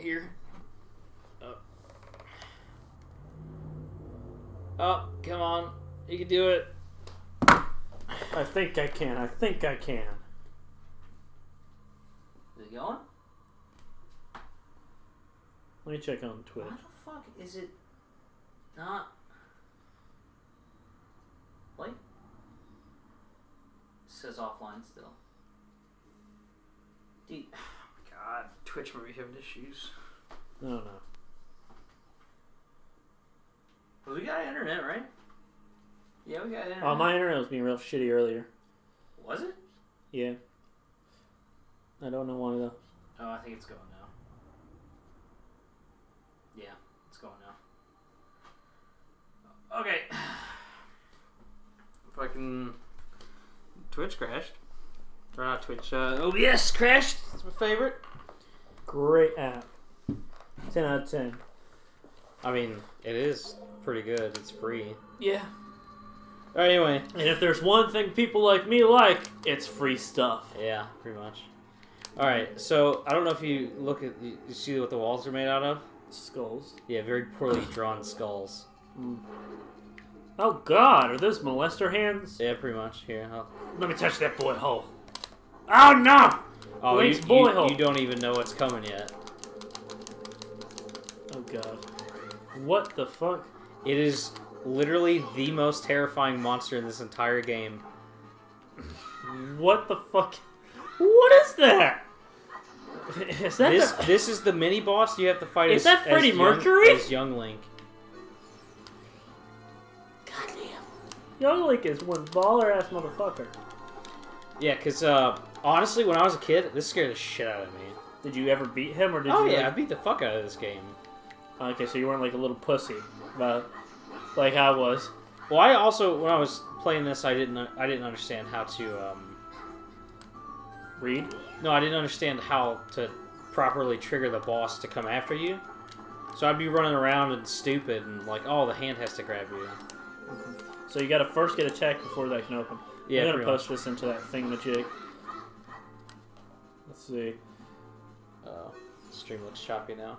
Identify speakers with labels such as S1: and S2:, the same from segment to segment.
S1: here. Oh, come on. You can do it.
S2: I think I can. I think I can.
S1: Is it going?
S2: Let me check on Twitch.
S1: Why the fuck is it not... Like? It says offline still. Dude, oh my god. Twitch might be having issues.
S2: I don't know.
S1: Well, we got internet, right? Yeah, we got internet.
S2: Oh, my internet was being real shitty earlier.
S1: Was it?
S2: Yeah. I don't know why though.
S1: Oh, I think it's going now. Yeah, it's going now. Okay. Fucking Twitch crashed. Or not Twitch, OBS crashed. That's my favorite.
S2: Great app. 10 out of 10.
S1: I mean, it is pretty good. It's free.
S2: Yeah.
S1: Alright, anyway.
S2: And if there's one thing people like me like, it's free stuff.
S1: Yeah, pretty much. Alright, so I don't know if you look at, you see what the walls are made out of?
S2: Skulls.
S1: Yeah, very poorly drawn skulls.
S2: Mm. Oh god, are those molester hands?
S1: Yeah, pretty much. Here,
S2: let me touch that boy hole. Oh no!
S1: Oh,
S2: Link's boy hole.
S1: You don't even know what's coming yet.
S2: Oh god. What the fuck?
S1: It is literally the most terrifying monster in this entire game.
S2: What the fuck? What is that? Is that
S1: this is the mini boss you have to fight.
S2: Is that Freddie Mercury?
S1: As young Link.
S2: Goddamn. Young Link is one baller ass motherfucker.
S1: Yeah, because honestly, when I was a kid, this scared the shit out of me.
S2: Did you ever beat him, or did you?
S1: Oh yeah,
S2: like...
S1: I beat the fuck out of this game.
S2: Okay, so you weren't like a little pussy, but like I was.
S1: Well, I also, when I was playing this, I didn't understand how to
S2: read.
S1: No, I didn't understand how to properly trigger the boss to come after you. So I'd be running around and stupid, and like, oh, the hand has to grab you.
S2: So you got to first get a check before that can open.
S1: Yeah,
S2: I'm gonna post this into that thing-majig. Let's see.
S1: Stream looks choppy now.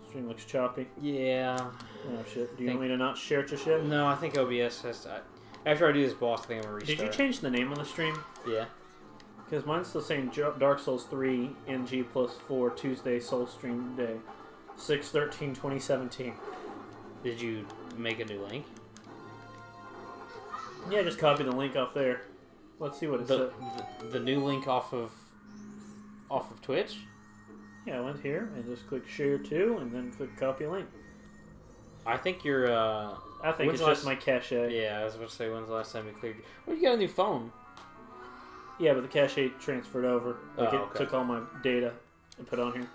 S2: Stream looks choppy.
S1: Yeah.
S2: Oh shit. Do you want me to not share to shit?
S1: No, I think OBS has to. After I do this boss thing, I'm gonna restart.
S2: Did you change the name on the stream?
S1: Yeah.
S2: Because mine's still saying Dark Souls 3 NG plus 4 Tuesday Soul Stream Day, 6/13/2017.
S1: Did you make a new link?
S2: Yeah, just copy the link off there. Let's see what it says.
S1: The new link off of Twitch?
S2: Yeah, I went here and just click share to, and then click copy link.
S1: I think you're.
S2: I think it's just my cache.
S1: Yeah, I was about to say, when's the last time you cleared? Well, you got a new phone.
S2: Yeah, but the cache transferred over. Like
S1: okay.
S2: It took all my data and put on here.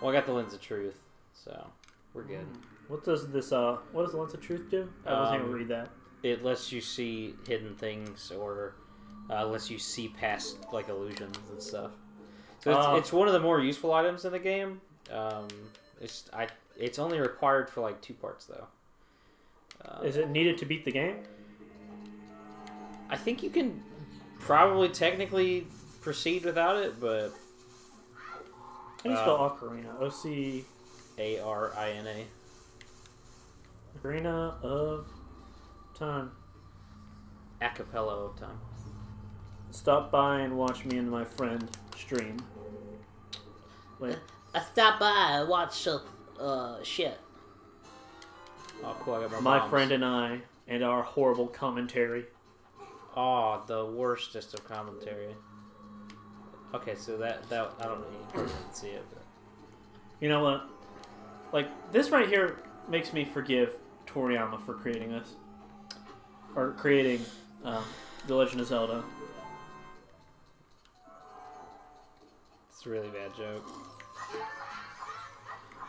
S1: Well, I got the Lens of Truth, so we're good.
S2: What does this? What does the Lens of Truth do? I wasn't able to read that.
S1: It lets you see hidden things, or lets you see past like illusions and stuff. So it's one of the more useful items in the game. It's only required for like 2 parts though.
S2: Is it needed to beat the game?
S1: I think you can probably technically proceed without it, but
S2: How do you spell Ocarina?
S1: Arina.
S2: Ocarina of Time.
S1: Acapella of Time.
S2: Stop by and watch me and my friend stream. Wait.
S1: I stopped by and watched shit. Oh, cool! I got
S2: my friend and I and our horrible commentary.
S1: Oh, the worstest of commentary. Okay, so that I don't know. You probably didn't see it, but
S2: you know what? Like this right here makes me forgive Toriyama for creating this, or creating The Legend of Zelda.
S1: It's a really bad joke.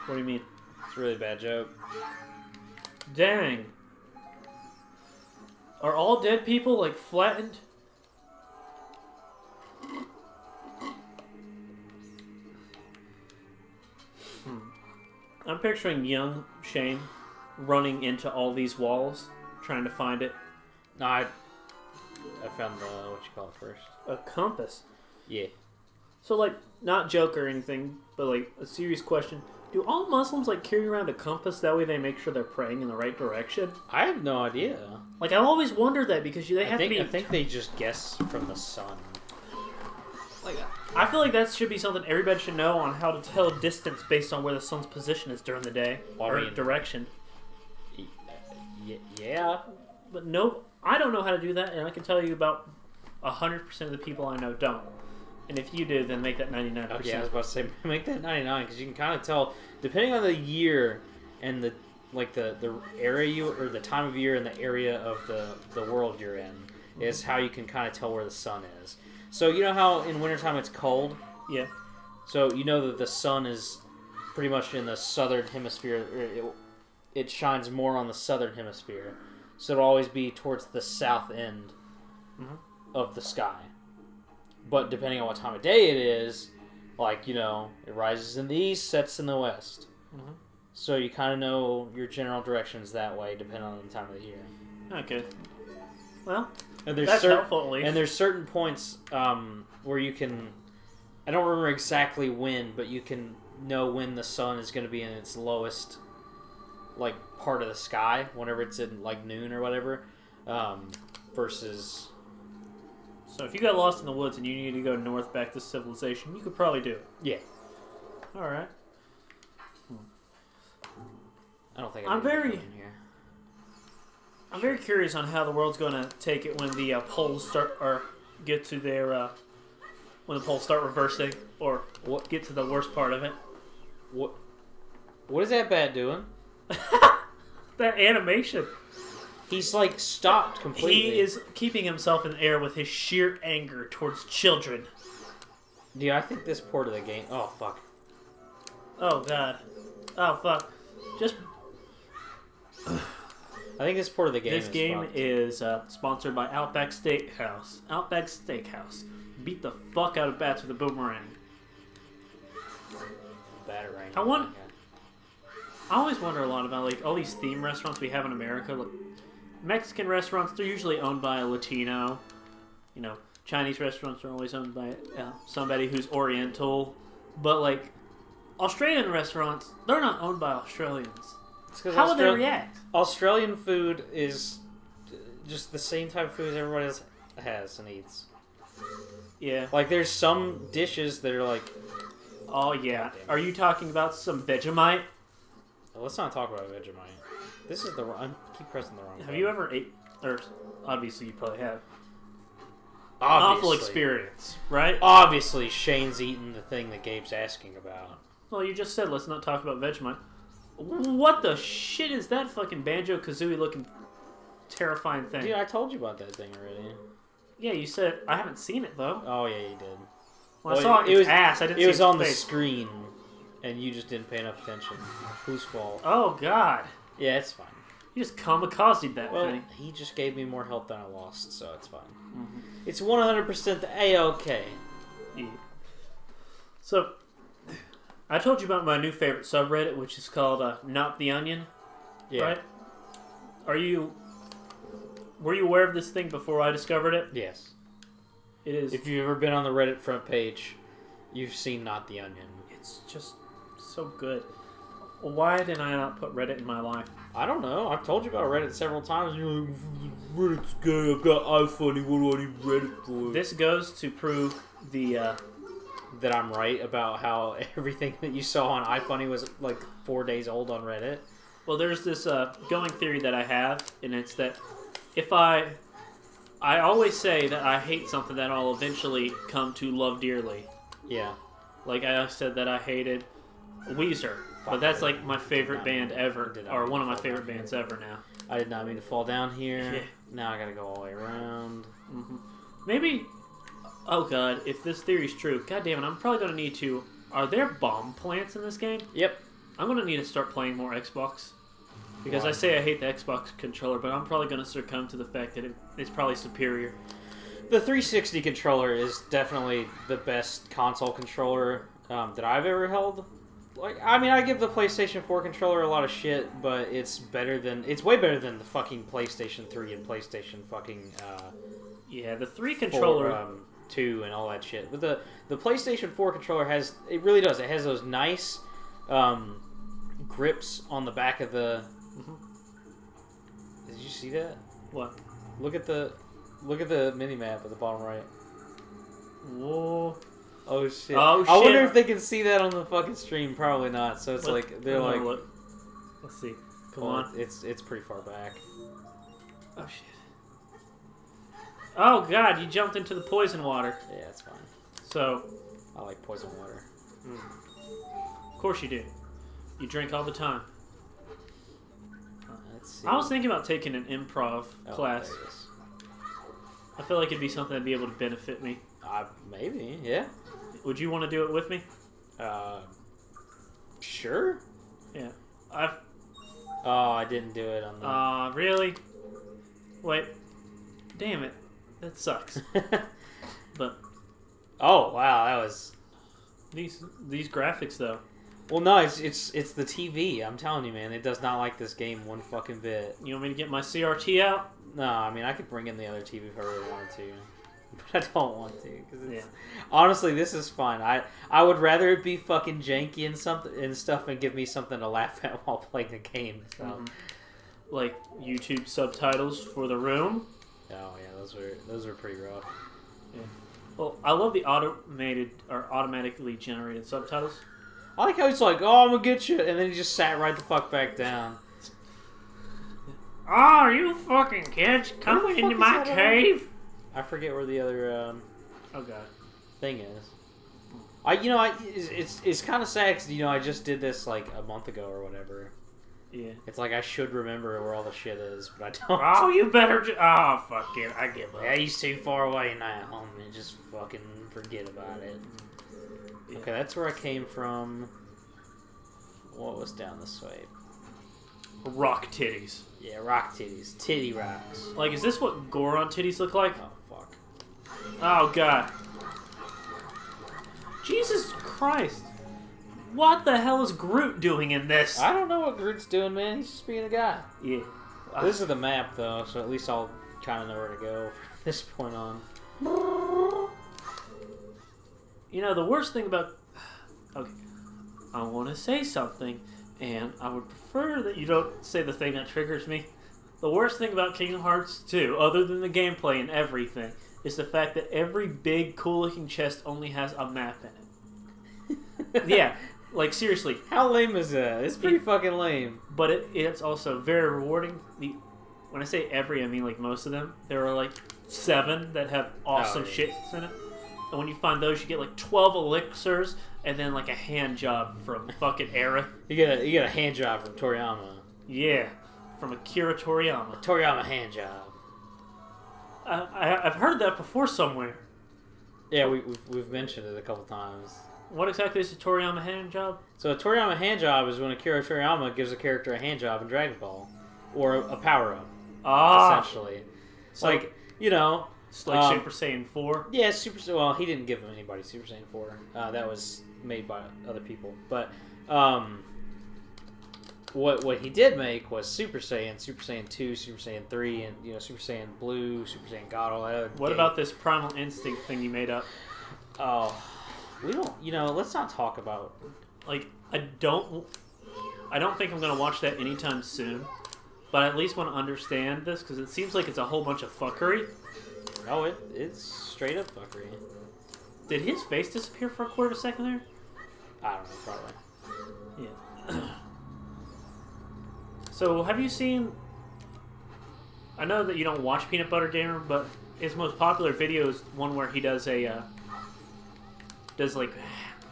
S2: What do you mean?
S1: It's a really bad joke.
S2: Dang. Are all dead people, like, flattened? I'm picturing young Shane running into all these walls, trying to find it.
S1: No, I found the, what you call it first.
S2: A compass.
S1: Yeah.
S2: So, like, not joke or anything, but, like, a serious question. Do all Muslims, like, carry around a compass? That way they make sure they're praying in the right direction?
S1: I have no idea.
S2: Like, I always wondered that because they have to be...
S1: I think they just guess from the sun.
S2: Like, I feel like that should be something everybody should know on how to tell distance based on where the sun's position is during the day. Or direction.
S1: Yeah.
S2: But no, I don't know how to do that, and I can tell you about 100% of the people I know don't. And if you do, then make that 99%.
S1: Okay, I was about to say make that 99 because you can kind of tell depending on the year and the area or the time of year and the area of the world you're in is how you can kind of tell where the sun is. So you know how in wintertime it's cold?
S2: Yeah.
S1: So you know that the sun is pretty much in the southern hemisphere. It shines more on the southern hemisphere. So it'll always be towards the south end of the sky. But depending on what time of day it is, like, you know, it rises in the east, sets in the west. So you kind of know your general directions that way, depending on the time of the year.
S2: Okay. Well,
S1: and there's
S2: that's helpful at least.
S1: And there's certain points where you can... I don't remember exactly when, but you can know when the sun is going to be in its lowest, like, part of the sky, whenever it's in, like, noon or whatever, versus...
S2: So if you got lost in the woods and you need to go north back to civilization, you could probably do it.
S1: Yeah.
S2: All right.
S1: I don't think
S2: I'm very curious on how the world's going to take it when the poles start or get to their when the poles start reversing or get to the worst part of it.
S1: What is that bat doing?
S2: That animation.
S1: He's like stopped completely.
S2: He is keeping himself in the air with his sheer anger towards children.
S1: Dude, I think this port of the game... Oh, fuck.
S2: Oh, God. Oh, fuck. Just...
S1: I think this port of the game
S2: This game is sponsored by Outback Steakhouse. Outback Steakhouse. Beat the fuck out of bats with a boomerang.
S1: Batarang.
S2: I always wonder a lot about, like, all these theme restaurants we have in America. Like, Mexican restaurants, they're usually owned by a Latino. You know, Chinese restaurants are always owned by somebody who's Oriental. But, like, Australian restaurants, they're not owned by Australians. How would they react?
S1: Australian food is just the same type of food as everybody else has and eats.
S2: Yeah.
S1: Like, there's some dishes that are like...
S2: Oh, yeah. Are you talking about some Vegemite?
S1: Let's not talk about Vegemite. This is the wrong... I keep pressing the wrong button.
S2: Have you ever ate... Or, obviously, you probably have.
S1: Obviously.
S2: Awful experience, right?
S1: Obviously, Shane's eating the thing that Gabe's asking about.
S2: Well, you just said let's not talk about Vegemite. What the shit is that fucking Banjo-Kazooie looking terrifying thing?
S1: Dude, I told you about that thing already.
S2: Yeah, you said... I haven't seen it, though.
S1: Oh, yeah, you did.
S2: Well, I saw it was ass. I didn't see
S1: it was on the
S2: face.
S1: screen, and you just didn't pay enough attention. Whose fault?
S2: Oh, God.
S1: Yeah, it's fine.
S2: You just kamikazed that
S1: well,
S2: thing.
S1: He just gave me more health than I lost, so it's fine. It's 100% the A-OK.
S2: Yeah. So, I told you about my new favorite subreddit, which is called Not the Onion.
S1: Yeah.
S2: Right? Were you aware of this thing before I discovered it?
S1: Yes.
S2: It is.
S1: If you've ever been on the Reddit front page, you've seen Not the Onion.
S2: It's just so good. Why did I not put Reddit in my life?
S1: I don't know. I've told you about Reddit several times. And you're like, Reddit's gay. I've got iFunny. What do I need Reddit for?
S2: This goes to prove the...
S1: that I'm right about how everything that you saw on iFunny was like 4 days old on Reddit.
S2: Well, there's this going theory that I have, and it's that if I always say that I hate something that I'll eventually come to love dearly.
S1: Yeah.
S2: Like I said that I hated Weezer, but that's like my favorite band ever, or one of my favorite bands ever now.
S1: I did not mean to fall down here. Yeah. Now I gotta go all the way around.
S2: Maybe... Oh god, if this theory's true, god damn it, I'm probably gonna need to... Are there bomb plants in this game?
S1: Yep.
S2: I'm gonna need to start playing more Xbox. Because I say I hate the Xbox controller, but I'm probably gonna succumb to the fact that it's probably superior.
S1: The 360 controller is definitely the best console controller that I've ever held. Like, I mean, I give the PlayStation 4 controller a lot of shit, but it's way better than the fucking PlayStation 3 and PlayStation fucking
S2: yeah, the 3 controller
S1: 2 and all that shit. But the PlayStation 4 controller has, it really does. It has those nice grips on the back of the. Did you see that?
S2: What?
S1: Look at the mini map at the bottom right.
S2: Whoa.
S1: Oh shit.
S2: Oh shit.
S1: I wonder if they can see that on the fucking stream. Probably not. So it's like they're like.
S2: Look. Let's see. Come on.
S1: It's pretty far back.
S2: Oh shit. Oh god, you jumped into the poison water.
S1: Yeah, it's fine.
S2: So.
S1: I like poison water.
S2: Of course you do. You drink all the time.
S1: Let's see.
S2: I was thinking about taking an improv class.
S1: There it is.
S2: I feel like it'd be something that'd be able to benefit me.
S1: Maybe, yeah.
S2: Would you want to do it with me?
S1: Sure.
S2: Yeah.
S1: Oh, I didn't do it on the...
S2: really? Wait. Damn it. That sucks. But...
S1: Oh, wow, that was...
S2: These graphics, though.
S1: Well, no, it's the TV. I'm telling you, man. It does not like this game one fucking bit.
S2: You want me to get my CRT out?
S1: No, I mean, I could bring in the other TV if I really wanted to. But I don't want to. Cause
S2: Yeah.
S1: Honestly, this is fun. I would rather it be fucking janky and stuff and give me something to laugh at while playing the game. So.
S2: Like YouTube subtitles for the room.
S1: Oh, yeah, those were pretty rough.
S2: Yeah. Well, I love the automatically generated subtitles.
S1: I like how he's like, oh, I'm gonna get you, and then he just sat right the fuck back down.
S2: Oh, you fucking kids, come into my cave.
S1: I forget where the other
S2: oh god
S1: thing is. It's kind of sad because I just did this like a month ago or whatever.
S2: Yeah.
S1: It's like I should remember where all the shit is, but I don't.
S2: Oh, you better. Oh, fuck it, I give up.
S1: Yeah, he's too far away now, homie. Just fucking forget about it. Yeah. Okay, that's where I came from. What was down this way?
S2: Rock titties.
S1: Yeah, rock titties. Titty rocks.
S2: Like, is this what Goron titties look like?
S1: Oh, fuck.
S2: Oh, God. Jesus Christ. What the hell is Groot doing in this?
S1: I don't know what Groot's doing, man. He's just being a guy.
S2: Yeah.
S1: This is the map, though, so at least I'll kind of know where to go from this point on.
S2: You know, the worst thing about... Okay. I want to say something, and I would prefer that you don't say the thing that triggers me. The worst thing about Kingdom Hearts 2, other than the gameplay and everything, is the fact that every big, cool-looking chest only has a map in it. Yeah, like, seriously.
S1: How lame is that? It's pretty fucking lame.
S2: But it's also very rewarding. When I say every, I mean, like, most of them. There are, like, 7 that have awesome shits in it. And when you find those, you get, like, 12 elixirs, and then, like, a hand job from fucking Aerith.
S1: You get a hand job from Toriyama.
S2: Yeah, from Akira Toriyama.
S1: A Toriyama hand job.
S2: I've heard that before somewhere.
S1: Yeah, we've mentioned it a couple times.
S2: What exactly is a Toriyama hand job?
S1: So a Toriyama hand job is when Akira Toriyama gives a character a hand job in Dragon Ball. Or a power-up, essentially. It's so, like,
S2: It's like Super Saiyan 4?
S1: Yeah, well, he didn't give anybody Super Saiyan 4. That was made by other people. But what he did make was Super Saiyan 2, Super Saiyan 3, and Super Saiyan Blue, Super Saiyan God, all that other
S2: What about this Primal Instinct thing you made up?
S1: Oh, we don't, let's not talk about...
S2: Like, I don't think I'm going to watch that anytime soon, but I at least want to understand this, because it seems like it's a whole bunch of fuckery.
S1: Oh, it's straight up fuckery.
S2: Did his face disappear for a quarter of a second there?
S1: I don't know, probably.
S2: Yeah. So, have you seen... I know that you don't watch Peanut Butter Gamer, but his most popular video is one where he does like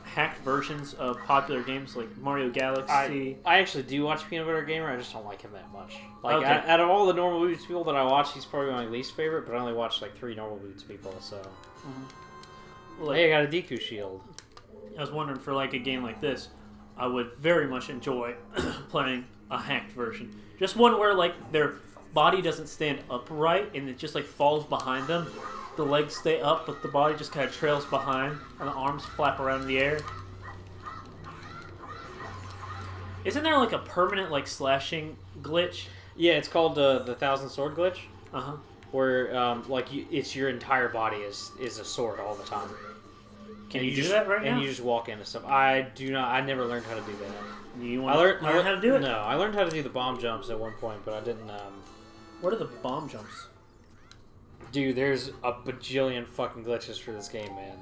S2: hacked versions of popular games like Mario Galaxy.
S1: I actually do watch Peanut Butter Gamer. I just don't like him that much. Like,
S2: okay.
S1: out of all the Normal Boots people that I watch, he's probably my least favorite. But I only watch like 3 Normal Boots people. So,
S2: Like,
S1: hey, I got a Deku shield.
S2: I was wondering, for like a game like this, I would very much enjoy playing a hacked version. Just one where like their body doesn't stand upright and it just like falls behind them. The legs stay up, but the body just kind of trails behind, and the arms flap around in the air. Isn't there like a permanent like slashing glitch?
S1: Yeah, it's called the Thousand Sword glitch. where like it's your entire body is a sword all the time.
S2: Can you do that right now?
S1: And you just walk into stuff. I do not. I never learned how to do that.
S2: You want to learn how to do it?
S1: No, I learned how to do the bomb jumps at one point, but I didn't.
S2: What are the bomb jumps?
S1: Dude, there's a bajillion fucking glitches for this game, man.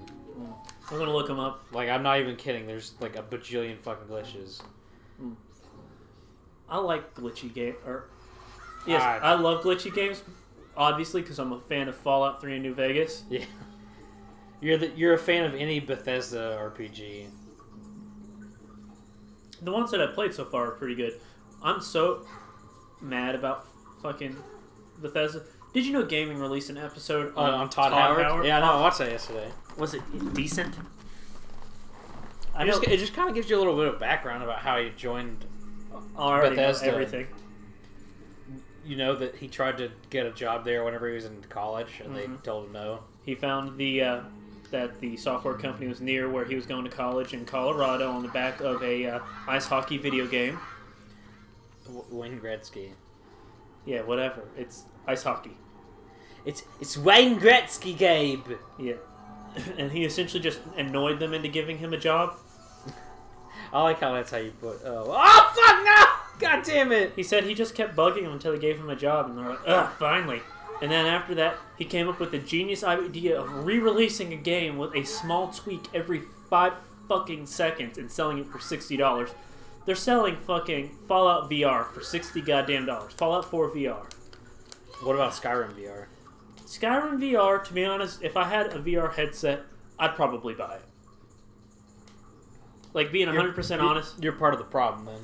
S2: I'm gonna look them up.
S1: Like, I'm not even kidding. There's like a bajillion fucking glitches.
S2: I like glitchy games. Yes, I love glitchy games. Obviously, because I'm a fan of Fallout 3 and New Vegas.
S1: Yeah. You're a fan of any Bethesda RPG.
S2: The ones that I've played so far are pretty good. I'm so mad about fucking Bethesda. Did you know gaming released an episode
S1: on Todd Howard? Yeah, I know. I watched that yesterday.
S2: Was it decent?
S1: It just kind of gives you a little bit of background about how he joined Bethesda.
S2: Everything.
S1: You know that he tried to get a job there whenever he was in college, and they told him no.
S2: He found that the software company was near where he was going to college in Colorado on the back of a ice hockey video game.
S1: Wayne Gretzky.
S2: Yeah, whatever. It's ice hockey.
S1: It's Wayne Gretzky, Gabe.
S2: Yeah. And he essentially just annoyed them into giving him a job.
S1: I like how that's how you put... Oh, fuck, no! God damn it!
S2: He said he just kept bugging them until he gave him a job, and they're like, ugh, finally. And then after that, he came up with the genius idea of re-releasing a game with a small tweak every 5 fucking seconds and selling it for $60. They're selling fucking Fallout VR for $60 goddamn dollars. Fallout 4 VR.
S1: What about Skyrim VR?
S2: Skyrim VR, to be honest, if I had a VR headset, I'd probably buy it. Like, being 100% honest.
S1: You're part of the problem, then.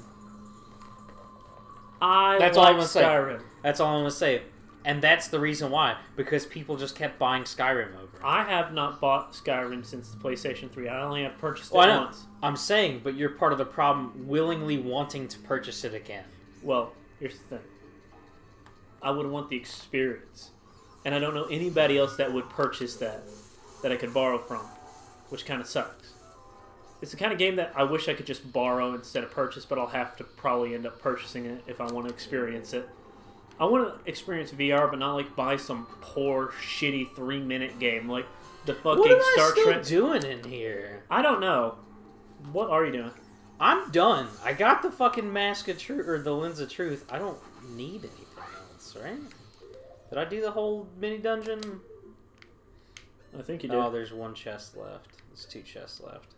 S2: That's all I'm gonna Skyrim.
S1: Say. That's all I'm going to say. And that's the reason why. Because people just kept buying Skyrim over.
S2: I have not bought Skyrim since the PlayStation 3. I only have purchased it once.
S1: I'm saying, but you're part of the problem willingly wanting to purchase it again.
S2: Well, here's the thing. I would want the experience. And I don't know anybody else that would purchase that I could borrow from. Which kind of sucks. It's the kind of game that I wish I could just borrow instead of purchase, but I'll have to probably end up purchasing it if I want to experience it. I want to experience VR, but not like buy some poor, shitty 3-minute game like the fucking Star Trek.
S1: What am I still doing in here?
S2: I don't know. What are you doing?
S1: I'm done. I got the fucking Mask of Truth or the Lens of Truth. I don't need anything else, right? Did I do the whole mini dungeon?
S2: I think you did.
S1: Oh, there's one chest left. There's 2 chests left.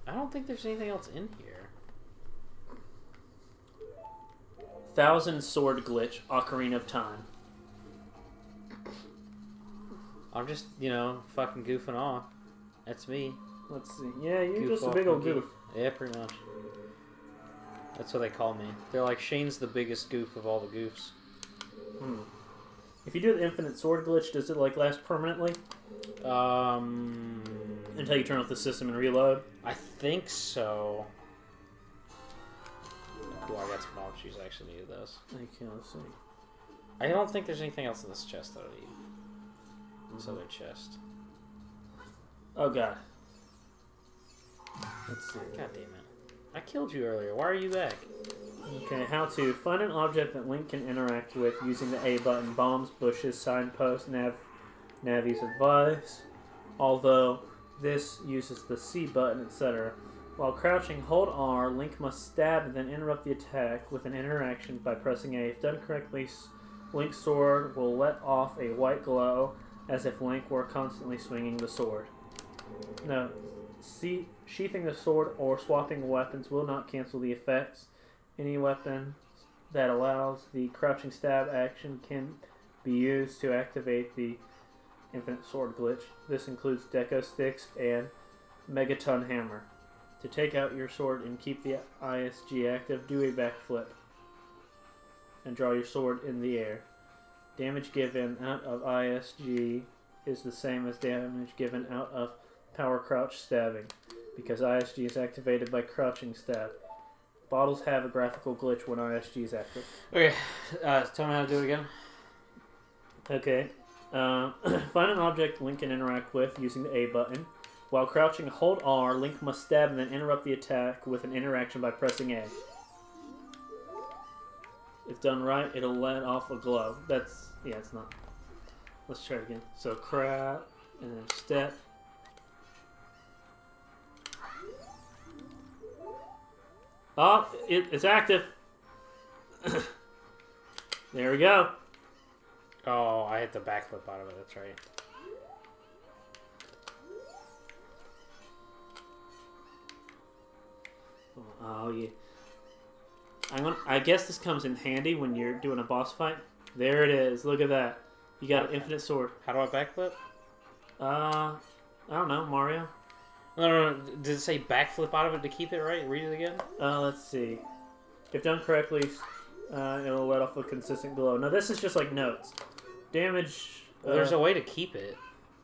S1: I don't think there's anything else in here.
S2: 1,000 sword glitch, Ocarina of Time.
S1: I'm just, fucking goofing off. That's me.
S2: Let's see. Yeah, you're just a big old goof.
S1: Yeah, pretty much. That's what they call me. They're like, Shane's the biggest goof of all the goofs.
S2: If you do the infinite sword glitch, does it like last permanently? Until you turn off the system and reload? I
S1: think so. Cool, I got some mob shoes. I actually needed those.
S2: Okay, let's see.
S1: I don't think there's anything else in this chest that I need. This other chest.
S2: Oh god. Let's see.
S1: God damn it. I killed you earlier. Why are you back?
S2: Okay, how to find an object that Link can interact with using the A button. Bombs, bushes, signposts, Navi's advice. Although this uses the C button, etc. While crouching, hold R. Link must stab and then interrupt the attack with an interaction by pressing A. If done correctly, Link's sword will let off a white glow as if Link were constantly swinging the sword. No, sheathing the sword or swapping weapons will not cancel the effects. Any weapon that allows the crouching stab action can be used to activate the infinite sword glitch. This includes deco sticks and megaton hammer. To take out your sword and keep the ISG active, do a backflip and draw your sword in the air. Damage given out of ISG is the same as damage given out of power crouch stabbing, because ISG is activated by crouching stab. Bottles have a graphical glitch when ISG is active.
S1: Okay, tell me how to do it again.
S2: Okay. Find an object Link can interact with using the A button. While crouching, hold R. Link must stab and then interrupt the attack with an interaction by pressing A. If done right, it'll let off a glow. That's... Yeah, it's not... Let's try it again. So crab, and then step. Oh, it's active. There we go.
S1: Oh, I hit the backflip out of it. That's right.
S2: Oh yeah. I guess this comes in handy when you're doing a boss fight. There it is. Look at that. You got an infinite sword.
S1: How do I backflip?
S2: I don't know, Mario.
S1: No. Did it say backflip out of it to keep it right? Read it again.
S2: Let's see. If done correctly, it'll let off a consistent glow. Now this is just like notes. Damage.
S1: Well, there's a way to keep it.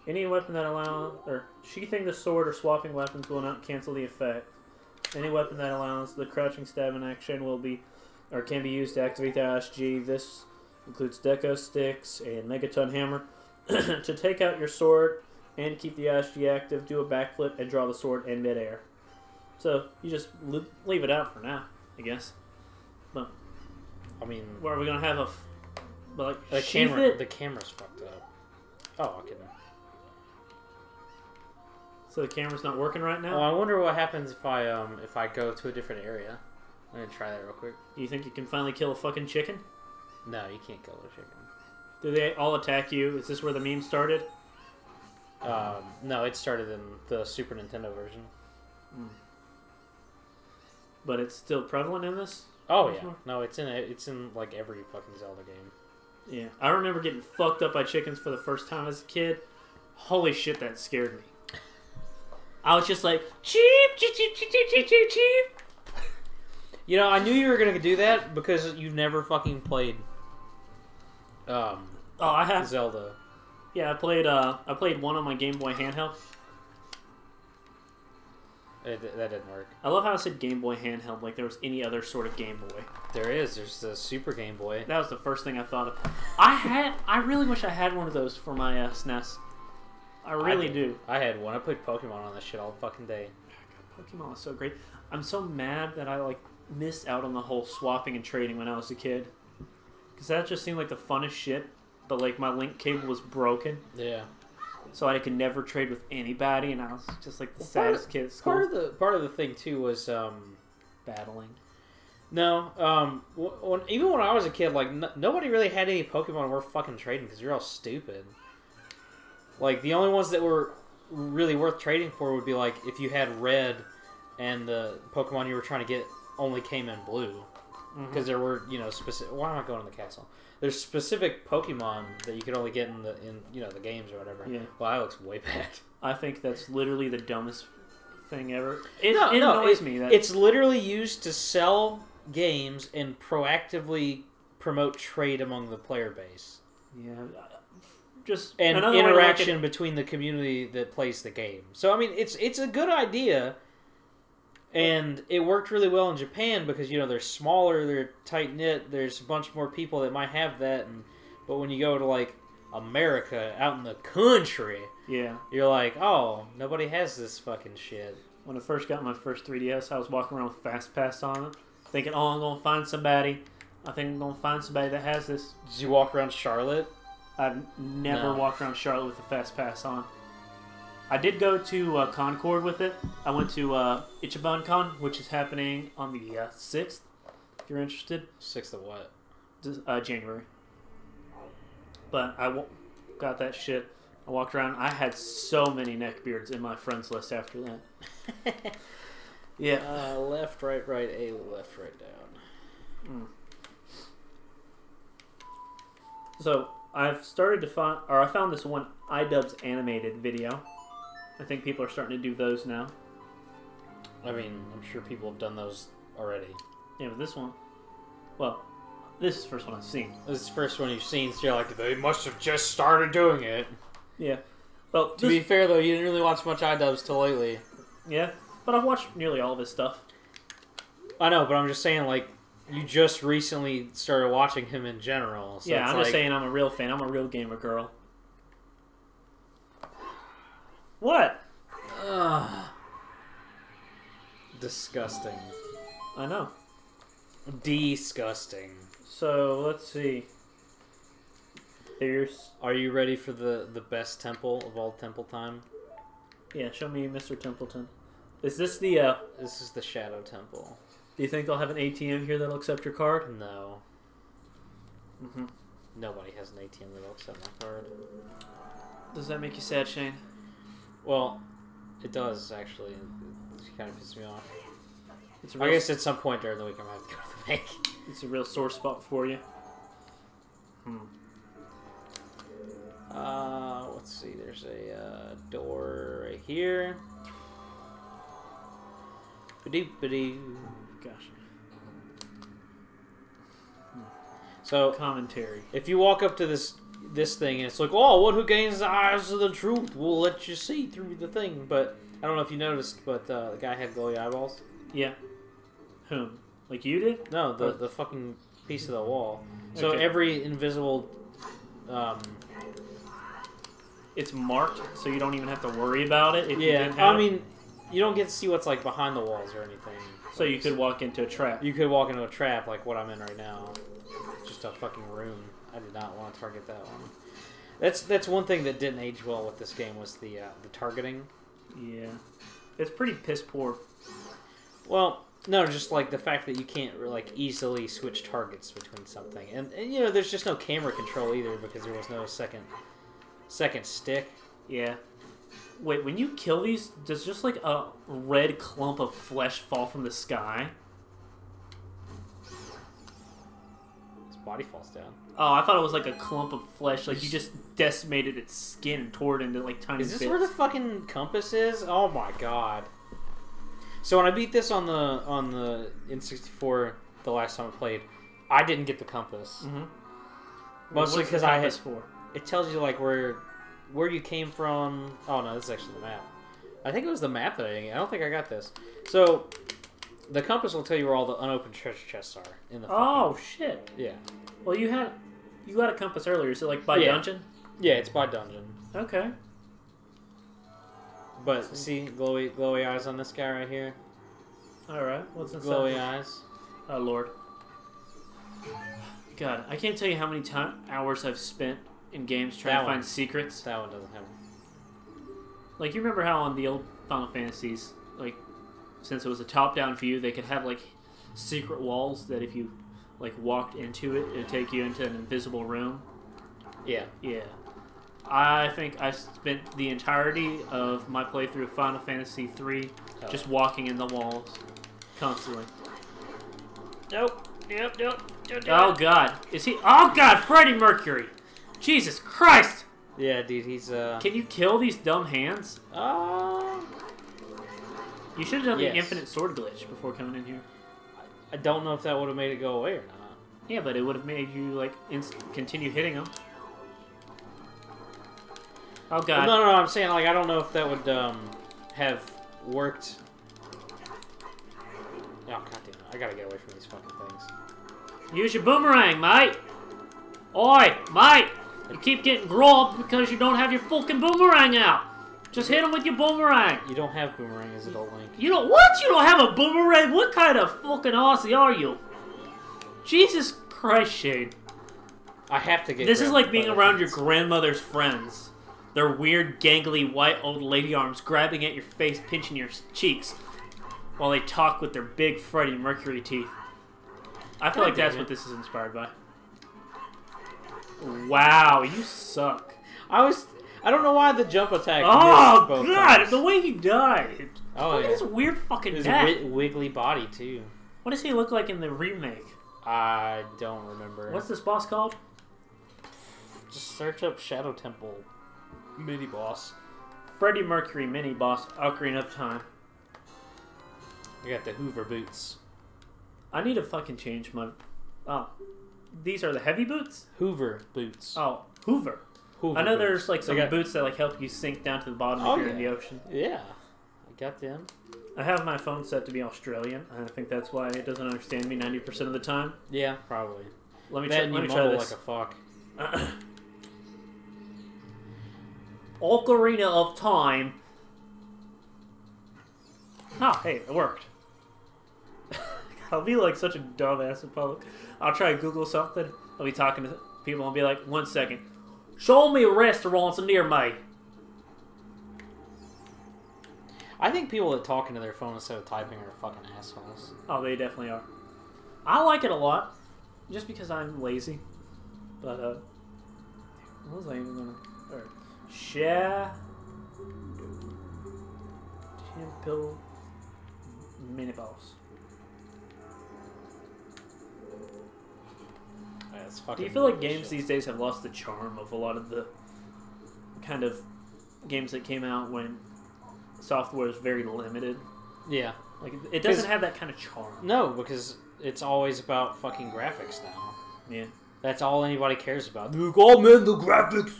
S2: Any weapon that allows or sheathing the sword or swapping weapons will not cancel the effect. Any weapon that allows the crouching stab in action will be or can be used to activate the ISG. This includes Deco Sticks and Megaton Hammer. To take out your sword and keep the ISG active, do a backflip and draw the sword in midair. So you just leave it out for now, I guess. But
S1: I mean,
S2: where are we gonna have like
S1: the camera? The camera's fucked up. Oh, I can.
S2: So the camera's not working right now?
S1: Oh, I wonder what happens if I go to a different area. I'm gonna try that real quick.
S2: Do you think you can finally kill a fucking chicken?
S1: No, you can't kill the chicken.
S2: Do they all attack you? Is this where the meme started?
S1: No, it started in the Super Nintendo version.
S2: But it's still prevalent in this?
S1: Oh yeah. No, it's in like every fucking Zelda game.
S2: Yeah. I remember getting fucked up by chickens for the first time as a kid. Holy shit, that scared me. I was just like, cheep, cheep, cheep, cheep, cheep, cheep, cheep.
S1: You know, I knew you were gonna do that because you've never fucking played
S2: I have
S1: Zelda.
S2: Yeah, I played one on my Game Boy handheld.
S1: That didn't work.
S2: I love how I said Game Boy handheld like there was any other sort of Game Boy.
S1: There's the Super Game Boy.
S2: That was the first thing I thought of. I really wish I had one of those for my SNES. I really do.
S1: I had one. I played Pokemon on this shit all fucking day.
S2: God, Pokemon was so great. I'm so mad that I like missed out on the whole swapping and trading when I was a kid. Because that just seemed like the funnest shit. But like my link cable was broken.
S1: Yeah.
S2: So I could never trade with anybody, and I was just like the saddest kid at school.
S1: Part of the thing too was
S2: battling.
S1: No, even when I was a kid, like nobody really had any Pokemon worth fucking trading because you're all stupid. Like the only ones that were really worth trading for would be like if you had Red, and the Pokemon you were trying to get only came in Blue, because there were specific. Why am I going to the castle? There's specific Pokemon that you could only get in the games or whatever. Yeah. Well, that looks way bad.
S2: I think that's literally the dumbest thing ever. It annoys me.
S1: It's literally used to sell games and proactively promote trade among the player base.
S2: Yeah. Just
S1: and interaction between the community that plays the game. So I mean, it's a good idea, and it worked really well in Japan because they're smaller, they're tight knit. There's a bunch more people that might have that, but when you go to like America, out in the country,
S2: yeah,
S1: you're like, oh, nobody has this fucking shit.
S2: When I first got my first 3DS, I was walking around with Fast Pass on it, thinking, oh, I'm gonna find somebody. I think I'm gonna find somebody that has this.
S1: Did you walk around Charlotte?
S2: I've never walked around Charlotte with the Fast Pass on. I did go to Concord with it. I went to Ichiban Con, which is happening on the 6th, if you're interested.
S1: 6th of what?
S2: January. But I got that shit. I walked around. I had so many neckbeards in my friends list after that. Yeah.
S1: Left, right, A, left, right, down.
S2: So I've started to find, or I found this one iDubbbz animated video. I think people are starting to do those now.
S1: I mean, I'm sure people have done those already.
S2: Yeah, but this one, well, this is the first one I've seen.
S1: This is the first one you've seen, so you're like, they must have just started doing it.
S2: Yeah. Well,
S1: to be fair, though, you didn't really watch much iDubbbz till lately.
S2: Yeah, but I've watched nearly all of his stuff.
S1: I know, but I'm just saying, like, you just recently started watching him in general. So
S2: yeah, I'm just saying I'm a real fan. I'm a real gamer girl. What?
S1: Disgusting.
S2: I know.
S1: Disgusting.
S2: So, let's see. Here's...
S1: Are you ready for the best temple of all temple time?
S2: Yeah, show me Mr. Templeton. Is this the,
S1: This is the Shadow Temple.
S2: Do you think they'll have an ATM here that'll accept your card?
S1: No.
S2: Mm-hmm.
S1: Nobody has an ATM that'll accept my card.
S2: Does that make you sad, Shane?
S1: Well, it does, actually. It kind of pisses me off.
S2: It's a
S1: I
S2: real,
S1: guess at some point during the week I might have to go to the bank.
S2: it's a real sore spot for you.
S1: Let's see. There's a door right here. Ba-doop-ba-doo.
S2: Gosh.
S1: So,
S2: Commentary.
S1: if you walk up to this thing and it's like, oh, one who gains the eyes of the truth will let you see through the thing. But I don't know if you noticed, but the guy had glowy eyeballs.
S2: Yeah. Whom? Like you did?
S1: No, the fucking piece of the wall. So
S2: Okay.
S1: every invisible...
S2: It's marked, so you don't even have to worry about it. If you
S1: yeah,
S2: didn't have
S1: I mean, you don't get to see what's like behind the walls or anything.
S2: so you could walk into a trap.
S1: You could walk into a trap like what I'm in right now. Just a fucking room. I did not want to target that one. That's one thing that didn't age well with this game was the targeting.
S2: Yeah. It's pretty piss poor.
S1: Well, no, just like the fact that you can't like easily switch targets between something, and you know, there's just no camera control either because there was no second stick.
S2: Yeah. Wait, when you kill these, does just like a red clump of flesh fall from the sky?
S1: His body falls down.
S2: Oh, I thought it was like a clump of flesh. Like you just decimated its skin and tore it into like tiny bits.
S1: Is this where the fucking compass is? Oh my god. So when I beat this on the N64 the last time I played, I didn't get the compass.
S2: Mm-hmm.
S1: Mostly
S2: What's the
S1: because I had.
S2: compass for?
S1: It tells you like where you came from. Oh no, this is actually the map. I think it was the map that I didn't get. I don't think I got this. So the compass will tell you where all the unopened treasure chests are in the.
S2: Oh shit!
S1: Yeah.
S2: Well, you got a compass earlier. Is it like by dungeon?
S1: Yeah, it's by dungeon.
S2: Okay.
S1: But see, glowy eyes on this guy right here.
S2: All right. What's inside?
S1: Glowy eyes.
S2: Oh Lord. God, I can't tell you how many hours I've spent in games trying to find secrets.
S1: That one doesn't have.
S2: Like, you remember how on the old Final Fantasies, like, since it was a top-down view, they could have, like, secret walls that if you, like, walked into it, it would take you into an invisible room?
S1: Yeah.
S2: Yeah. I think I spent the entirety of my playthrough of Final Fantasy III just walking in the walls. Constantly.
S1: Nope.
S2: Oh, God. Is he... Oh, God! Freddie Mercury! Jesus Christ!
S1: Yeah, dude, he's
S2: Can you kill these dumb hands? You should have done the
S1: yes.
S2: infinite sword glitch before coming in here.
S1: I don't know if that would have made it go away or not.
S2: Yeah, but it would have made you, like, continue hitting them. Oh, God.
S1: Well, no, I'm saying, like, I don't know if that would, have worked. Oh, goddamn. I gotta get away from these fucking things.
S2: Use your boomerang, mate! Oi, mate! You keep getting grubbed because you don't have your fucking boomerang out! Just hit him with your boomerang!
S1: You don't have boomerang as Adult Link.
S2: You don't- What? You don't have a boomerang? What kind of fucking Aussie are you? Jesus Christ, Shane.
S1: I have to get.
S2: This is like being around your
S1: kids.
S2: grandmother's friends. Their weird, gangly, white old lady arms grabbing at your face, pinching your cheeks, while they talk with their big Freddie Mercury teeth. I feel like that's what this is inspired by. Wow, you suck.
S1: I don't know why the jump attack.
S2: Oh
S1: missed both
S2: God,
S1: times.
S2: the way he died.
S1: Oh,
S2: Look
S1: yeah.
S2: at his weird fucking
S1: His
S2: neck.
S1: wiggly body too.
S2: What does he look like in the remake?
S1: I don't remember.
S2: What's this boss called?
S1: Just search up Shadow Temple mini boss.
S2: Freddie Mercury mini boss, Ocarina of Time.
S1: I got the Hoover boots.
S2: I need to fucking change my... Oh. These are the heavy boots?
S1: Hoover boots.
S2: Oh, Hoover.
S1: Hoover
S2: I know
S1: boots.
S2: there's like some
S1: They got-
S2: boots that like help you sink down to the bottom
S1: Oh,
S2: if you're in
S1: yeah.
S2: the ocean.
S1: Yeah, I got them.
S2: I have my phone set to be Australian. I think that's why it doesn't understand me 90% of the time.
S1: Yeah, probably.
S2: Let me
S1: That
S2: try,
S1: and you
S2: let me try
S1: mumble
S2: this.
S1: like a fuck.
S2: Ocarina of Time. Oh, hey, it worked.
S1: God
S2: I'll be like such a dumbass in public. I'll try to Google something. I'll be talking to people and be like, 1 second. Show me restaurants near me.
S1: I think people that talk into their phone instead of typing are fucking assholes.
S2: Oh, they definitely are. I like it a lot, just because I'm lazy. But, what was I even gonna... Share... Temple... Mini-boss. Do you feel like games these days have lost the charm of a lot of the kind of games that came out when software is very limited?
S1: Yeah.
S2: Like, it doesn't have that kind of charm.
S1: No, because it's always about fucking graphics now.
S2: Yeah.
S1: That's all anybody cares about. Look, oh man, the graphics!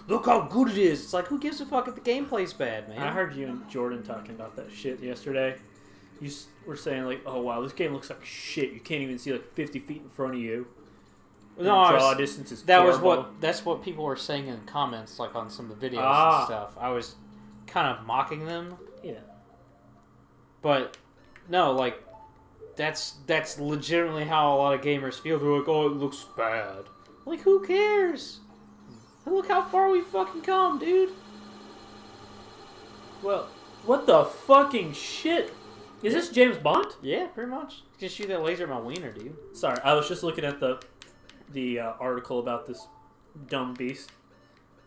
S1: Look how good it is! It's like, who gives a fuck if the gameplay's bad, man?
S2: I heard you and Jordan talking about that shit yesterday. You were saying, like, oh wow, this game looks like shit. You can't even see, like, 50 feet in front of you.
S1: No,
S2: draw distance is terrible.
S1: That's what people were saying in comments, like on some of the videos and stuff. I was kind of mocking them.
S2: Yeah.
S1: But no, like that's legitimately how a lot of gamers feel. They're like, oh, it looks bad. Like, who cares? Look how far we fucking come, dude.
S2: Well, what the fucking shit? Is this James Bond?
S1: Yeah, pretty much. Just shoot that laser at my wiener, dude.
S2: Sorry, I was just looking at the article about this dumb beast.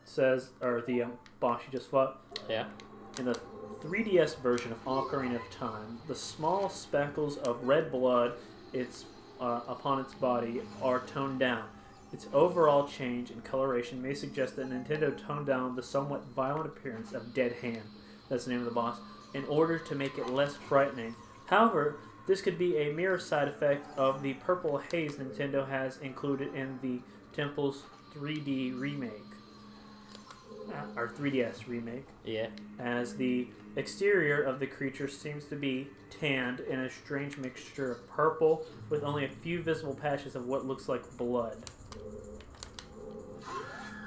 S2: It says, or the boss you just fought.
S1: Yeah.
S2: In the 3DS version of Ocarina of Time, the small speckles of red blood upon its body are toned down. Its overall change in coloration may suggest that Nintendo toned down the somewhat violent appearance of Dead Hand, that's the name of the boss, in order to make it less frightening. However, this could be a mirror side effect of the purple haze Nintendo has included in the Temple's 3D remake. Or 3DS remake.
S1: Yeah. As
S2: the exterior of the creature seems to be tanned in a strange mixture of purple with only a few visible patches of what looks like blood.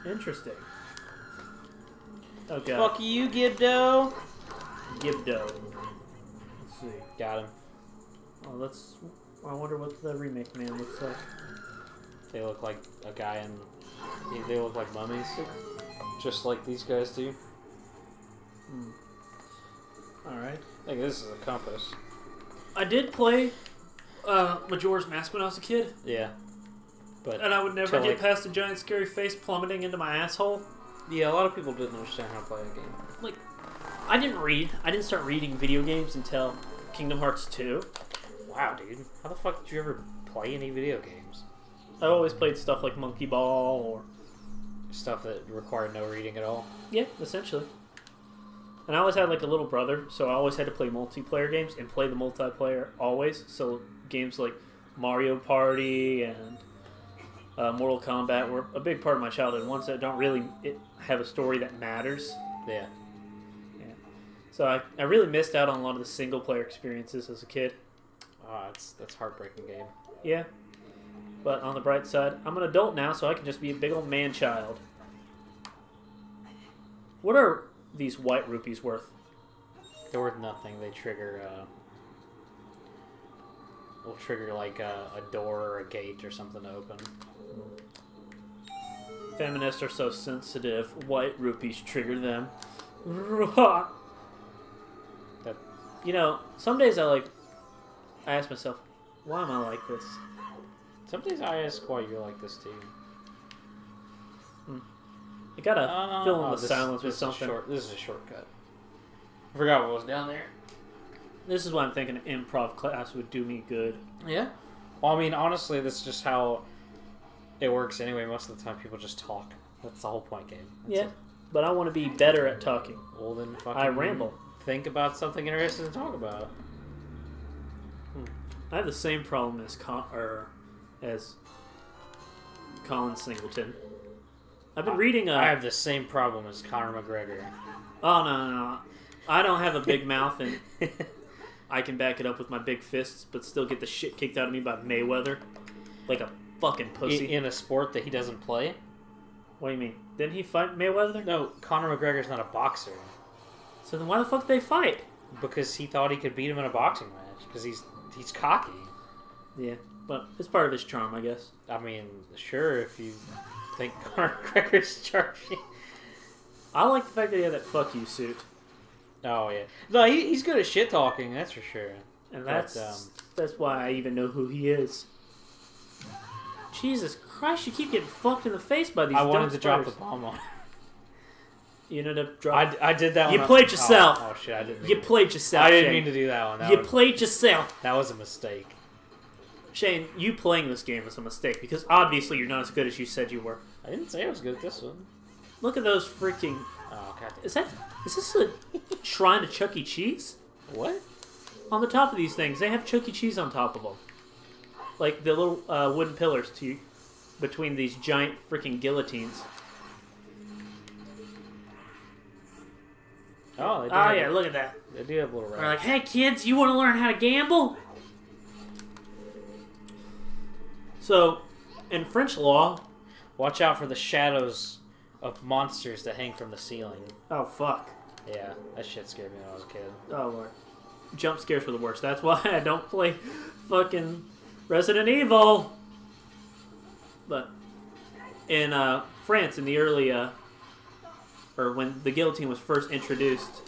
S2: Interesting. Okay.
S1: Fuck you, Gibdo.
S2: Gibdo. Let's see.
S1: Got him.
S2: Oh, I wonder what the remake man looks like.
S1: They look like a guy and they look like mummies. Just like these guys do.
S2: Alright.
S1: I think this is a compass.
S2: I did play Majora's Mask when I was a kid.
S1: Yeah.
S2: And I would never get past a giant scary face plummeting into my asshole.
S1: Yeah, a lot of people didn't understand how to play that game.
S2: Like, I didn't start reading video games until Kingdom Hearts 2.
S1: Wow, dude. How the fuck did you ever play any video games?
S2: I always played stuff like Monkey Ball or...
S1: stuff that required no reading at all?
S2: Yeah, essentially. And I always had like a little brother, so I always had to play multiplayer games and play the multiplayer always. So games like Mario Party and Mortal Kombat were a big part of my childhood. Ones that don't really have a story that matters.
S1: Yeah.
S2: Yeah. So I really missed out on a lot of the single player experiences as a kid.
S1: Oh, that's a heartbreaking game.
S2: Yeah. But on the bright side, I'm an adult now, so I can just be a big old man-child. What are these white rupees worth?
S1: They're worth nothing. They trigger, will trigger like a door or a gate or something to open.
S2: Feminists are so sensitive. White rupees trigger them. You know, some days I ask myself, why am I like this?
S1: Some days I ask why you're like this too.
S2: I gotta fill in the silence with something.
S1: This is a shortcut. I forgot what was down there.
S2: This is why I'm thinking an improv class would do me good.
S1: Yeah? Well, I mean, honestly, that's just how it works anyway. Most of the time people just talk. That's the whole point game.
S2: Yeah, but I want to be better at talking.
S1: Well, then fucking...
S2: I ramble.
S1: Think about something interesting to talk about.
S2: I have the same problem as Colin Singleton. I've been reading...
S1: I have the same problem as Conor McGregor.
S2: Oh, no. I don't have a big mouth, and I can back it up with my big fists, but still get the shit kicked out of me by Mayweather. Like a fucking pussy.
S1: In a sport that he doesn't play?
S2: What do you mean? Didn't he fight Mayweather?
S1: No, Conor McGregor's not a boxer.
S2: So then why the fuck did they fight?
S1: Because he thought he could beat him in a boxing match. Because he's cocky.
S2: Yeah, but it's part of his charm, I guess.
S1: I mean, sure, if you think Conor McGregor's charging.
S2: I like the fact that he had that "fuck you" suit.
S1: Oh yeah, no, he's good at shit talking. That's for sure.
S2: And that's why I even know who he is. Jesus Christ, you keep getting fucked in the face by these.
S1: I wanted to drop
S2: spiders.
S1: the bomb on.
S2: You ended up dropping.
S1: I did that.
S2: You played yourself.
S1: Oh shit! I didn't.
S2: You played yourself.
S1: I didn't
S2: Shane.
S1: mean to do that one.
S2: You played yourself.
S1: That was a mistake.
S2: Shane, you playing this game was a mistake because obviously you're not as good as you said you were.
S1: I didn't say I was good at this one.
S2: Look at those freaking.
S1: Oh god.
S2: Is this a shrine to Chuck E. Cheese?
S1: What?
S2: On the top of these things, they have Chuck E. Cheese on top of them, like the little wooden pillars between these giant freaking guillotines.
S1: Oh, they do
S2: yeah, look at that.
S1: They do have little rats.
S2: They're like, hey kids, you want to learn how to gamble? So, in French law,
S1: watch out for the shadows of monsters that hang from the ceiling.
S2: Oh fuck.
S1: Yeah, that shit scared me when I was a kid.
S2: Oh lord. Jump scares were the worst. That's why I don't play fucking Resident Evil. But in France, in the early, or when the guillotine was first introduced,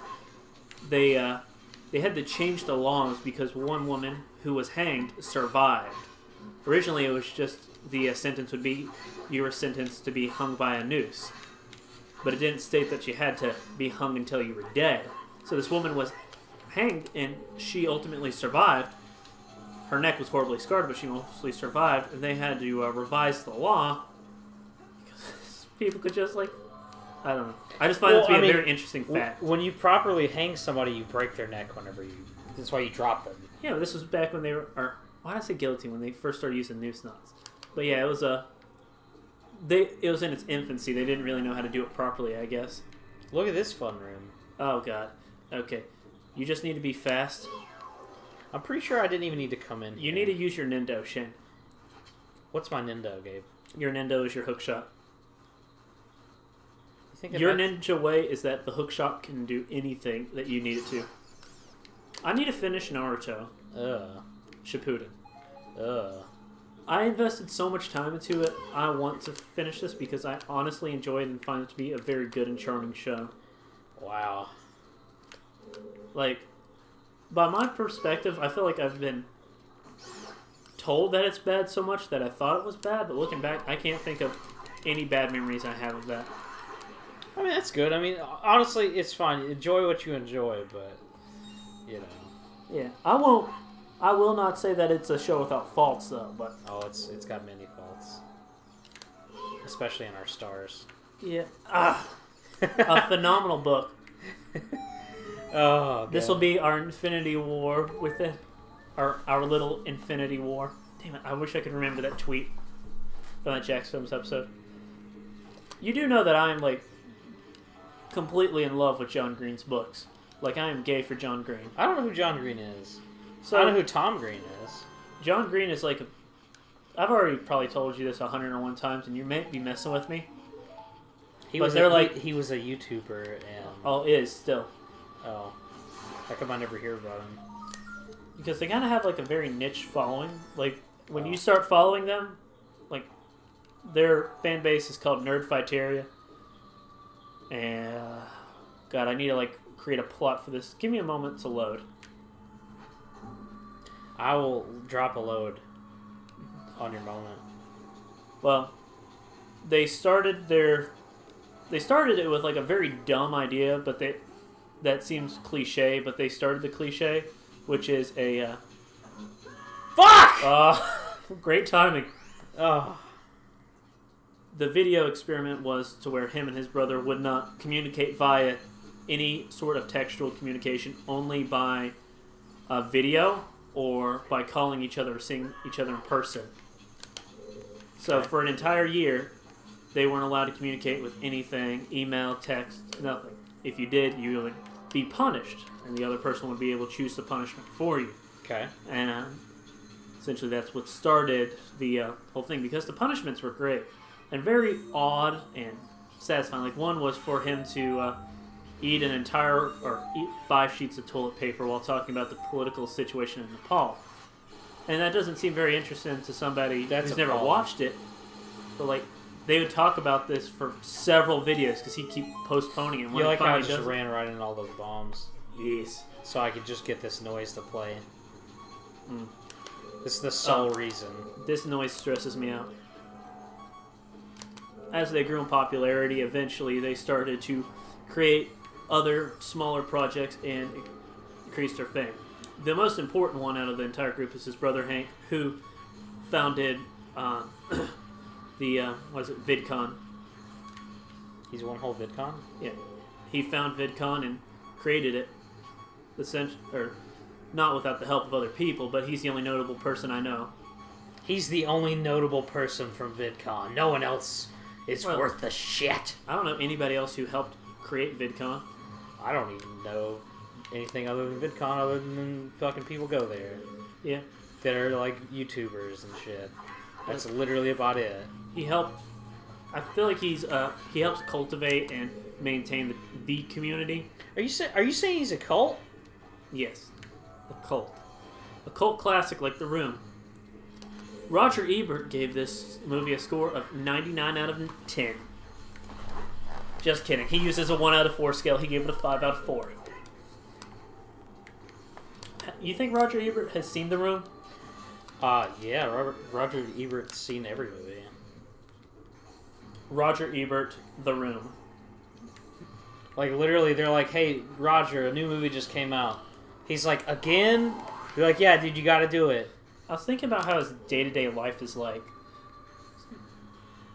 S2: they had to change the laws because one woman who was hanged survived. Originally, it was just the sentence would be you were sentenced to be hung by a noose, but it didn't state that you had to be hung until you were dead. So this woman was hanged, and she ultimately survived. Her neck was horribly scarred, but she mostly survived, and they had to revise the law because people could just, like, I don't know. I just find it to be a very interesting fact.
S1: When you properly hang somebody, you break their neck whenever you... That's why you drop them.
S2: Yeah, but this was back when they were... Or, why did I say guillotine? When they first started using noose knots. But yeah, it was it was in its infancy. They didn't really know how to do it properly, I guess.
S1: Look at this fun room.
S2: Oh, God. Okay. You just need to be fast.
S1: I'm pretty sure I didn't even need to come in
S2: You
S1: here.
S2: need to use your Nindo, Shane.
S1: What's my Nindo, Gabe?
S2: Your Nindo is your hook shot.
S1: You think
S2: Your ninja way is that the hook shot can do anything that you need it to. I need to finish Naruto. Shippuden. I invested so much time into it. I want to finish this because I honestly enjoyed and find it to be a very good and charming show.
S1: Wow.
S2: Like, by my perspective, I feel like I've been told that it's bad so much that I thought it was bad, but looking back, I can't think of any bad memories I have of that.
S1: I mean, that's good. I mean, honestly, it's fine. Enjoy what you enjoy, but, you know.
S2: Yeah, I will not say that it's a show without faults, though, but...
S1: Oh, it's got many faults. Especially in our stars.
S2: Yeah. A phenomenal book.
S1: Oh,
S2: this will be our Infinity War with it. Our little Infinity War. Damn it, I wish I could remember that tweet from that Jack's Films episode. You do know that I am, like, completely in love with John Green's books. Like, I am gay for John Green.
S1: I don't know who John Green is.
S2: So,
S1: I don't know who Tom Green is.
S2: John Green is like I've already probably told you this 101 times, and you may be messing with me.
S1: He was a YouTuber, and...
S2: Oh, is, still.
S1: Oh. How come I never hear about him?
S2: Because they kind of have, like, a very niche following. Like, when you start following them, like, their fan base is called Nerdfighteria. And, God, I need to, like, create a plot for this. Give me a moment to load.
S1: I will drop a load on your moment.
S2: Well, they started it with, like, a very dumb idea, but that seems cliche, but they started the cliche, which is a...
S1: Fuck!
S2: Great timing.
S1: Oh.
S2: The video experiment was to where him and his brother would not communicate via any sort of textual communication, only by video or by calling each other or seeing each other in person. So for an entire year, they weren't allowed to communicate with anything, email, text, nothing. If you did, you would be punished, and the other person would be able to choose the punishment for you.
S1: Okay.
S2: And essentially that's what started the whole thing, because the punishments were great and very odd and satisfying. Like, one was for him to eat 5 sheets of toilet paper while talking about the political situation in Nepal. And that doesn't seem very interesting to somebody who's never
S1: problem.
S2: watched it. But, like, they would talk about this for several videos because he'd keep postponing it.
S1: You like how I just ran right into all those bombs?
S2: Yes.
S1: So I could just get this noise to play. This is the sole reason.
S2: This noise stresses me out. As they grew in popularity, eventually they started to create other smaller projects and increase their fame. The most important one out of the entire group is his brother Hank, who founded VidCon.
S1: He's one whole VidCon?
S2: Yeah. He found VidCon and created it. Not without the help of other people, but he's the only notable person I know.
S1: He's the only notable person from VidCon. No one else is worth the shit.
S2: I don't know anybody else who helped create VidCon.
S1: I don't even know anything other than VidCon other than fucking people go there.
S2: Yeah.
S1: That are like YouTubers and shit. That's literally about it.
S2: He helped. I feel like he helps cultivate and maintain the community.
S1: Are you saying he's a cult?
S2: Yes. A cult. A cult classic like The Room. Roger Ebert gave this movie a score of 99 out of 10. Just kidding. He uses a 1 out of 4 scale. He gave it a 5 out of 4. You think Roger Ebert has seen The Room?
S1: Yeah. Roger Ebert's seen every movie.
S2: Roger Ebert, The Room.
S1: Like, literally, they're like, hey, Roger, a new movie just came out. He's like, again? You're like, yeah, dude, you gotta do it.
S2: I was thinking about how his day-to-day life is like.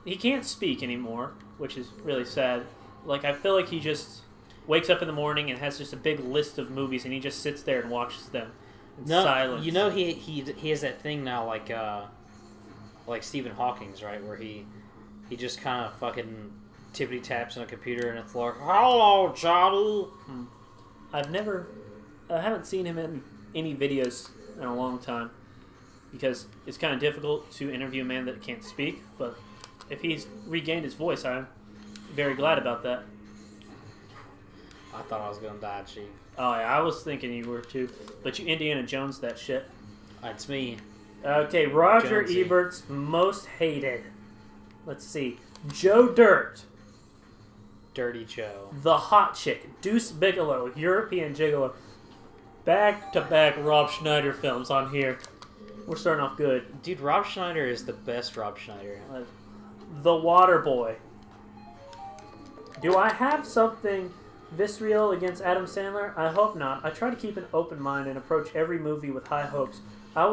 S2: He can't speak anymore, which is really sad. Like, I feel like he just wakes up in the morning and has just a big list of movies, and he just sits there and watches them in silence.
S1: You know, he has that thing now, like Stephen Hawking's, right, where he just kind of fucking tippity taps on a computer, and it's like, hello, Johnny.
S2: I haven't seen him in any videos in a long time because it's kind of difficult to interview a man that can't speak. But if he's regained his voice, I'm very glad about that.
S1: I thought I was gonna die, Chief.
S2: Oh yeah, I was thinking you were too, but you Indiana Jones that shit.
S1: That's me.
S2: Okay, Roger
S1: Jonesy.
S2: Ebert's most hated. Let's see, Joe Dirt.
S1: Dirty Joe.
S2: The Hot Chick, Deuce Bigelow, European Gigolo. Back-to-back Rob Schneider films on here. We're starting off good.
S1: Dude, Rob Schneider is the best Rob Schneider.
S2: The Water Boy. Do I have something visceral against Adam Sandler? I hope not. I try to keep an open mind and approach every movie with high hopes. It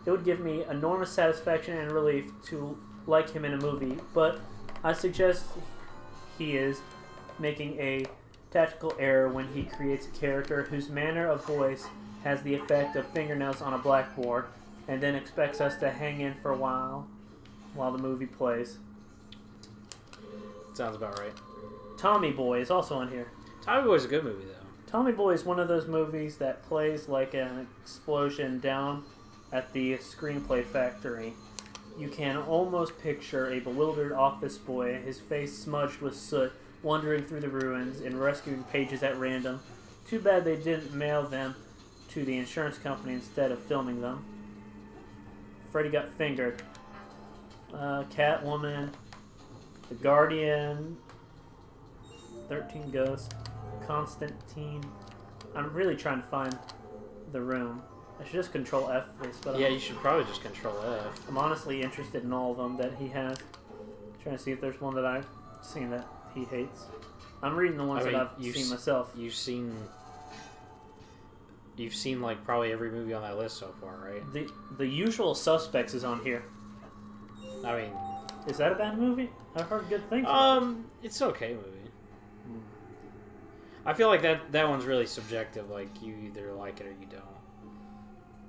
S2: would give me enormous satisfaction and relief to like him in a movie, but I suggest he is making a tactical error when he creates a character whose manner of voice has the effect of fingernails on a blackboard and then expects us to hang in for a while the movie plays.
S1: Sounds about right.
S2: Tommy Boy is also on here.
S1: Tommy Boy's a good movie, though.
S2: Tommy Boy is one of those movies that plays like an explosion down at the screenplay factory. You can almost picture a bewildered office boy, his face smudged with soot, wandering through the ruins and rescuing pages at random. Too bad they didn't mail them to the insurance company instead of filming them. Freddy Got Fingered. Catwoman. The Guardian. 13 Ghosts. Constantine. I'm really trying to find The Room. I should just control F this, but
S1: Yeah, you should probably just control F.
S2: I'm honestly interested in all of them that he has. Trying to see if there's one that I've seen that he hates. I'm reading the ones that I've seen myself.
S1: You've seen like probably every movie on that list so far, right?
S2: The Usual Suspects is on here.
S1: I mean,
S2: is that a bad movie? I've heard good things.
S1: It's an okay movie. I feel like that one's really subjective. Like you either like it or you don't.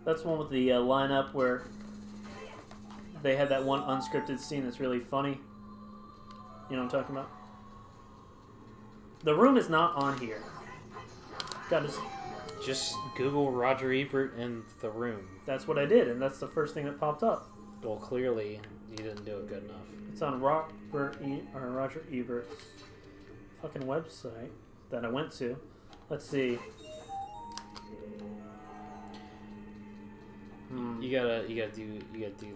S2: That's one with the lineup where they had that one unscripted scene that's really funny. You know what I'm talking about? The Room is not on here. Got to.
S1: Just Google Roger Ebert and The Room.
S2: That's what I did, and that's the first thing that popped up.
S1: Well, clearly you didn't do it good enough.
S2: It's on Roger Ebert's fucking website that I went to. Let's see.
S1: You gotta do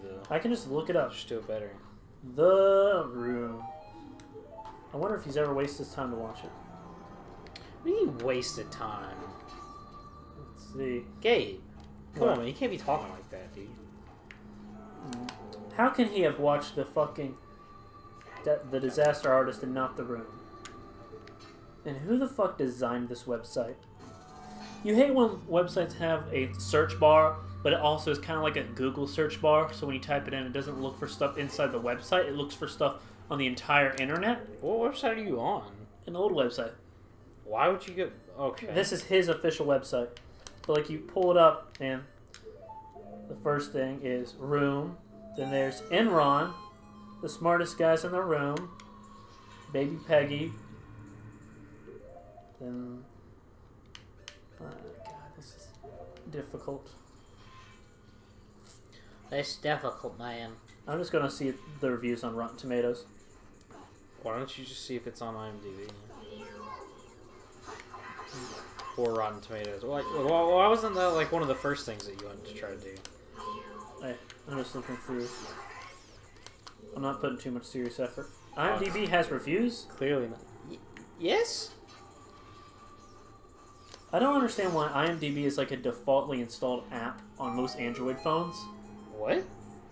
S1: the.
S2: I can just look it up.
S1: Just do it better.
S2: The Room. I wonder if he's ever wasted his time to watch it.
S1: What do you mean wasted time?
S2: Let's see.
S1: Gabe, come
S2: What?
S1: on, man. You can't be talking like that, dude.
S2: How can he have watched the fucking the Disaster Artist and not The Room? And who the fuck designed this website? You hate when websites have a search bar, but it also is kind of like a Google search bar. So when you type it in, it doesn't look for stuff inside the website. It looks for stuff on the entire internet.
S1: What website are you on?
S2: An old website.
S1: Why would you get... Okay.
S2: This is his official website. But like you pull it up and the first thing is Room. Then there's Enron, the smartest guys in the room. Baby Peggy. Then... God, this is difficult.
S1: That's difficult, man.
S2: I'm just gonna see the reviews on Rotten Tomatoes.
S1: Why don't you just see if it's on IMDb? Or Rotten Tomatoes. Why wasn't that like one of the first things that you wanted to try to do?
S2: Hey, I'm just looking through. I'm not putting too much serious effort. IMDb has reviews?
S1: Clearly not. Yes?
S2: I don't understand why IMDb is like a defaultly installed app on most Android phones.
S1: What?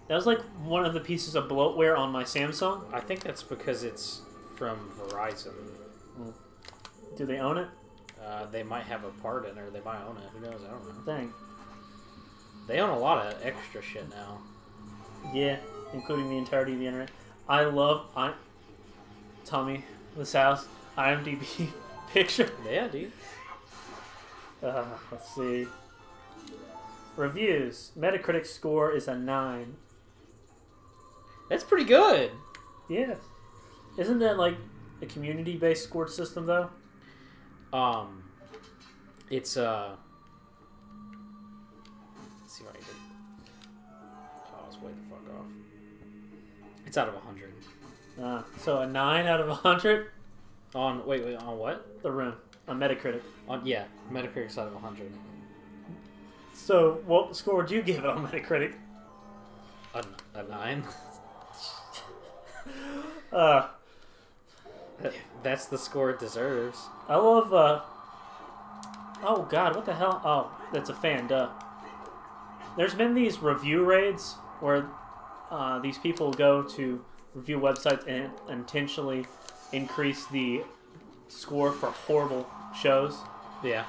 S2: That was like one of the pieces of bloatware on my Samsung.
S1: I think that's because it's from Verizon.
S2: Do they own it?
S1: They might have a part in it, or they might own it. Who knows? I don't know.
S2: Dang.
S1: They own a lot of extra shit now.
S2: Yeah, including the entirety of the internet. I love Tommy, this house, IMDb picture.
S1: Yeah, dude.
S2: Let's see. Reviews. Metacritic score is a 9.
S1: That's pretty good.
S2: Yeah. Isn't that like a community-based scored system, though?
S1: It's, let's see what I did. Oh, I was way the fuck off. It's out of 100.
S2: So a 9 out of 100?
S1: Wait, on what?
S2: The Room. On Metacritic.
S1: Yeah, Metacritic's out of 100.
S2: So, what score would you give it on Metacritic?
S1: A 9? That's the score it deserves.
S2: I love, oh god, what the hell? Oh, that's a fan, duh. There's been these review raids where these people go to review websites and intentionally increase the score for horrible shows.
S1: Yeah.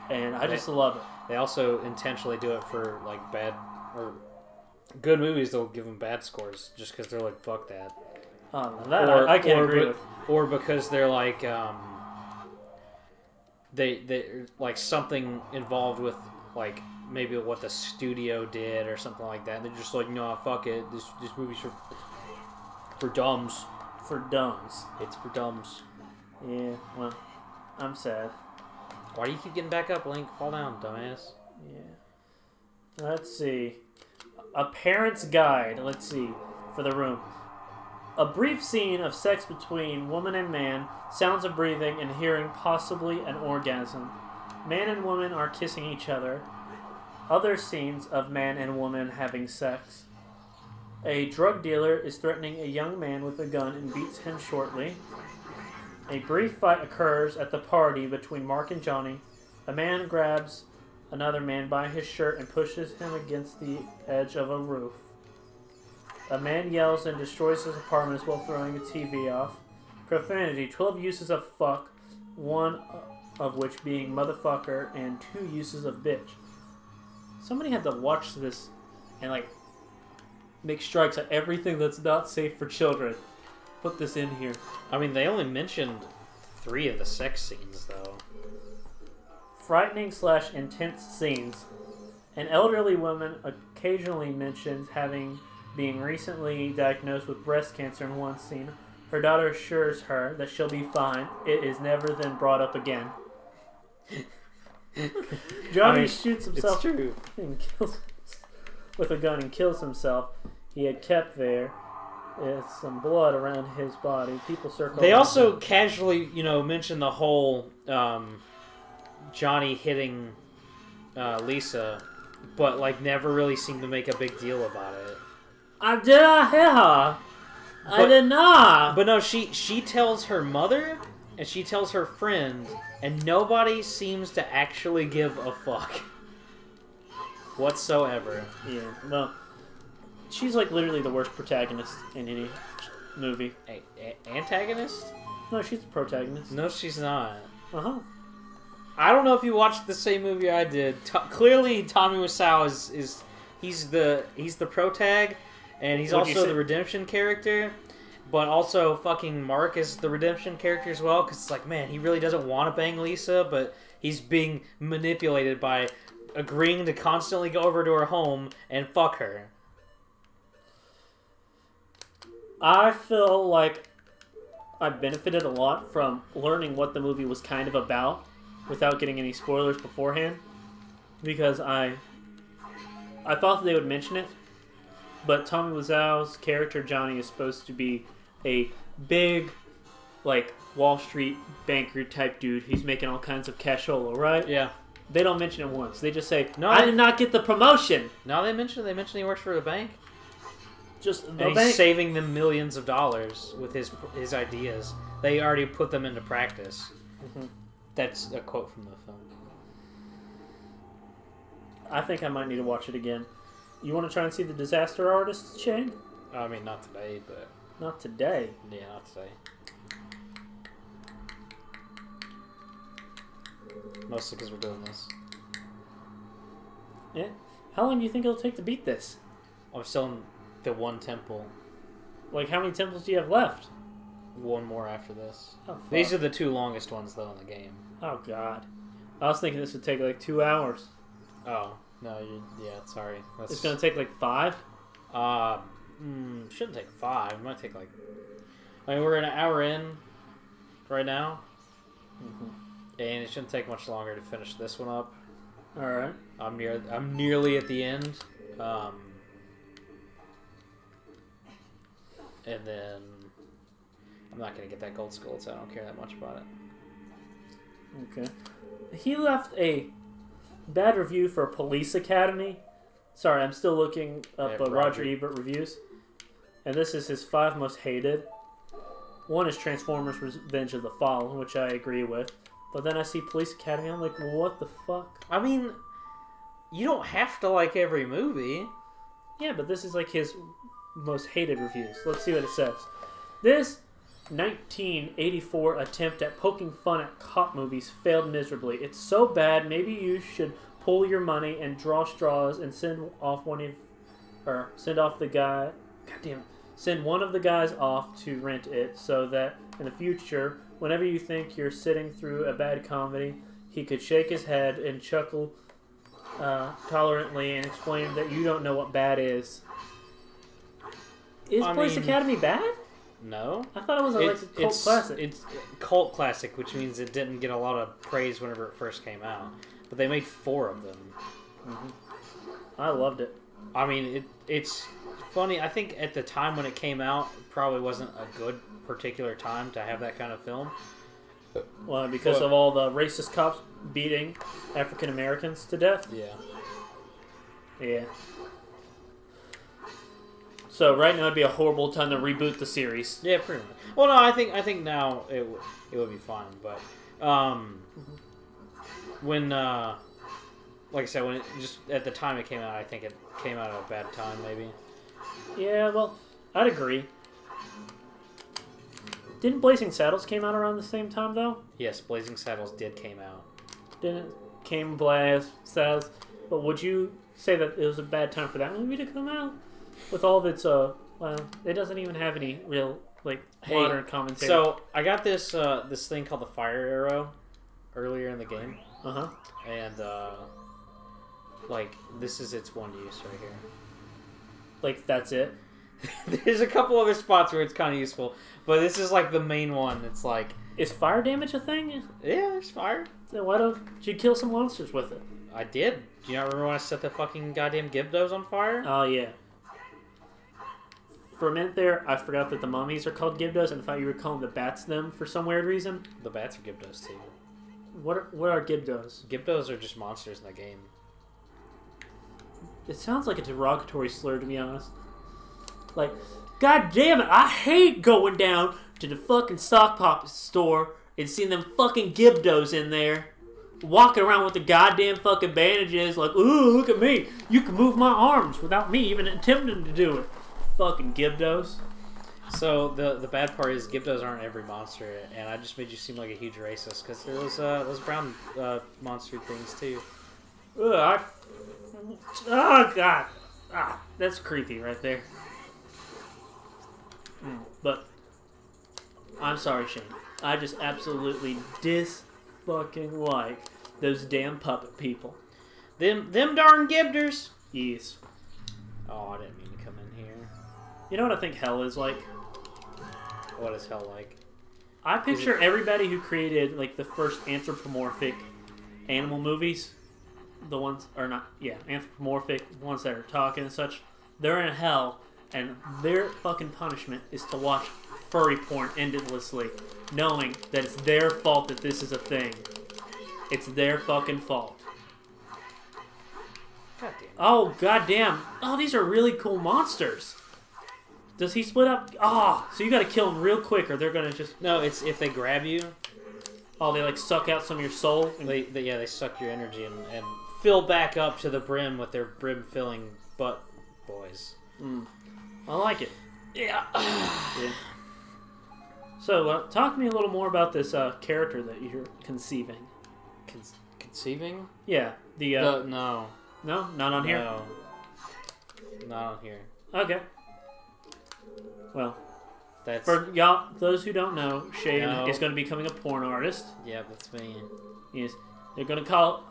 S2: And I just love it.
S1: They also intentionally do it for, like, bad or good movies. They'll give them bad scores just because they're like, fuck that.
S2: That I can't agree with.
S1: Or because they're like, they like something involved with like maybe what the studio did or something like that. And they're just like, no, fuck it. This movie's for dumbs.
S2: For dumbs.
S1: It's for dumbs.
S2: Yeah. Well, I'm sad.
S1: Why do you keep getting back up, Link? Fall down, dumbass.
S2: Yeah. Let's see. A parent's guide. Let's see. For The Room. A brief scene of sex between woman and man, sounds of breathing and hearing, possibly an orgasm. Man and woman are kissing each other. Other scenes of man and woman having sex. A drug dealer is threatening a young man with a gun and beats him shortly. A brief fight occurs at the party between Mark and Johnny. A man grabs another man by his shirt and pushes him against the edge of a roof. A man yells and destroys his apartment while throwing a TV off. Profanity, 12 uses of fuck, one of which being motherfucker, and 2 uses of bitch. Somebody had to watch this and, like, make strikes at everything that's not safe for children. Put this in here.
S1: I mean, they only mentioned 3 of the sex scenes, though.
S2: Frightening / intense scenes. An elderly woman occasionally mentions being recently diagnosed with breast cancer in one scene. Her daughter assures her that she'll be fine. It is never then brought up again. Johnny shoots himself and kills with a gun and kills himself. He had kept there. It's some blood around his body. People circle.
S1: They also casually, mention the whole Johnny hitting Lisa but like never really seemed to make a big deal about it.
S2: I did not hear her. I did not.
S1: But no, she tells her mother and she tells her friend, and nobody seems to actually give a fuck whatsoever.
S2: Yeah, well, she's like literally the worst protagonist in any movie.
S1: Antagonist?
S2: No, she's the protagonist.
S1: No, she's not.
S2: Uh-huh.
S1: I don't know if you watched the same movie I did. Clearly, Tommy Wiseau is he's the protag, and he's also the redemption character. But also, fucking Mark is the redemption character as well, because it's like, man, he really doesn't want to bang Lisa, but he's being manipulated by agreeing to constantly go over to her home and fuck her.
S2: I feel like I benefited a lot from learning what the movie was kind of about without getting any spoilers beforehand, because I thought they would mention it, but Tommy Wiseau's character Johnny is supposed to be a big, like, Wall Street banker type dude. He's making all kinds of cashola, right?
S1: Yeah.
S2: They don't mention it once. They just say, no, I did not get the promotion.
S1: No, they mention he works for the bank.
S2: Just the
S1: and
S2: bank.
S1: He's saving them millions of dollars with his ideas. They already put them into practice.
S2: Mm-hmm.
S1: That's a quote from the film.
S2: I think I might need to watch it again. You want to try and see The Disaster Artist, Shane?
S1: I mean, not today, but...
S2: Not today.
S1: Yeah, not today. Mostly because we're doing this.
S2: Yeah. How long do you think it'll take to beat this?
S1: I'm still in the one temple.
S2: Like, how many temples do you have left?
S1: One more after this.
S2: Oh, fuck.
S1: These are the two longest ones, though, in the game.
S2: Oh, God. I was thinking this would take, like, 2 hours.
S1: Oh. No, yeah, sorry.
S2: It's going to take, like, 5?
S1: Shouldn't take 5. It might take, like... I mean, we're an hour in right now.
S2: Mm-hmm.
S1: And it shouldn't take much longer to finish this one up.
S2: Alright.
S1: I'm nearly at the end. And then I'm not gonna get that gold skull, so I don't care that much about it.
S2: Okay. He left a bad review for Police Academy. Sorry, I'm still looking up Roger Ebert reviews. And this is his 5 most hated. One is Transformers Revenge of the Fallen, which I agree with. But then I see Police Academy, I'm like, well, what the fuck?
S1: I mean, you don't have to like every movie.
S2: Yeah, but this is like his most hated reviews. Let's see what it says. This 1984 attempt at poking fun at cop movies failed miserably. It's so bad, maybe you should pull your money and draw straws and send one of the guys off to rent it, so that in the future, whenever you think you're sitting through a bad comedy, he could shake his head and chuckle tolerantly and explain that you don't know what bad is. Is Police Academy bad?
S1: No.
S2: I thought it was a cult classic.
S1: It's a cult classic, which means it didn't get a lot of praise whenever it first came out. But they made 4 of them.
S2: Mm-hmm. I loved it.
S1: I mean, it's funny. I think at the time when it came out, it probably wasn't a good particular time to have that kind of film.
S2: Well, because of all the racist cops beating African Americans to death.
S1: Yeah.
S2: Yeah. So right now would be a horrible time to reboot the series.
S1: Yeah, pretty much. Well, no, I think now it would be fine, but when like I said, when it just at the time it came out, I think it came out at a bad time, maybe.
S2: Yeah, well, I'd agree. Didn't Blazing Saddles came out around the same time though?
S1: Yes, Blazing Saddles came out.
S2: Didn't came Blazing Saddles, but would you say that it was a bad time for that movie to come out? With all of its, well, it doesn't even have any real, like, modern commentary.
S1: So, I got this this thing called the Fire Arrow earlier in the game.
S2: Uh-huh.
S1: And, like, this is its one use right here.
S2: Like, that's it?
S1: There's a couple other spots where it's kind of useful, but this is, like, the main one. It's like...
S2: Is fire damage a thing?
S1: Yeah, there's fire.
S2: Then why don't you kill some monsters with it?
S1: I did. Do you not remember when I set the fucking goddamn Gibdos on fire?
S2: Oh, yeah. For a minute there, I forgot that the mummies are called Gibdos, and I thought you were calling the bats them for some weird reason.
S1: The bats are Gibdos, too.
S2: What are Gibdos?
S1: Gibdos are just monsters in the game.
S2: It sounds like a derogatory slur, to be honest. Like, God damn it, I hate going down to the fucking sock pop store and seeing them fucking Gibdos in there. Walking around with the goddamn fucking bandages like, ooh, look at me. You can move my arms without me even attempting to do it. Fucking Gibdos.
S1: So the bad part is Gibdos aren't every monster, and I just made you seem like a huge racist because there was those brown monster things too.
S2: Ugh, oh god, that's creepy right there. But I'm sorry, Shane. I just absolutely fucking like those damn puppet people.
S1: Them darn Gibders.
S2: Yes.
S1: Oh, I didn't mean to come in here.
S2: You know what I think hell is like?
S1: What is hell like?
S2: I picture everybody who created like the first anthropomorphic animal movies, the ones or not, yeah, anthropomorphic ones that are talking and such. They're in hell, and their fucking punishment is to watch furry porn endlessly, knowing that it's their fault that this is a thing. It's their fucking fault.
S1: Goddamn.
S2: Oh goddamn! Oh, these are really cool monsters. Does he split up? Oh, so you gotta kill them real quick, or they're gonna just.
S1: No, it's if they grab you.
S2: Oh, they like suck out some of your soul. And...
S1: They suck your energy and fill back up to the brim with their brim filling butt boys.
S2: I like it.
S1: Yeah.
S2: Yeah. So, talk to me a little more about this character that you're conceiving.
S1: Conceiving?
S2: Yeah.
S1: No.
S2: No? Not on here?
S1: No. Not on here.
S2: Okay. Well,
S1: that's
S2: for y'all, those who don't know, Shane is going to be becoming a porn artist.
S1: Yeah, that's me.
S2: Yes. They're going to call...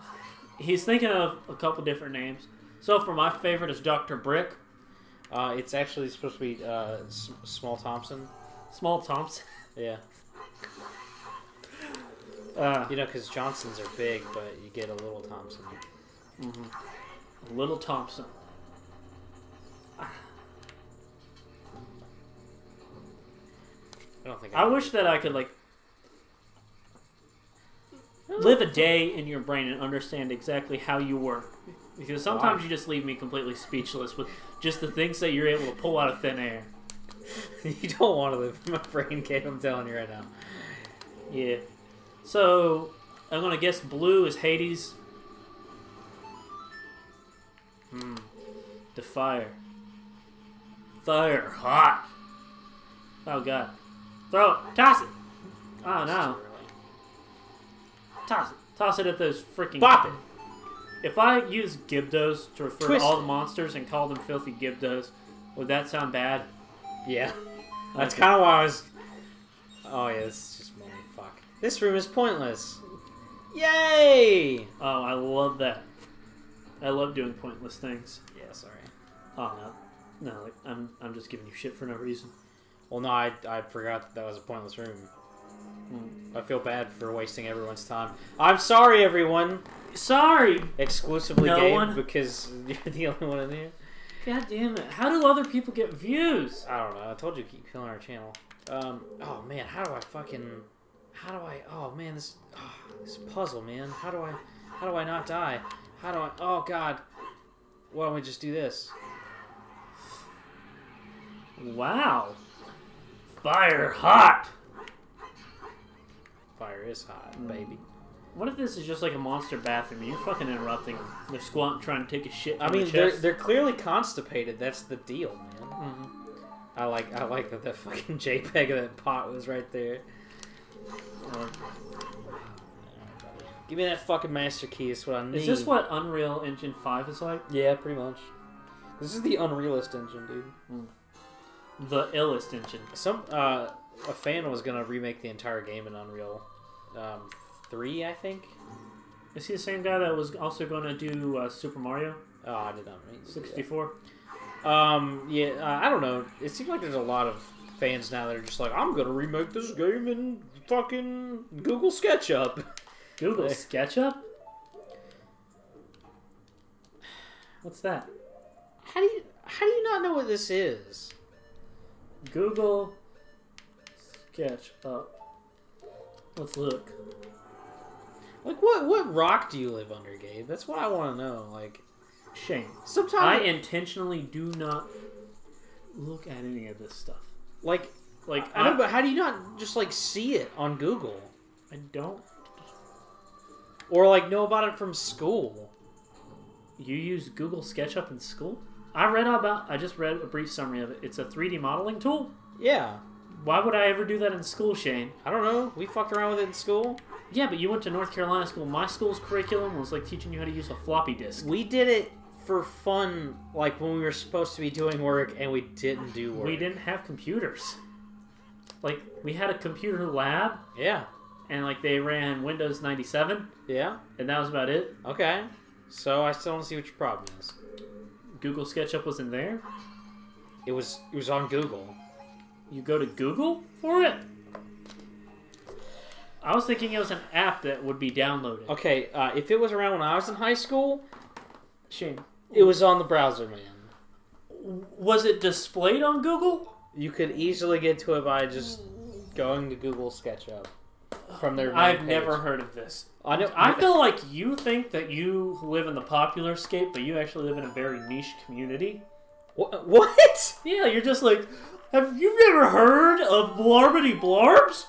S2: He's thinking of a couple different names. So, for my favorite is Dr. Brick.
S1: It's actually supposed to be Small Thompson.
S2: Small Thompson?
S1: Yeah. You know, because Johnsons are big, but you get a little Thompson.
S2: Mm-hmm. Little Thompson. I wish that I could, like, live a day in your brain and understand exactly how you work. Because sometimes you just leave me completely speechless with just the things that you're able to pull out of thin air.
S1: You don't want to live in my brain cave, I'm telling you right now.
S2: Yeah. So, I'm going to guess blue is Hades. The fire. Fire hot. Oh, God. Throw it. Toss it. Oh, no. Toss it. Toss it at those freaking...
S1: Bop it.
S2: If I use Gibdos to refer
S1: Twist
S2: to all the monsters and call them filthy Gibdos, would that sound bad?
S1: Yeah. That's kind of why I was... Oh, yeah, this is just money. Fuck. This room is pointless. Yay!
S2: Oh, I love that. I love doing pointless things.
S1: Yeah, sorry.
S2: Oh, no. No, like, I'm just giving you shit for no reason.
S1: Well, no, I forgot that was a pointless room. I feel bad for wasting everyone's time. I'm sorry, everyone.
S2: Sorry!
S1: Exclusively Gabe, because you're the only one in here.
S2: God damn it. How do other people get views?
S1: I don't know. I told you to keep killing our channel. Oh, man, how do I... Oh, man, this puzzle, man. How do I not die? How do I... Oh, God. Why don't we just do this?
S2: Wow. Fire hot!
S1: Fire is hot, baby.
S2: What if this is just like a monster bathroom and you're fucking interrupting them? They're squatting trying to take a shit from
S1: I mean,
S2: their chest.
S1: they're clearly constipated. That's the deal, man. I like that the fucking JPEG of that pot was right there. Give me that fucking master key. That's what I need.
S2: Is this what Unreal Engine 5 is like?
S1: Yeah, pretty much. This is the Unrealist engine, dude.
S2: The illest engine.
S1: A fan was gonna remake the entire game in Unreal 3, I think.
S2: Is he the same guy that was also going to do Super Mario?
S1: Oh, I did not read
S2: 64.
S1: Yeah, I don't know. It seems like there's a lot of fans now that are just like, I'm gonna remake this game in fucking Google SketchUp.
S2: Google SketchUp? What's that?
S1: How do you not know what this is?
S2: Google SketchUp. Let's look.
S1: Like, what rock do you live under, Gabe? That's what I want to know. Like,
S2: Shane,
S1: Sometimes
S2: I intentionally do not look at any of this stuff.
S1: Like I know, but how do you not just like see it on Google?
S2: I don't.
S1: Or like know about it from school?
S2: You use Google SketchUp in school? I just read a brief summary of it. It's a 3D modeling tool?
S1: Yeah.
S2: Why would I ever do that in school, Shane?
S1: I don't know. We fucked around with it in school.
S2: Yeah, but you went to North Carolina school. My school's curriculum was like teaching you how to use a floppy disk.
S1: We did it for fun, like when we were supposed to be doing work and we didn't do work.
S2: We didn't have computers. Like, we had a computer lab.
S1: Yeah.
S2: And like they ran Windows 97.
S1: Yeah.
S2: And that was about it.
S1: Okay. So I still don't see what your problem is.
S2: Google SketchUp wasn't there?
S1: It was on Google.
S2: You go to Google for it? I was thinking it was an app that would be downloaded.
S1: Okay, if it was around when I was in high school,
S2: Shane,
S1: it was on the browser, man.
S2: Was it displayed on Google?
S1: You could easily get to it by just going to Google SketchUp from their main
S2: I've
S1: page.
S2: never heard of this.
S1: I know.
S2: I feel like you think that you live in the popular scape, but you actually live in a very niche community.
S1: What?
S2: Yeah, you're just like, have you never heard of Blarbity Blarbs?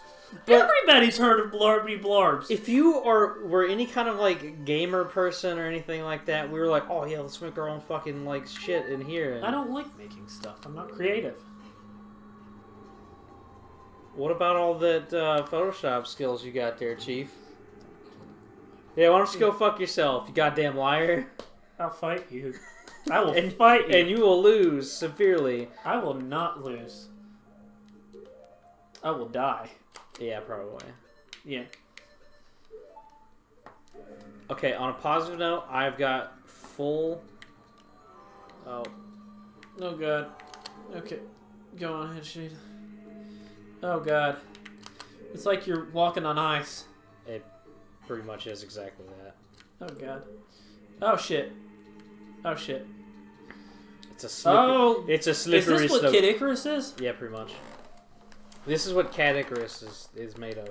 S2: But everybody's heard of Blarbity Blarbs.
S1: If you were any kind of like gamer person or anything like that, we were like, oh yeah, let's make our own fucking like shit in here.
S2: I don't like making stuff. I'm not creative.
S1: What about all that Photoshop skills you got there, Chief? Yeah, why don't you go fuck yourself, you goddamn liar?
S2: I'll fight you. I will fight you.
S1: And you will lose severely.
S2: I will not lose. I will die.
S1: Yeah, probably.
S2: Yeah.
S1: Okay, on a positive note, I've got full... Oh.
S2: Oh, God. Okay. Go on ahead, Shane. Oh, God. It's like you're walking on ice.
S1: It pretty much is exactly that.
S2: Oh, God. Oh, shit. Oh, shit.
S1: It's a slippery, it's a slippery
S2: Is this what
S1: slope.
S2: Kid Icarus is?
S1: Yeah, pretty much. This is what Cat Icarus is made of.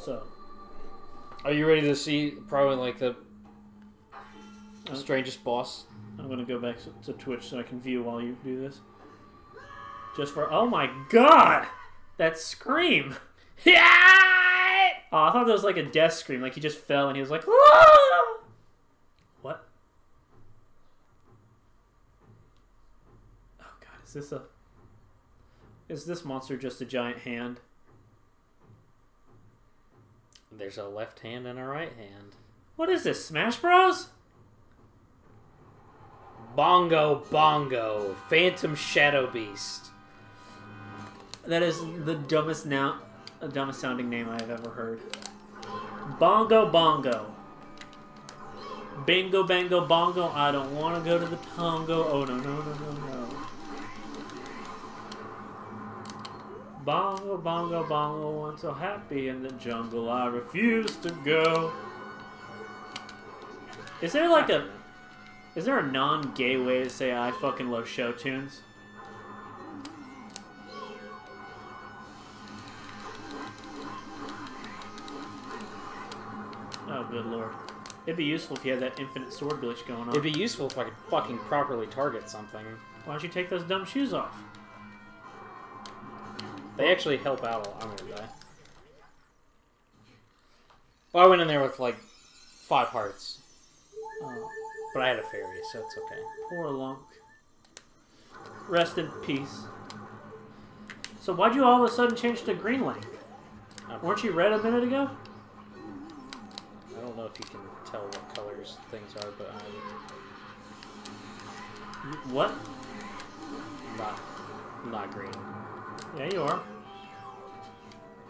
S2: So.
S1: Are you ready to see probably like the strangest boss?
S2: I'm going to go back to Twitch so I can view while you do this. Just for... Oh, my God! That scream!
S1: Yeah!
S2: Oh, I thought that was like a death scream. Like he just fell and he was like... Ah! What? Oh, God. Is this a... Is this monster just a giant hand?
S1: There's a left hand and a right hand.
S2: What is this? Smash Bros?
S1: Bongo Bongo. Phantom Shadow Beast.
S2: That is the dumbest sounding name I have ever heard. Bongo Bongo. Bingo Bango Bongo. I don't want to go to the Tongo. Oh, no, no, no, no, no. Bongo Bongo Bongo. I'm so happy in the jungle. I refuse to go. Is there like a... Is there a non-gay way to say I fucking love show tunes? Oh, good lord. It'd be useful if you had that infinite sword glitch going on.
S1: It'd be useful if I could fucking properly target something.
S2: Why don't you take those dumb shoes off?
S1: They actually help out a lot. I'm gonna die. Well, I went in there with like 5 hearts.
S2: Oh,
S1: But I had a fairy, so it's okay.
S2: poor Lunk. Rest in peace. So why'd you all of a sudden change to Green Link? Weren't you red a minute ago?
S1: I don't know if you can tell what colors things are, but
S2: What?
S1: I'm not green.
S2: Yeah, you are.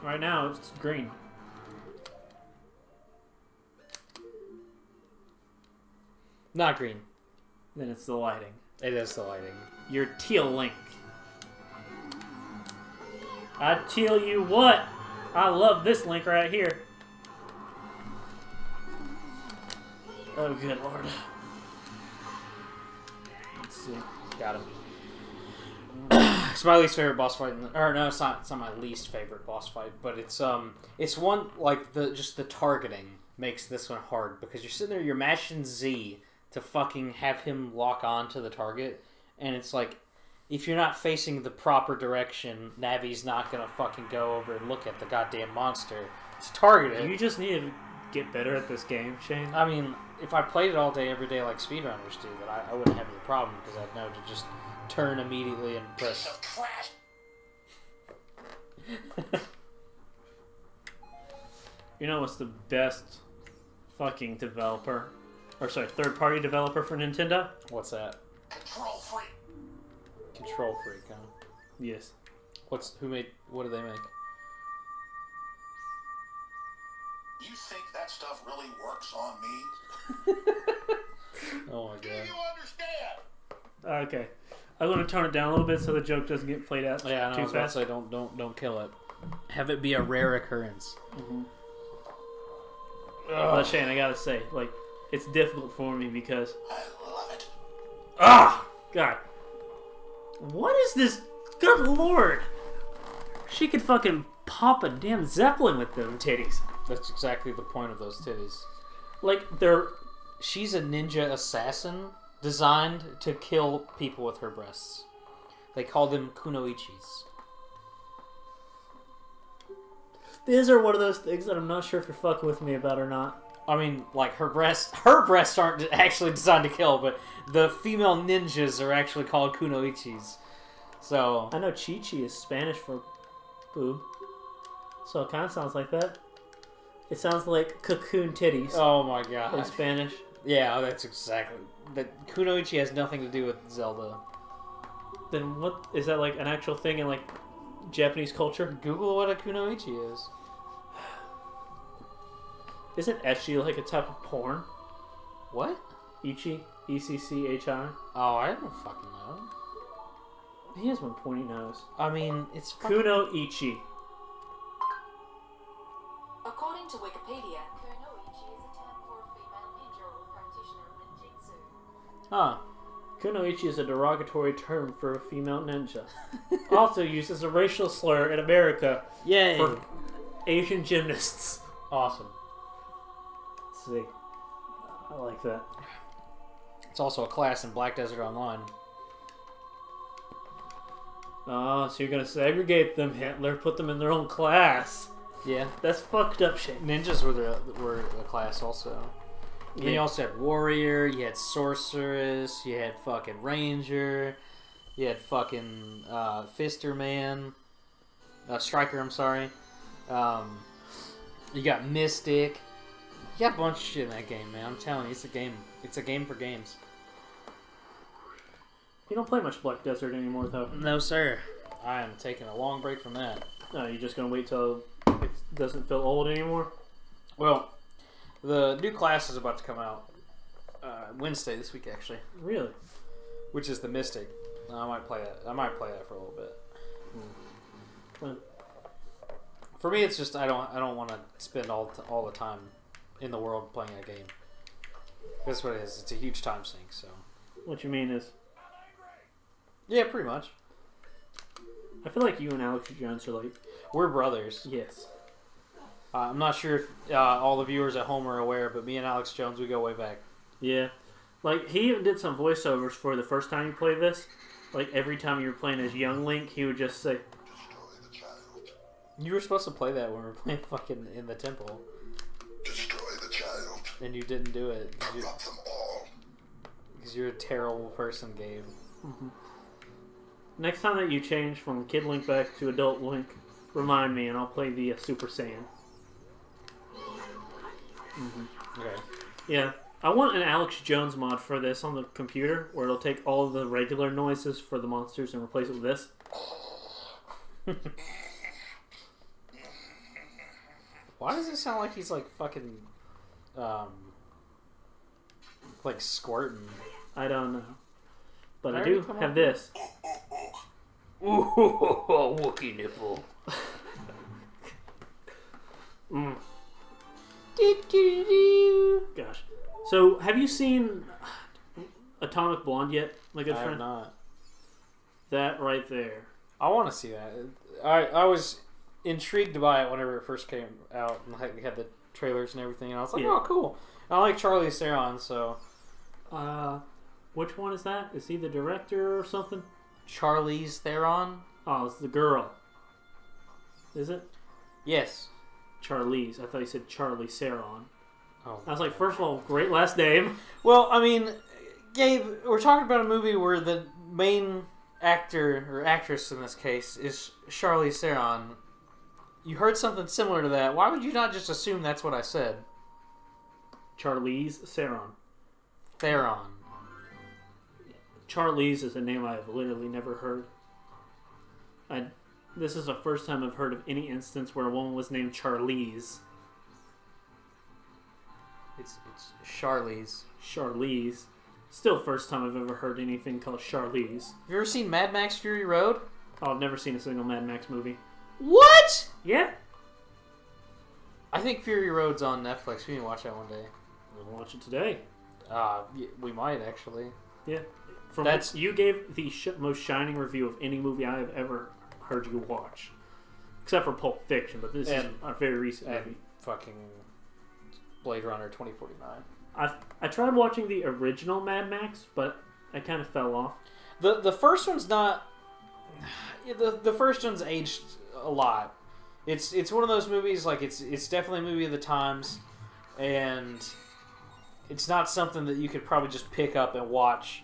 S2: Right now, it's green.
S1: Not green.
S2: Then it's the lighting.
S1: It is the lighting.
S2: You're teal Link. I tell you what, I love this Link right here. Oh, good lord. Let's see.
S1: Got him. It's my least favorite boss fight. Or no, it's not my least favorite boss fight, but it's one like just the targeting makes this one hard because you're sitting there, you're mashing Z to fucking have him lock on to the target, and it's like, if you're not facing the proper direction, Navi's not gonna fucking go over and look at the goddamn monster to target it.
S2: You just need to get better at this game, Shane.
S1: I mean, if I played it all day, every day like speedrunners do, then I wouldn't have any problem because I'd know to just turn immediately and press.
S2: You know what's the best fucking developer? Or sorry, third-party developer for Nintendo?
S1: What's that?
S3: Control Freak.
S1: Control Freak, huh?
S2: Yes.
S1: What do they make?
S3: You think that stuff really works on me?
S1: Oh my god.
S3: Do you understand?
S2: Okay. I'm going to tone it down a little bit so the joke doesn't get played out
S1: Yeah, I know,
S2: too
S1: I was about to
S2: fast.
S1: say, don't kill it. Have it be a rare occurrence.
S2: Mm-hmm. But Shane, I gotta say, like, it's difficult for me because...
S3: I love it.
S2: Ah! God. What is this? Good lord! She could fucking pop a damn Zeppelin with them titties.
S1: That's exactly the point of those titties.
S2: Like, they're...
S1: She's a ninja assassin designed to kill people with her breasts. They call them kunoichis.
S2: These are one of those things that I'm not sure if you're fucking with me about or not.
S1: I mean, like, her breasts aren't actually designed to kill, but the female ninjas are actually called kunoichis. So...
S2: I know Chi-Chi is Spanish for boob. So it kind of sounds like that. It sounds like cocoon titties
S1: Oh my god.
S2: in Spanish.
S1: Yeah, that's exactly... That kunoichi has nothing to do with Zelda.
S2: Then what... Is that like an actual thing in like Japanese culture?
S1: Google what a kunoichi is.
S2: Isn't ecchi like a type of porn?
S1: What?
S2: Ichi? E-C-C-H-I?
S1: Oh, I don't fucking know.
S2: He has one pointy nose.
S1: I mean, it's fucking...
S2: Kuno Ichi.
S4: According to Wikipedia, kunoichi is a term for a female ninja or practitioner in ninjutsu.
S1: Huh.
S2: Kunoichi is a derogatory term for a female ninja. Also used as a racial slur in America
S1: Yay.
S2: for Asian gymnasts.
S1: Awesome.
S2: Let's see. I like that.
S1: It's also a class in Black Desert Online.
S2: Oh, so you're gonna segregate them, Hitler? Put them in their own class?
S1: Yeah.
S2: That's fucked up shit.
S1: Ninjas were a class also. And then you also had warrior, you had sorceress, you had fucking ranger, you had fucking fister man, striker. I'm sorry. You got mystic. You got a bunch of shit in that game, man. I'm telling you, it's a game. It's a game for games.
S2: You don't play much Black Desert anymore, though.
S1: No, sir. I am taking a long break from that.
S2: No, you're just gonna wait till it doesn't feel old anymore?
S1: Well, the new class is about to come out Wednesday this week, actually,
S2: Really?
S1: which is the Mystic. I might play that. I might play that for a little bit.
S2: Well,
S1: For me, it's just I don't want to spend all the time in the world playing a game. That's what it is. It's a huge time sink. So
S2: what you mean is,
S1: yeah, pretty much.
S2: I feel like you and Alex Jones are like,
S1: We're brothers.
S2: yes.
S1: I'm not sure if all the viewers at home are aware, but me and Alex Jones, we go way back.
S2: Yeah. Like, he even did some voiceovers for the first time you played this. Like, every time you were playing as young Link, he would just say,
S3: Destroy the child.
S1: You were supposed to play that when we were playing fucking in the temple,
S3: Destroy the child.
S1: and you didn't do it
S3: Corrupt them all.
S1: because you're a terrible person, Gabe.
S2: next time that you change from Kid Link back to Adult Link, remind me and I'll play the Super Saiyan.
S1: Okay.
S2: Yeah. I want an Alex Jones mod for this on the computer, where it'll take all the regular noises for the monsters and replace it with this.
S1: Why does it sound like he's like fucking, like squirting?
S2: I don't know. But I
S1: Already
S2: do
S1: come
S2: have
S1: up
S2: this.
S1: Ooh, Wookie nipple.
S2: Gosh. So, have you seen Atomic Blonde yet, my good
S1: I have
S2: friend?
S1: not.
S2: That right there.
S1: I want to see that. I was intrigued by it whenever it first came out and we had the trailers and everything, and I was like,
S2: Yeah.
S1: oh, cool. I like Charlize Theron, so
S2: Which one is that? Is he the director or something?
S1: Charlize Theron.
S2: Oh, it's the girl. Is it?
S1: Yes.
S2: Charlize. I thought you said Charlie Theron.
S1: Oh.
S2: I was like, first of all, great last name.
S1: Well, I mean, Gabe, we're talking about a movie where the main actor or actress in this case is Charlize Theron. You heard something similar to that. Why would you not just assume that's what I said?
S2: Charlize Theron.
S1: Theron.
S2: Charlize is a name I have literally never heard. This is the first time I've heard of any instance where a woman was named Charlize.
S1: It's Charlize.
S2: Charlize. Still first time I've ever heard anything called Charlize.
S1: Have you ever seen Mad Max Fury Road?
S2: Oh, I've never seen a single Mad Max movie.
S1: What?
S2: Yeah.
S1: I think Fury Road's on Netflix. We can watch that one day.
S2: We'll watch it today.
S1: We might actually.
S2: Yeah.
S1: That's
S2: you gave the most shining review of any movie I have ever heard you watch, except for Pulp Fiction. But this is a very recent movie.
S1: Fucking Blade Runner 2049.
S2: I tried watching the original Mad Max, but I kind of fell off.
S1: The first one's not. The first one's aged a lot. It's one of those movies, like it's definitely a movie of the times, and it's not something that you could probably just pick up and watch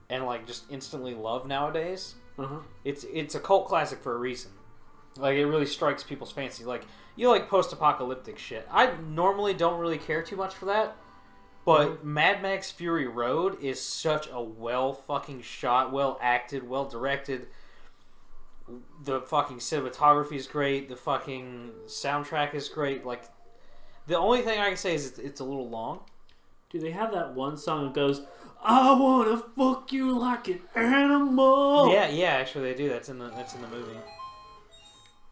S1: and like just instantly love nowadays.
S2: Uh-huh.
S1: It's a cult classic for a reason. Like, it really strikes people's fancy. Like, you like post-apocalyptic shit. I normally don't really care too much for that, but Mad Max Fury Road is such a well fucking shot, well acted, well directed. The fucking cinematography is great. The fucking soundtrack is great. Like, the only thing I can say is it's a little long.
S2: Do they have that one song that goes, "I wanna fuck you like an animal"?
S1: Yeah, actually they do. That's in the movie.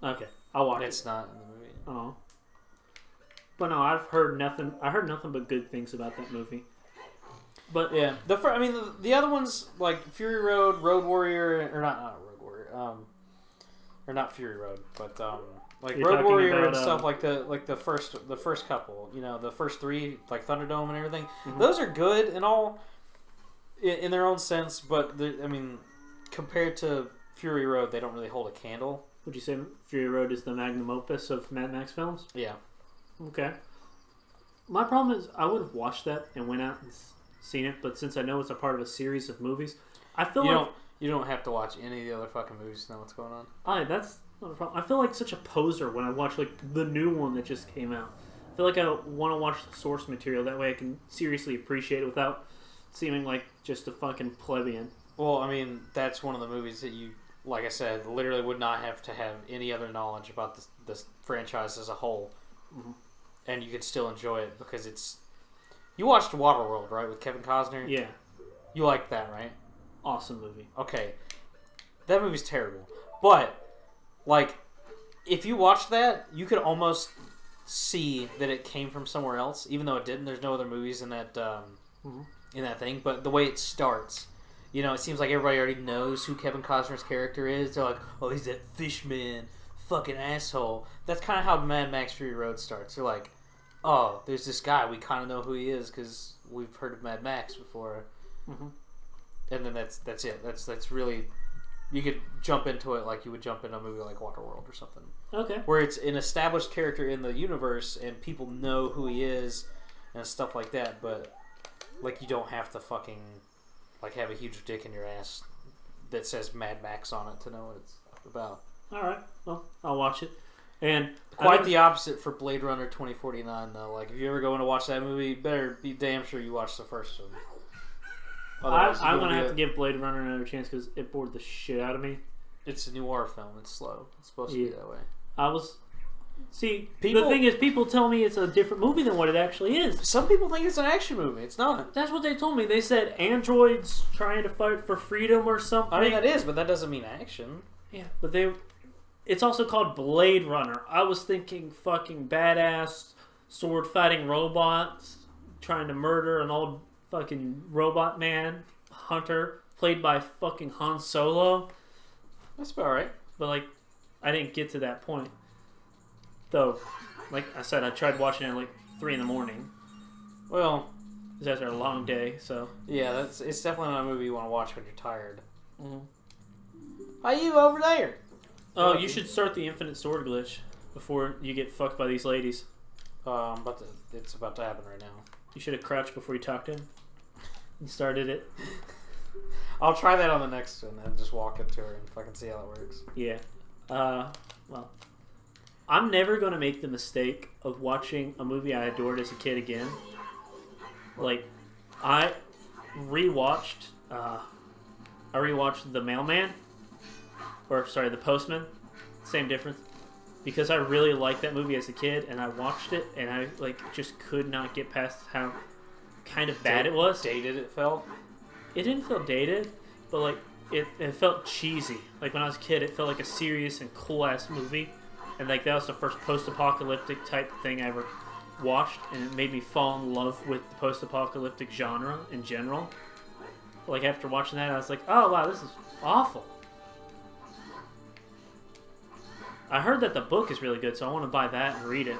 S2: Okay, I'll watch
S1: It's
S2: it.
S1: not in the movie.
S2: Oh, but no, I've heard nothing. I heard nothing but good things about that movie. But
S1: yeah, the other ones like Fury Road, Road Warrior, or not Road Warrior, or not Fury Road, but like
S2: You're
S1: Road
S2: talking
S1: Warrior
S2: about,
S1: and stuff like the first couple, the first three, like Thunderdome and everything.
S2: Mhm.
S1: Those are good and all in their own sense, but I mean, compared to Fury Road, they don't really hold a candle.
S2: would you say Fury Road is the magnum opus of Mad Max films?
S1: Yeah.
S2: Okay. My problem is I would have watched that and went out and seen it, but since I know it's a part of a series of movies, I feel
S1: You don't have to watch any of the other fucking movies to know what's going on.
S2: that's not a problem. I feel like such a poser when I watch like the new one that just came out. I feel like I want to watch the source material, that way I can seriously appreciate it without seeming like just a fucking plebeian.
S1: Well, I mean, that's one of the movies that you, like I said, literally would not have to have any other knowledge about this franchise as a whole.
S2: Mm-hmm.
S1: And you could still enjoy it because it's... You watched Waterworld, right, with Kevin Costner?
S2: Yeah.
S1: You liked that, right?
S2: Awesome movie.
S1: Okay. That movie's terrible. But, like, if you watched that, you could almost see that it came from somewhere else, even though it didn't. There's no other movies in that in that thing. But the way it starts, it seems like everybody already knows who Kevin Costner's character is. They're like, oh, he's that fishman, fucking asshole. That's kind of how Mad Max Fury Road starts. They're like, oh, there's this guy. We kind of know who he is because we've heard of Mad Max before.
S2: Mm-hmm.
S1: And then that's it. That's really... You could jump into it like you would jump into a movie like Waterworld or something.
S2: Okay.
S1: Where it's an established character in the universe and people know who he is and stuff like that, but like you don't have to fucking like have a huge dick in your ass that says Mad Max on it to know what it's about.
S2: Alright. Well, I'll watch it. And
S1: quite the opposite for Blade Runner 2049 though. Like if you ever go in to watch that movie, you better be damn sure you watch the first one.
S2: I'm going to have to give Blade Runner another chance because it bored the shit out of me.
S1: It's a noir film. It's slow. It's supposed to be that way.
S2: The thing is, people tell me it's a different movie than what it actually is.
S1: Some people think it's an action movie. It's not.
S2: That's what they told me. They said androids trying to fight for freedom or something.
S1: I mean, that is, but that doesn't mean action.
S2: Yeah, but it's also called Blade Runner. I was thinking fucking badass sword-fighting robots trying to murder an old fucking robot man hunter played by fucking Han Solo.
S1: That's about right.
S2: But like, I didn't get to that point. Though, Like I said, I tried watching it at like 3 in the morning.
S1: Well,
S2: It's after a long day, so.
S1: yeah, it's definitely not a movie you want to watch when you're tired. Are you over there?
S2: Oh, you should start the infinite sword glitch before you get fucked by these ladies.
S1: It's about to happen right now.
S2: You should have crouched before you talked to him. You started it.
S1: I'll try that on the next one and just walk up to her and fucking see how it works.
S2: Yeah. Well, I'm never going to make the mistake of watching a movie I adored as a kid again. Like, I rewatched The Mailman. Or, sorry, The Postman. Same difference. Because I really liked that movie as a kid, and I watched it, and I, like, just could not get past how kind of bad it was.
S1: Dated it felt?
S2: It didn't feel dated, but, like, it felt cheesy. Like, when I was a kid, it felt like a serious and cool-ass movie. And, like, that was the first post-apocalyptic type thing I ever watched, and it made me fall in love with the post-apocalyptic genre in general. Like, after watching that, I was like, oh, wow, this is awful. I heard that the book is really good, so I want to buy that and read it.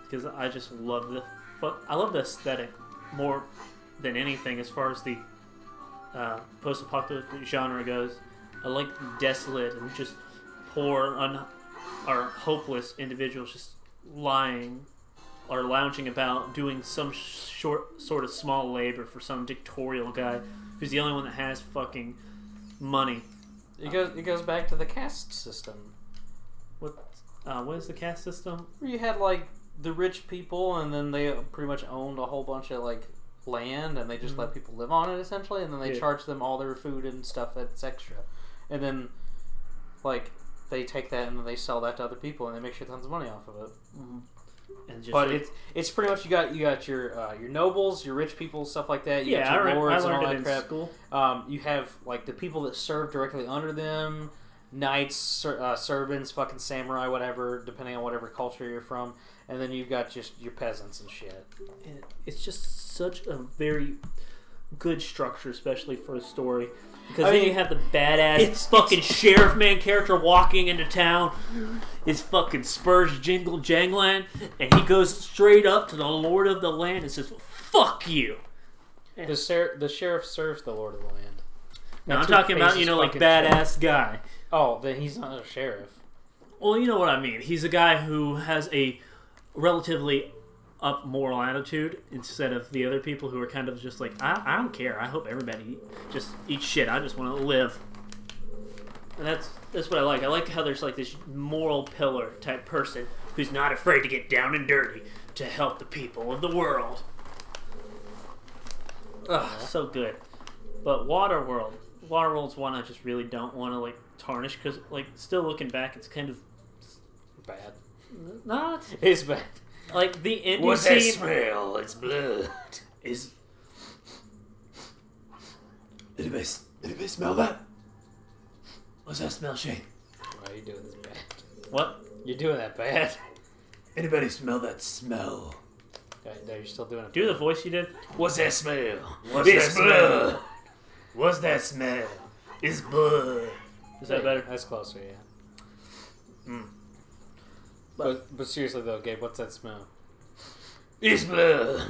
S2: Because I just love I love the aesthetic more than anything as far as the post-apocalyptic genre goes. I like desolate and just poor or hopeless individuals just lying or lounging about doing some sort of small labor for some dictatorial guy who's the only one that has fucking money.
S1: It goes back to the caste system.
S2: What is the caste system?
S1: Where you had like the rich people, and then they pretty much owned a whole bunch of like land, and they just let people live on it essentially, and then they charge them all their food and stuff that's extra, and then like they take that and then they sell that to other people, and they make sure tons of money off of it.
S2: And just
S1: But it's pretty much you got your nobles, your rich people, stuff like that. You got your lords
S2: I learned
S1: and all
S2: it
S1: that
S2: in
S1: crap.
S2: school.
S1: You have like the people that serve directly under them, knights, servants, fucking samurai, whatever, depending on whatever culture you're from. And then you've got just your peasants and shit.
S2: It's just such a very good structure, especially for a story. Because then you have the badass fucking sheriff man character walking into town. His fucking spurs jingle jangling. And he goes straight up to the lord of the land and says, fuck you.
S1: The sheriff serves the lord of the land.
S2: Now I'm talking about, like badass guy.
S1: Oh, then he's not a sheriff.
S2: Well, you know what I mean. He's a guy who has a relatively up moral attitude instead of the other people who are kind of just like, I don't care. I hope everybody just eats shit. I just want to live. And that's what I like. I like how there's like this moral pillar type person who's not afraid to get down and dirty to help the people of the world. Ugh, so good. But Waterworld's one I just really don't want to like tarnish because like still looking back, it's kind of
S1: bad.
S2: Not.
S1: It's bad.
S2: Like the ending
S1: What's
S2: scene.
S1: that smell? It's blood.
S2: Is.
S5: Anybody smell that? What's that smell, Shane?
S1: Why are you doing this bad?
S2: What?
S1: You're doing that bad.
S5: Anybody smell that smell?
S1: No, you're still doing it.
S2: Do the voice you did.
S1: What's that smell?
S5: What's that smell? What's that smell? It's blood.
S2: Is that better?
S1: That's closer, yeah. But seriously though, Gabe, what's that smell?
S5: It's blood.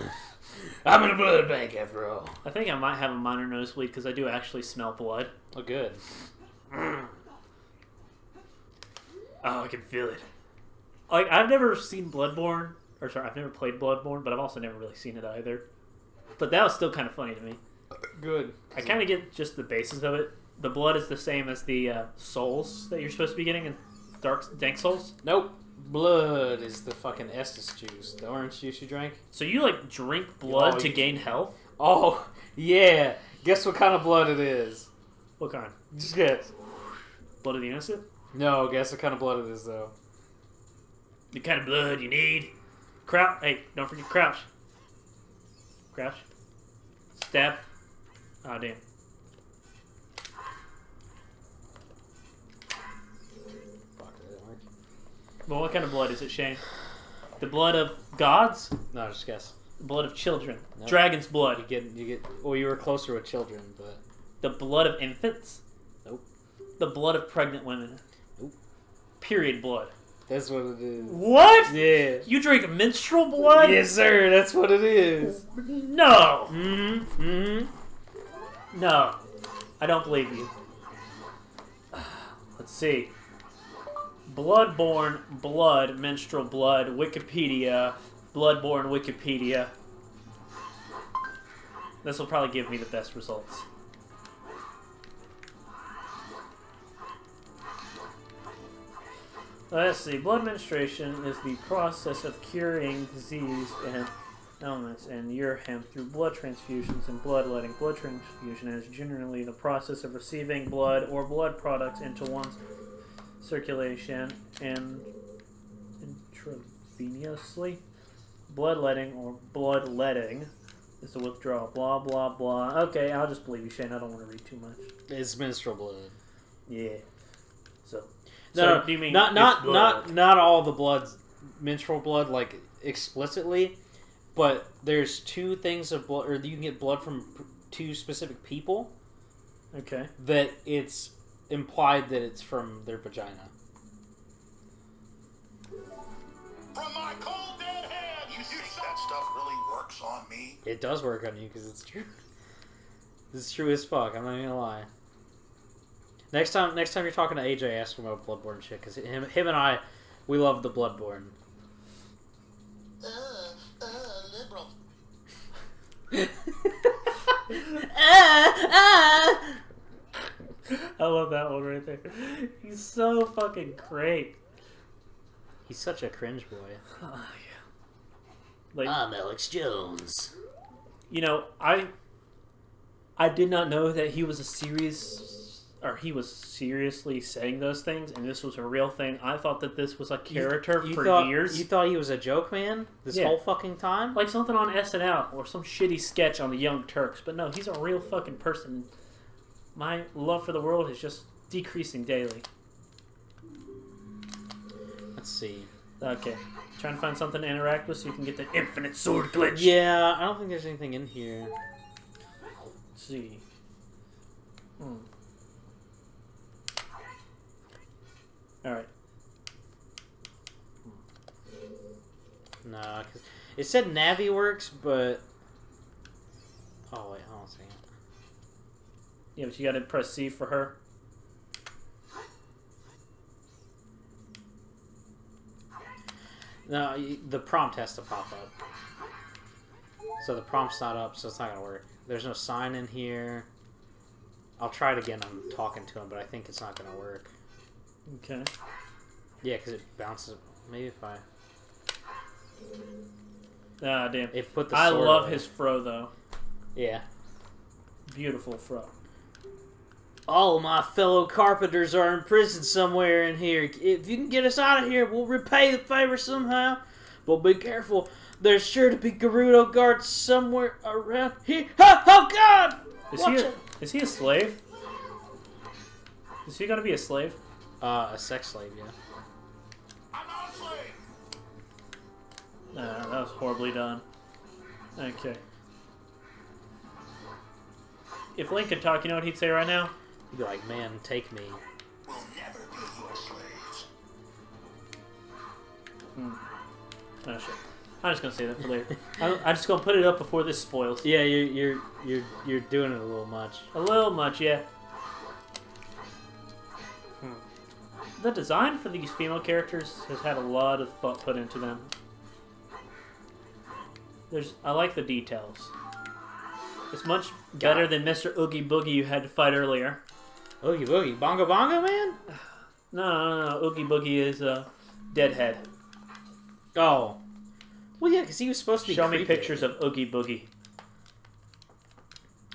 S5: I'm in a blood bank after all.
S2: I think I might have a minor nosebleed because I do actually smell blood.
S1: Oh, good.
S2: Oh, I can feel it. Like, I've never seen Bloodborne. Or, sorry, I've never played Bloodborne, but I've also never really seen it either. But that was still kind of funny to me.
S1: Good.
S2: I kind of get just the basis of it. The blood is the same as the souls that you're supposed to be getting in Dank Souls.
S1: Nope. Blood is the fucking Estus juice. The orange juice you drank.
S2: So you, like, drink blood to gain health?
S1: Oh, yeah. Guess what kind of blood it is?
S2: What kind?
S1: Just guess.
S2: Blood of the innocent?
S1: No, guess what kind of blood it is, though.
S2: The kind of blood you need. Crouch. Hey, don't forget crouch. Crouch. Stab. Oh, damn.
S1: Fuck, that didn't work.
S2: Well, what kind of blood is it, Shane? The blood of gods?
S1: No, just guess.
S2: The blood of children.
S1: Nope.
S2: Dragon's blood.
S1: You get. Well, you were closer with children, but
S2: The blood of infants?
S1: nope.
S2: The blood of pregnant women?
S1: Nope.
S2: Period blood?
S1: That's what it is.
S2: What?
S1: Yeah.
S2: You drink menstrual blood?
S1: Yes, sir. That's what it is.
S2: No.
S1: Mm-hmm.
S2: No. I don't believe you. Let's see. Bloodborne blood, menstrual blood, Wikipedia, Bloodborne Wikipedia. This will probably give me the best results. Let's see. Blood menstruation is the process of curing disease and elements in urine through blood transfusions and bloodletting. Blood transfusion is generally the process of receiving blood or blood products into one's circulation and intravenously. Bloodletting or bloodletting is the withdrawal. Blah, blah, blah. Okay, I'll just believe you, Shane. I don't want to read too much.
S1: It's menstrual blood.
S2: Yeah. So
S1: No,
S2: do you mean
S1: not all the blood's menstrual blood, like, explicitly, but there's two things of blood, or you can get blood from two specific people.
S2: Okay.
S1: That it's implied that it's from their vagina.
S3: From my cold dead hand, you think that stuff really works on me?
S1: It does work on you, because it's true. It's true as fuck, I'm not even gonna lie. Next time you're talking to AJ, ask him about Bloodborne shit, because him and I, we love the Bloodborne.
S3: Liberal.
S2: I love that one right there. He's so fucking great.
S1: He's such a cringe boy.
S2: Oh, yeah. Like,
S1: I'm Alex Jones.
S2: you know, I did not know that he was he was seriously saying those things, and this was a real thing. I thought that this was a character for years.
S1: You thought he was a joke man this whole fucking time?
S2: Like something on SNL or some shitty sketch on the Young Turks. But no, he's a real fucking person. My love for the world is just decreasing daily.
S1: Let's see.
S2: Okay. Trying to find something to interact with so you can get the infinite sword glitch.
S1: Yeah, I don't think there's anything in here.
S2: Let's see. Alright.
S1: Nah, cause it said Navi works, but... Oh, wait, hold on a second.
S2: Yeah, but you gotta press C for her.
S1: No, the prompt has to pop up. So the prompt's not up, so it's not gonna work. There's no sign in here. I'll try it again. I'm talking to him, but I think it's not gonna work.
S2: Okay.
S1: Yeah, because it bounces. Maybe if I...
S2: Ah, damn.
S1: It put the
S2: I
S1: sword
S2: love
S1: away.
S2: his fro, though.
S1: Yeah.
S2: Beautiful fro.
S1: All my fellow carpenters are in prison somewhere in here. If you can get us out of here, we'll repay the favor somehow. But be careful. There's sure to be Gerudo guards somewhere around here. Oh, God!
S2: Is he a slave? Is he gonna be a slave?
S1: A sex slave, yeah.
S3: I'm not a slave.
S2: Nah, that was horribly done. Okay. If Link could talk, you know what he'd say right now?
S1: He'd be like, man, take me.
S3: We'll never be your slaves.
S2: Oh shit. I'm just gonna say that for later. I'm just gonna put it up before this spoils.
S1: Yeah, you're doing it a little much.
S2: A little much, yeah. The design for these female characters has had a lot of thought put into them. I like the details. It's much better than Mr. Oogie Boogie you had to fight earlier.
S1: Oogie Boogie. Bongo Bongo, man?
S2: No. Oogie Boogie is Deadhead.
S1: Oh. Well, yeah, because he was supposed to be
S2: Show me
S1: creepy.
S2: pictures of Oogie Boogie.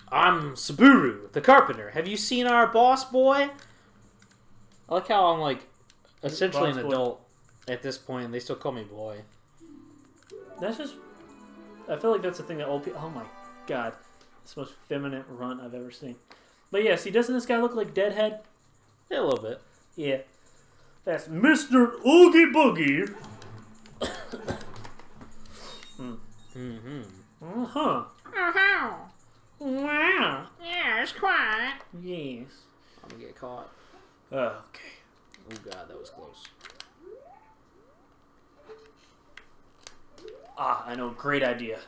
S1: I'm Saburu, the carpenter. Have you seen our boss boy? I like how I'm, like, essentially
S2: Boss
S1: an
S2: boy.
S1: adult at this point, and they still call me boy.
S2: That's just... I feel like that's the thing that old people... Oh my god. It's the most feminine runt I've ever seen. But yeah, see, doesn't this guy look like Deadhead?
S1: Yeah, a little bit.
S2: Yeah. That's Mr. Oogie Boogie.
S1: Mm-hmm.
S2: Uh-huh.
S1: Uh-huh.
S2: Wow.
S1: Yeah, it's quiet.
S2: Yes.
S1: I'm gonna get caught.
S2: Okay.
S1: Oh, God, that was close.
S2: Ah, I know, great idea.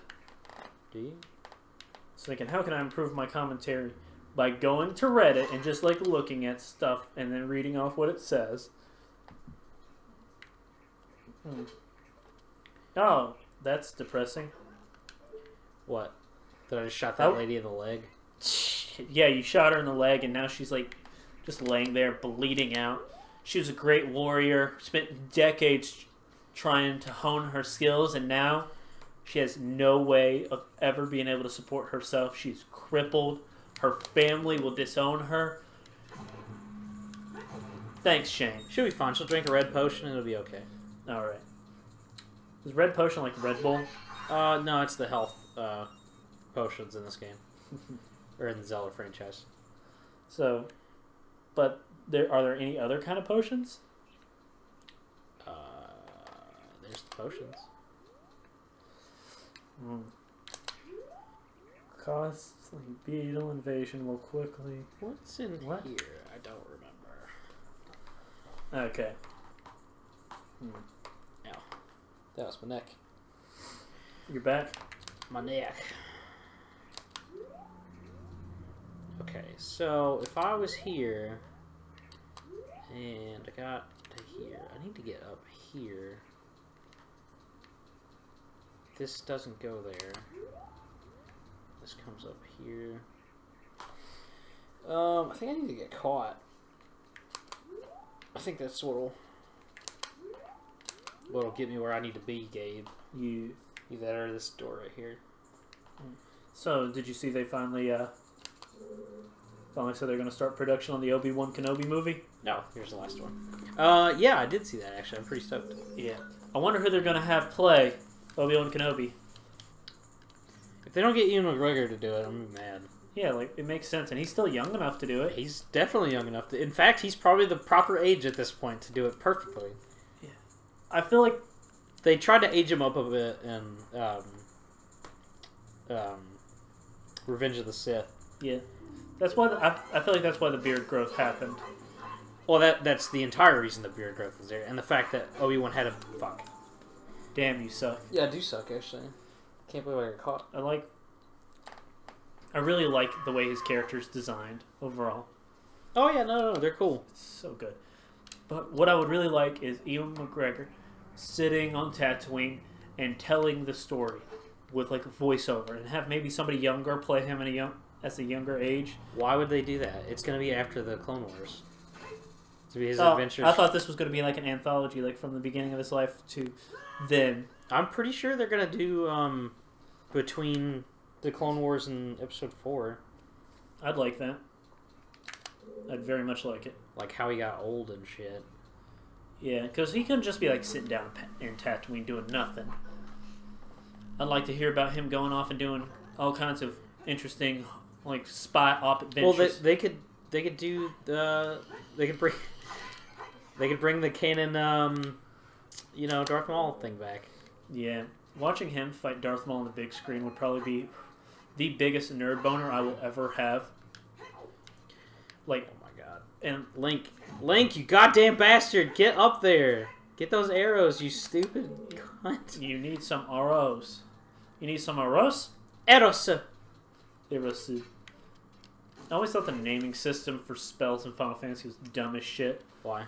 S1: Do you?
S2: So thinking, how can I improve my commentary? By going to Reddit and just like looking at stuff and then reading off what it says. Oh, that's depressing.
S1: What? That I just shot that lady in the leg?
S2: Yeah, you shot her in the leg and now she's like just laying there bleeding out. She was a great warrior, spent decades trying to hone her skills, and now she has no way of ever being able to support herself. She's crippled. Her family will disown her. Thanks, Shane.
S1: She'll be fine. She'll drink a red potion and it'll be okay.
S2: Alright. Is red potion like Red Bull?
S1: No, it's the health potions in this game. Or in the Zelda franchise.
S2: So, but are there any other kind of potions?
S1: There's the potions.
S2: Costly beetle invasion will quickly...
S1: What's in here? I don't remember.
S2: Okay.
S1: Ow. That was my neck.
S2: You're back?
S1: My neck. Okay, so if I was here and I got to here, I need to get up here. This doesn't go there. This comes up here. I think I need to get caught. I think that's what'll get me where I need to be, Gabe.
S2: You
S1: Either this door right here.
S2: So, did you see they finally said they're going to start production on the Obi-Wan Kenobi movie?
S1: No, here's the last one. Yeah, I did see that, actually. I'm pretty stoked.
S2: Yeah. I wonder who they're going to have play Obi-Wan Kenobi.
S1: If they don't get Ian McGregor to do it, I'm mad.
S2: Yeah, like, it makes sense. And he's still young enough to do it.
S1: He's definitely young enough to... In fact, he's probably the proper age at this point to do it perfectly.
S2: Yeah. I feel like...
S1: They tried to age him up a bit in Revenge of the Sith.
S2: Yeah. That's why... I feel like that's why the beard growth happened.
S1: Well, that's the entire reason the beard growth is there. And the fact that Obi-Wan had a... Fuck.
S2: Damn, you suck.
S1: Yeah, I do suck, actually. Can't believe I got caught.
S2: I really like the way his character's designed overall.
S1: Oh, yeah, no, they're cool.
S2: It's so good. But what I would really like is Ewan McGregor sitting on Tatooine and telling the story with like a voiceover, and have maybe somebody younger play him as a younger age.
S1: Why would they do that? It's going to be after the Clone Wars. To be his adventures.
S2: I thought this was going to be like an anthology, like from the beginning of his life to then.
S1: I'm pretty sure they're going to do between the Clone Wars and Episode 4.
S2: I'd like that. I'd very much like it.
S1: Like how he got old and shit.
S2: Yeah, because he couldn't just be like sitting down in Tatooine doing nothing. I'd like to hear about him going off and doing all kinds of interesting, like spy op adventures.
S1: Well, they could do they could bring the canon Darth Maul thing back.
S2: Yeah, watching him fight Darth Maul on the big screen would probably be the biggest nerd boner I will ever have. Like,
S1: oh my god!
S2: And
S1: Link, you goddamn bastard, get up there! Get those arrows, you stupid cunt!
S2: You need some arrows. You need some arrows?
S1: Arrows.
S2: Arrows. I always thought the naming system for spells in Final Fantasy was dumb as shit.
S1: Why?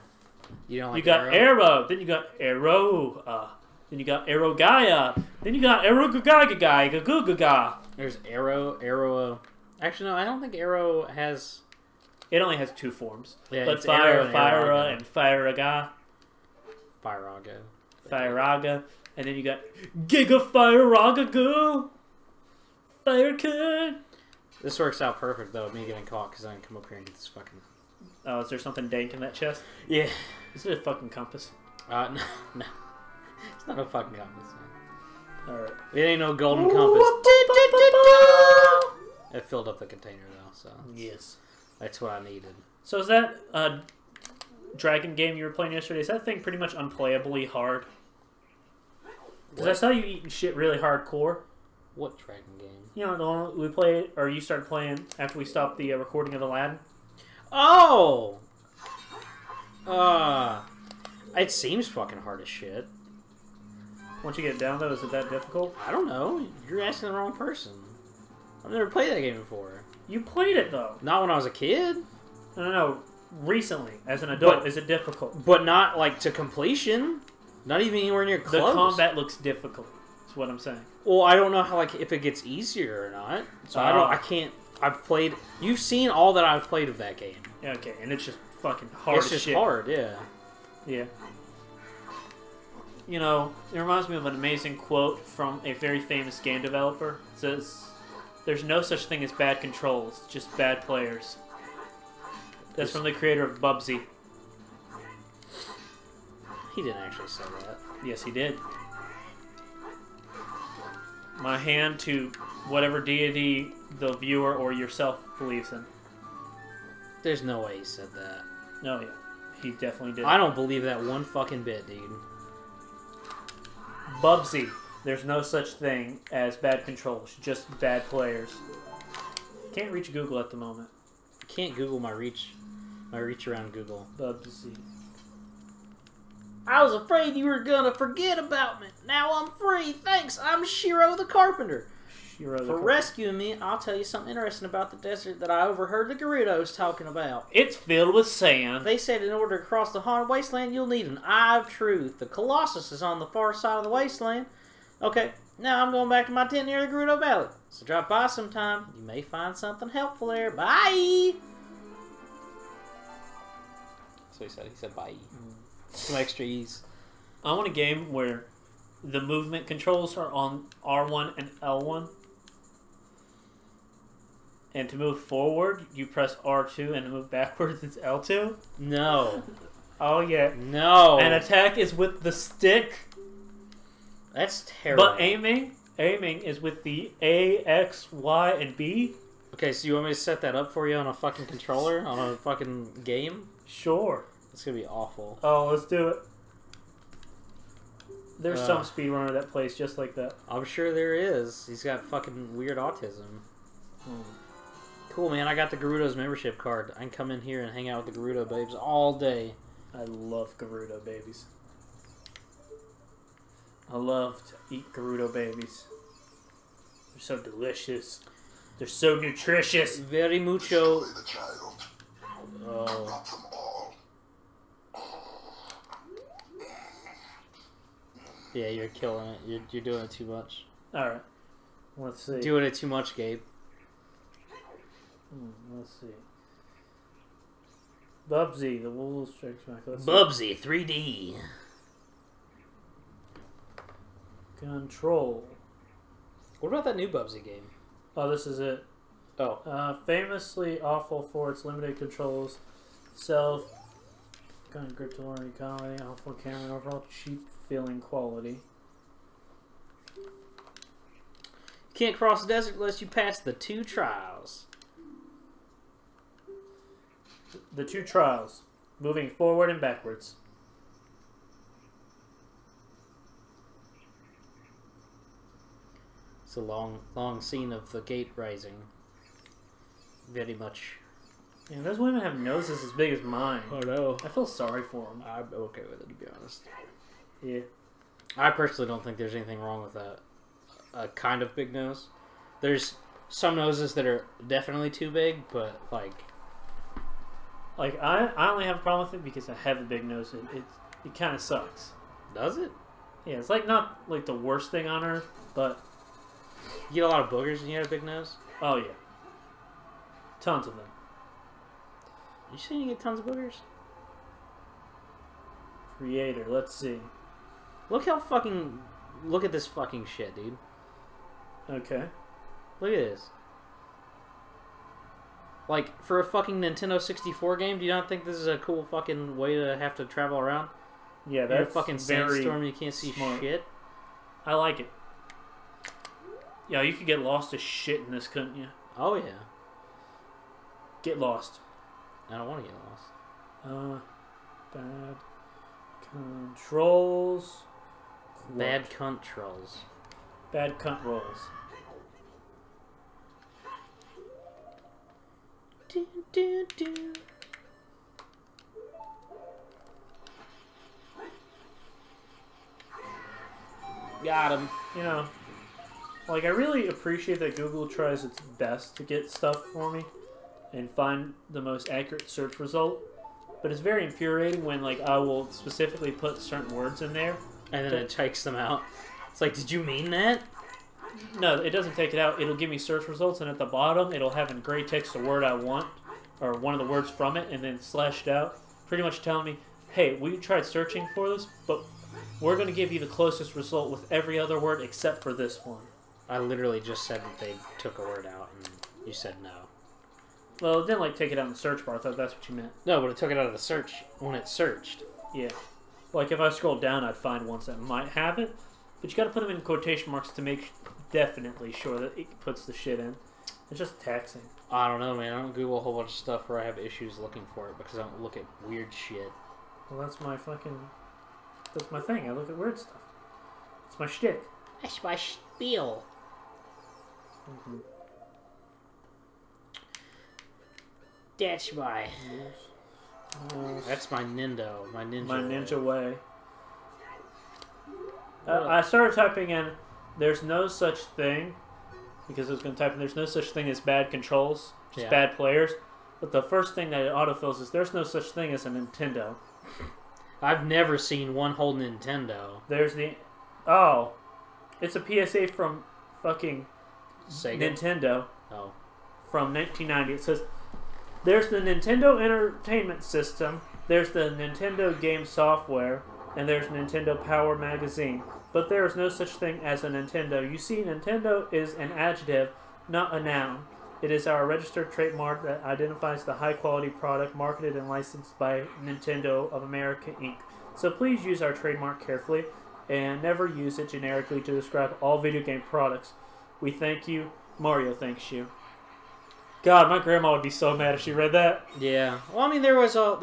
S1: You don't like
S2: you got arrow, then you got arrow, then you got arrow Gaia, then you got arrow Gaga.
S1: There's arrow. Actually, no, I don't think arrow has.
S2: It only has two forms.
S1: Yeah,
S2: but
S1: it's
S2: Fire,
S1: and
S2: Firaga. Firaga. And then you got Giga Firaga Go. Firekin.
S1: This works out perfect, though, me getting caught, because I can come up here and get this fucking...
S2: Oh, is there something dank in that chest?
S1: Yeah.
S2: Is it a fucking compass?
S1: No. It's not a fucking compass, man.
S2: Alright.
S1: It ain't no golden compass. It filled up the container, though, so...
S2: Yes.
S1: That's what I needed.
S2: So is that dragon game you were playing yesterday, is that thing pretty much unplayably hard? Because I saw you eating shit really hardcore.
S1: What dragon game?
S2: You know, the one we played, or you started playing after we stopped the recording of Aladdin?
S1: Oh! It seems fucking hard as shit.
S2: Once you get down, though, is it that difficult?
S1: I don't know. You're asking the wrong person. I've never played that game before.
S2: You played it, though.
S1: Not when I was a kid.
S2: No. Recently, as an adult,
S1: But-
S2: is it difficult?
S1: But not, like, to completion. Not even anywhere near close.
S2: The combat looks difficult, is what I'm saying.
S1: Well, I don't know how, like, if it gets easier or not. So I can't... I've played... You've seen all that I've played of that game.
S2: Yeah, okay, and it's just fucking hard
S1: It's
S2: as
S1: just
S2: shit.
S1: hard, yeah.
S2: Yeah. You know, it reminds me of an amazing quote from a very famous game developer. It says, "There's no such thing as bad controls, just bad players." That's from the creator of Bubsy.
S1: He didn't actually say that.
S2: Yes, he did. My hand to whatever deity the viewer or yourself believes in.
S1: There's no way he said that.
S2: No, yeah. He definitely did.
S1: I don't believe that one fucking bit, dude.
S2: Bubsy. There's no such thing as bad controls, just bad players. Can't reach Google at the moment.
S1: Can't Google my reach around Google.
S2: Bubsy.
S1: I was afraid you were gonna forget about me. Now I'm free. Thanks. I'm Shiro the Carpenter. For rescuing me, I'll tell you something interesting about the desert that I overheard the Gerudos talking about.
S2: It's filled with sand.
S1: They said in order to cross the haunted wasteland, you'll need an Eye of Truth. The Colossus is on the far side of the wasteland. Okay, now I'm going back to my tent near the Gerudo Valley. So drop by sometime. You may find something helpful there. Bye! That's what he said. He said bye. Some extra E's.
S2: I want a game where the movement controls are on R1 and L1. And to move forward, you press R2, and to move backwards, it's L2.
S1: No.
S2: Oh, yeah.
S1: No.
S2: And attack is with the stick.
S1: That's terrible.
S2: But aiming is with the A, X, Y, and B.
S1: Okay, so you want me to set that up for you on a fucking controller? On a fucking game?
S2: Sure.
S1: It's gonna be awful.
S2: Oh, let's do it. There's some speedrunner that plays just like that.
S1: I'm sure there is. He's got fucking weird autism. Cool, man. I got the Gerudo's membership card. I can come in here and hang out with the Gerudo babes all day.
S2: I love Gerudo babies. I love to eat Gerudo babies. They're so delicious. They're so nutritious.
S1: Very mucho.
S3: The child.
S1: Oh.
S3: Not them all.
S1: Yeah, you're killing it. You're doing it too much.
S2: Alright. Let's see.
S1: Doing it too much, Gabe.
S2: Let's see. Bubsy, the Wolves Strikes Back. Let's see.
S1: Bubsy 3D.
S2: Control.
S1: What about that new Bubsy game?
S2: Oh, this is it.
S1: Oh.
S2: Famously awful for its limited controls, gun grip to learning comedy, awful camera, and overall cheap feeling quality.
S1: You can't cross the desert unless you pass the 2 trials.
S2: The 2 trials, moving forward and backwards.
S1: It's a long scene of the gate rising. Very much.
S2: Man, those women have noses as big as mine.
S1: Oh no.
S2: I feel sorry for them.
S1: I'm okay with it, to be honest.
S2: Yeah.
S1: I personally don't think there's anything wrong with that. A kind of big nose. There's some noses that are definitely too big, but like
S2: I only have a problem with it because I have a big nose. It kind of sucks.
S1: does it?
S2: Yeah, it's like not like the worst thing on earth, but
S1: You get a lot of boogers when you have a big nose?
S2: oh yeah, tons of them.
S1: You saying you get tons of boogers?
S2: Creator, let's see.
S1: Look at this fucking shit, dude.
S2: Okay.
S1: Look at this. Like, for a fucking Nintendo 64 game, do you not think this is a cool fucking way to have to travel around?
S2: Yeah,
S1: In a
S2: that's
S1: fucking
S2: very
S1: sandstorm, you can't see
S2: smart.
S1: shit.
S2: I like it. Yeah, you could get lost as shit in this, couldn't you?
S1: Oh yeah.
S2: Get lost.
S1: I don't want to get lost.
S2: Bad controls.
S1: Bad cunt trolls.
S2: Bad cunt rolls.
S1: Do, do, do. Got him.
S2: You know, like, I really appreciate that Google tries its best to get stuff for me and find the most accurate search result. But it's very infuriating when, like, I will specifically put certain words in there.
S1: And then it takes them out. It's like, did you mean that?
S2: No, it doesn't take it out. It'll give me search results, and at the bottom, it'll have in gray text the word I want, or one of the words from it, and then slashed out, pretty much telling me, hey, we tried searching for this, but we're going to give you the closest result with every other word except for this one.
S1: I literally just said that they took a word out, and you said no.
S2: Well, it didn't, like, take it out in the search bar. I thought that's what you meant.
S1: No, but it took it out of the search when it searched.
S2: Yeah. Like, if I scrolled down, I'd find ones that might have it, but you got to put them in quotation marks to make definitely sure that it puts the shit in. It's just taxing.
S1: I don't know, man. I don't Google a whole bunch of stuff where I have issues looking for it because I don't look at weird shit.
S2: Well, that's my thing. I look at weird stuff. It's my shtick.
S1: That's my spiel.
S2: Mm-hmm.
S1: That's my... That's my Nindo. My ninja
S2: way. I started typing in, there's no such thing, because I was going to type in, there's no such thing as bad controls, just bad players. But the first thing that it autofills is, there's no such thing as a Nintendo.
S1: I've never seen one whole Nintendo.
S2: There's the... Oh. It's a PSA from fucking
S1: Sega?
S2: Nintendo.
S1: Oh.
S2: From 1990. It says, there's the Nintendo Entertainment System, there's the Nintendo Game Software, and there's Nintendo Power Magazine. But there is no such thing as a Nintendo. You see, Nintendo is an adjective, not a noun. It is our registered trademark that identifies the high-quality product marketed and licensed by Nintendo of America, Inc. So please use our trademark carefully and never use it generically to describe all video game products. We thank you. Mario thanks you. God, my grandma would be so mad if she read that.
S1: Yeah. Well, I mean, there was a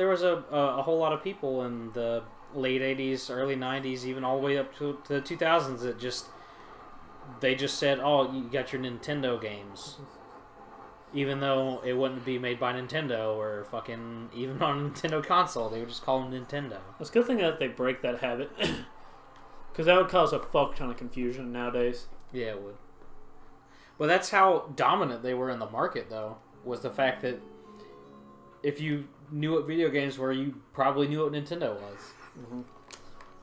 S1: whole lot of people in the late 80s, early 90s, even all the way up to the 2000s that they just said, oh, you got your Nintendo games. Even though it wouldn't be made by Nintendo or fucking even on a Nintendo console. They would just call them Nintendo.
S2: It's a good thing that they break that habit. Because that would cause a fuck ton of confusion nowadays.
S1: Yeah, it would. Well, that's how dominant they were in the market, though, was the fact that if you knew what video games were, you probably knew what Nintendo was.
S2: Mm-hmm.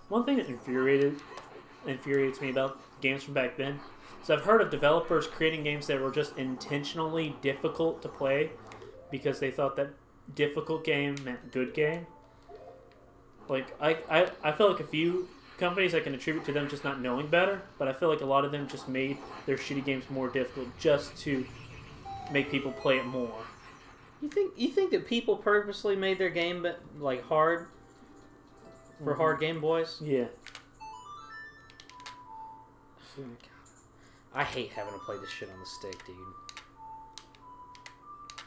S2: One thing that infuriates me about games from back then is I've heard of developers creating games that were just intentionally difficult to play because they thought that difficult game meant good game. Like, I feel like a few companies I can attribute to them just not knowing better, but I feel like a lot of them just made their shitty games more difficult just to make people play it more.
S1: You think that people purposely made their game like hard for hard Game Boys?
S2: Yeah.
S1: I hate having to play this shit on the stick, dude.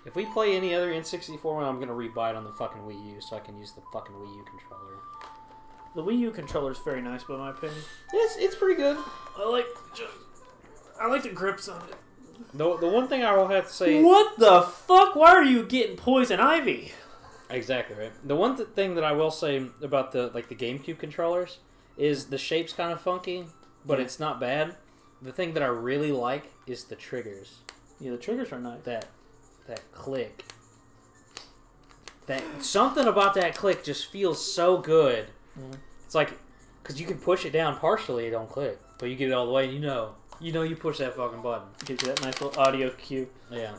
S1: If we play any other N64 one, I'm gonna rebuy it on the fucking Wii U so I can use the fucking Wii U controller.
S2: The Wii U controller is very nice, by my opinion.
S1: It's pretty good.
S2: I like the grips on it.
S1: The one thing I will have to say...
S2: What the fuck? Why are you getting poison ivy?
S1: Exactly, right. The one thing that I will say about the GameCube controllers is the shape's kind of funky, but it's not bad. The thing that I really like is the triggers.
S2: Yeah, the triggers are nice.
S1: That click. Something about that click just feels so good.
S2: Mm.
S1: It's like, because you can push it down partially, it don't click. But you get it all the way, and you know you push that fucking button.
S2: Gives you that nice little audio cue.
S1: Yeah.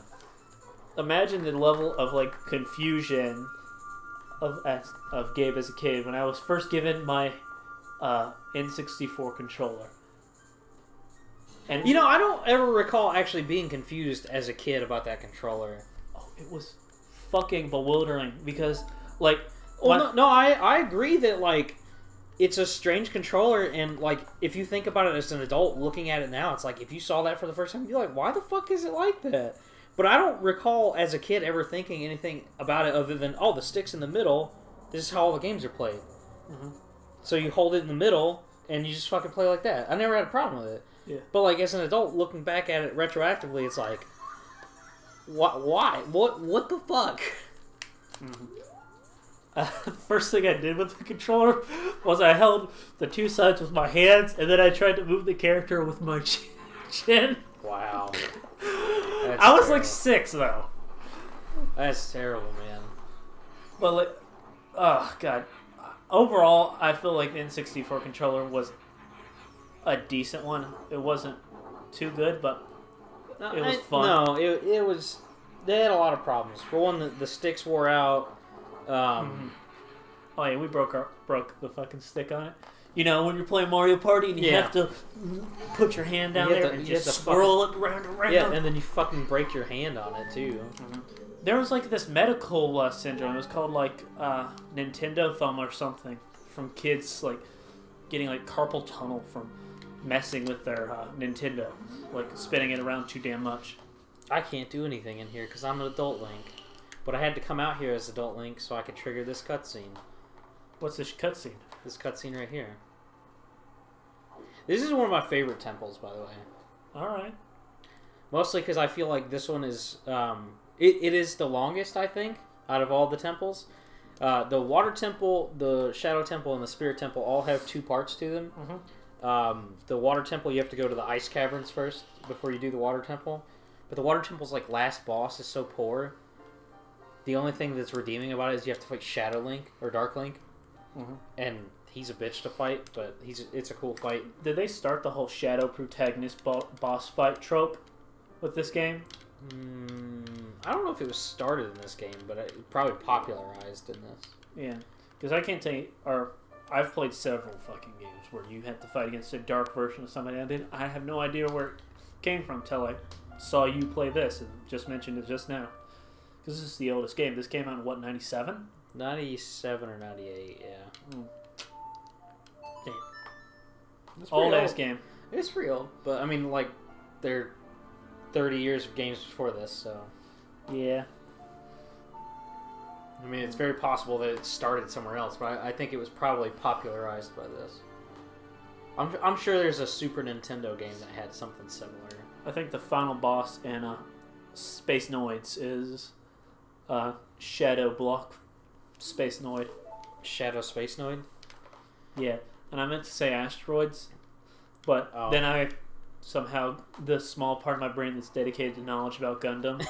S2: Imagine the level of, like, confusion of Gabe as a kid when I was first given my N64 controller. And
S1: I don't ever recall actually being confused as a kid about that controller.
S2: Oh, it was fucking bewildering because, like...
S1: Well, no, I agree that, like, it's a strange controller, and, like, if you think about it as an adult looking at it now, it's like, if you saw that for the first time, you're like, why the fuck is it like that? But I don't recall as a kid ever thinking anything about it other than, oh, the stick's in the middle, this is how all the games are played.
S2: Mm-hmm.
S1: So you hold it in the middle, and you just fucking play like that. I never had a problem with it.
S2: Yeah.
S1: But, like, as an adult looking back at it retroactively, it's like, why? What the fuck?
S2: Mm-hmm. First thing I did with the controller was I held the two sides with my hands, and then I tried to move the character with my chin.
S1: Wow.
S2: I was like 6 though.
S1: That's terrible, man.
S2: But like, oh god. Overall, I feel like the N64 controller was a decent one. It wasn't too good, but it was fun.
S1: No, it was. They had a lot of problems. For one, the sticks wore out.
S2: Oh yeah, we broke the fucking stick on it. You know, when you're playing Mario Party and you have to put your hand down there and just swirl it around.
S1: Yeah, and then you fucking break your hand on it too.
S2: There was like this medical syndrome. It was called like Nintendo thumb or something, from kids like getting like carpal tunnel from messing with their Nintendo, like spinning it around too damn much.
S1: I can't do anything in here because I'm an adult Link, but I had to come out here as adult Link so I could trigger this cutscene.
S2: What's this cutscene?
S1: This cutscene right here. This is one of my favorite temples, by the way.
S2: All right.
S1: Mostly because I feel like this one is it is the longest, I think, out of all the temples. The water temple, the shadow temple, and the spirit temple all have 2 parts to them. The water temple, you have to go to the ice caverns first before you do the water temple. But the water temple's like last boss is so poor. The only thing that's redeeming about it is you have to fight Shadow Link or Dark Link, and he's a bitch to fight, but it's a cool fight.
S2: Did they start the whole shadow protagonist boss fight trope with this game?
S1: I don't know if it was started in this game, but it probably popularized in this.
S2: Yeah, because I can't tell you, or I've played several fucking games where you have to fight against a dark version of somebody. I have no idea where it came from until I saw you play this and just mentioned it just now. Because this is the oldest game. This came out in what, 97?
S1: 97 or 98, yeah.
S2: Damn. Old ass game.
S1: It's pretty old, but I mean, like, they're 30 years of games before this, so.
S2: Yeah.
S1: I mean, it's very possible that it started somewhere else, but I think it was probably popularized by this. I'm sure there's a Super Nintendo game that had something similar.
S2: I think the final boss in Space Noids is Shadow Block Space Noid.
S1: Shadow Space Noid?
S2: Yeah, and I meant to say Asteroids, but then I somehow, the small part of my brain that's dedicated to knowledge about Gundam.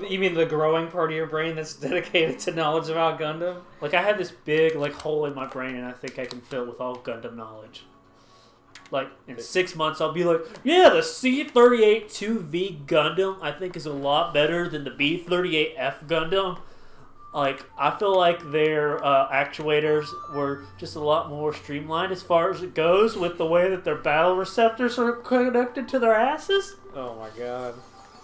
S1: You mean the growing part of your brain that's dedicated to knowledge about Gundam?
S2: Like, I had this big hole in my brain, and I think I can fill it with all Gundam knowledge. Like, in 6 months, I'll be like, yeah, the C-38-2V Gundam, I think, is a lot better than the B-38F Gundam. Like, I feel like their actuators were just a lot more streamlined as far as it goes with the way that their battle receptors are connected to their asses.
S1: Oh my god.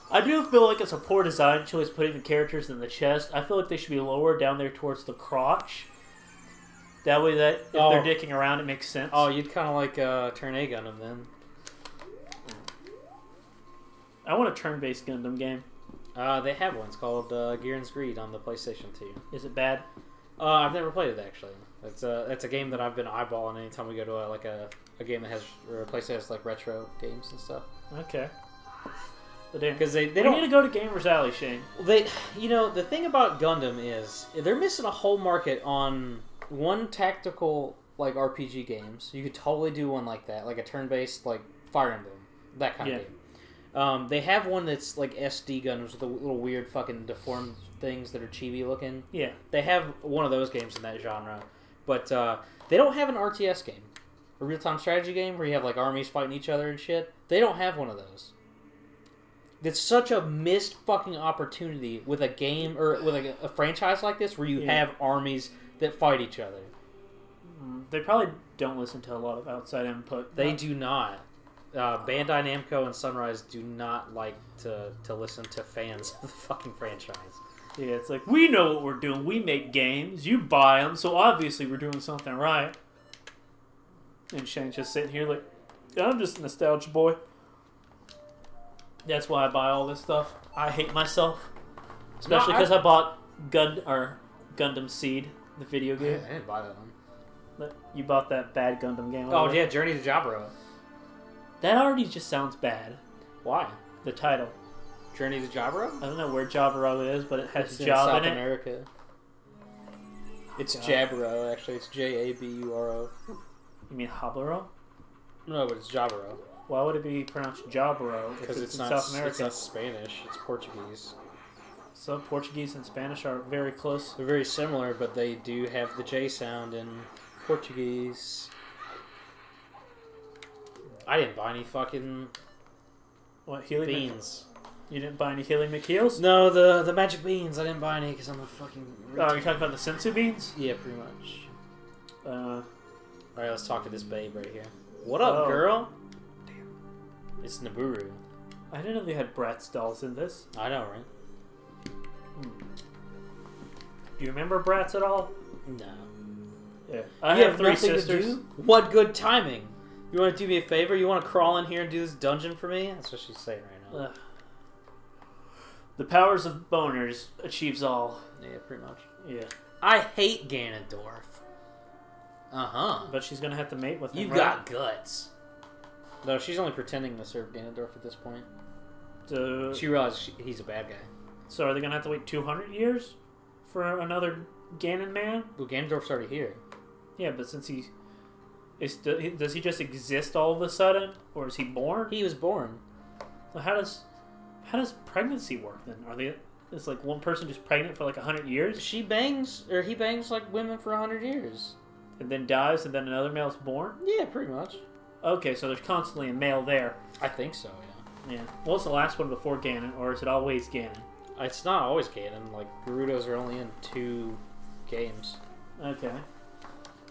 S2: I do feel like it's a poor design choice putting the characters in the chest. I feel like they should be lower down there towards the crotch. That way that if they're dicking around, it makes sense.
S1: Oh, you'd kind of like Turn A Gundam then.
S2: I want a turn-based Gundam game.
S1: They have one. It's called Gihren's Greed on the PlayStation 2.
S2: Is it bad?
S1: I've never played it, actually. It's a game that I've been eyeballing anytime we go to a game that has, or a place that has like retro games and stuff.
S2: Okay.
S1: Because they
S2: don't need to go to Gamers Alley, Shane.
S1: The thing about Gundam is they're missing a whole market on one tactical like RPG games. You could totally do one like that, like a turn-based like Fire Emblem, that kind of game. They have one that's like SD Gundams with the little weird fucking deformed things that are chibi looking.
S2: Yeah.
S1: They have one of those games in that genre, but they don't have an RTS game, a real-time strategy game where you have like armies fighting each other and shit. They don't have one of those. It's such a missed fucking opportunity with a game or with a franchise like this where you have armies that fight each other.
S2: They probably don't listen to a lot of outside input.
S1: They do not. Bandai Namco and Sunrise do not like to listen to fans of the fucking franchise.
S2: Yeah, it's like, we know what we're doing. We make games. You buy them, so obviously we're doing something right. And Shane's just sitting here like, I'm just a nostalgia boy. That's why I buy all this stuff. I hate myself. Especially because I bought Gundam Seed, the video game.
S1: I didn't buy that one.
S2: But you bought that bad Gundam game.
S1: Oh, yeah, Journey to Jaburo.
S2: That already just sounds bad.
S1: Why?
S2: The title.
S1: Journey to Jaburo?
S2: I don't know where Jaburo is, but it has
S1: it's
S2: job
S1: in South
S2: in it.
S1: America. It's Jaburo, actually. It's Jaburo.
S2: You mean Haburo?
S1: No, but it's Jaburo.
S2: Why would it be pronounced Jaburo?
S1: Because it's
S2: in
S1: not
S2: South America.
S1: It's not Spanish. It's Portuguese.
S2: So Portuguese and Spanish are very close.
S1: They're very similar, but they do have the J sound in Portuguese. I didn't buy any fucking beans.
S2: You didn't buy any Healy McHeels?
S1: No, the magic beans. I didn't buy any because I'm a fucking...
S2: Oh, you're talking about the sensu beans?
S1: Yeah, pretty much.
S2: Alright,
S1: Let's talk to this babe right here. What up, girl? Damn. It's Naburu.
S2: I didn't know they had Bratz dolls in this.
S1: I know, right?
S2: Do you remember Bratz at all?
S1: No.
S2: Yeah. I have three
S1: nothing
S2: sisters.
S1: to do? What good timing. You want to do me a favor? You want to crawl in here and do this dungeon for me? That's what she's saying right now.
S2: The powers of boners achieves all.
S1: Yeah, pretty much.
S2: Yeah.
S1: I hate Ganondorf. Uh-huh.
S2: But she's going to have to mate with him,
S1: You've got guts. No, she's only pretending to serve Ganondorf at this point.
S2: So,
S1: She realizes he's a bad guy.
S2: So are they going to have to wait 200 years for another Ganon man?
S1: Well, Ganondorf's already here.
S2: Yeah, but since does he just exist all of a sudden? Or is he born?
S1: He was born.
S2: So how does pregnancy work then? Is like one person just pregnant for like 100 years?
S1: He bangs like women for 100 years.
S2: And then dies and then another male's born?
S1: Yeah, pretty much.
S2: Okay, so there's constantly a male there.
S1: I think so, yeah.
S2: Yeah. What was the last one before Ganon, or is it always Ganon?
S1: It's not always Ganon. Like, Gerudos are only in 2 games.
S2: Okay.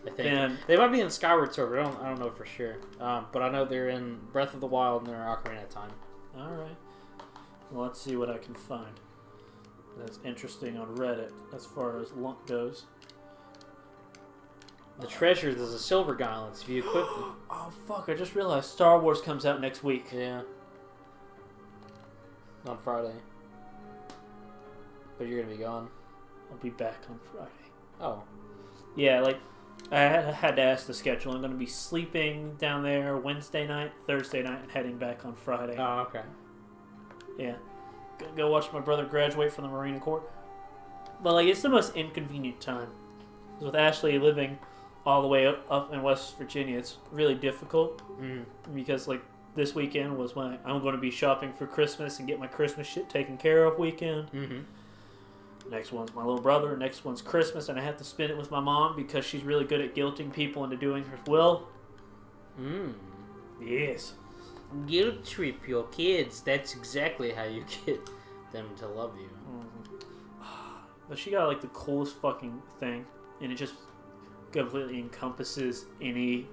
S1: I think. They might be in Skyward Sword, but I don't know for sure. But I know they're in Breath of the Wild and they're in Ocarina of Time.
S2: Alright. Well, let's see what I can find. That's interesting on Reddit, as far as Lunk goes.
S1: The treasure, there's a silver gauntlets if you equip them.
S2: Oh, fuck, I just realized Star Wars comes out next week.
S1: Yeah. On Friday. But you're gonna be gone.
S2: I'll be back on Friday.
S1: Oh.
S2: Yeah, like, I had to ask the schedule. I'm going to be sleeping down there Wednesday night, Thursday night, and heading back on Friday.
S1: Oh, okay.
S2: Yeah. Go watch my brother graduate from the Marine Corps. But, like, it's the most inconvenient time. With Ashley living all the way up in West Virginia, it's really difficult. Because, like, this weekend was when I'm going to be shopping for Christmas and get my Christmas shit taken care of weekend. Next one's my little brother. Next one's Christmas, and I have to spend it with my mom because she's really good at guilting people into doing her will. Yes.
S1: Guilt trip your kids. That's exactly how you get them to love you.
S2: But she got, like, the coolest fucking thing, and it just completely encompasses any...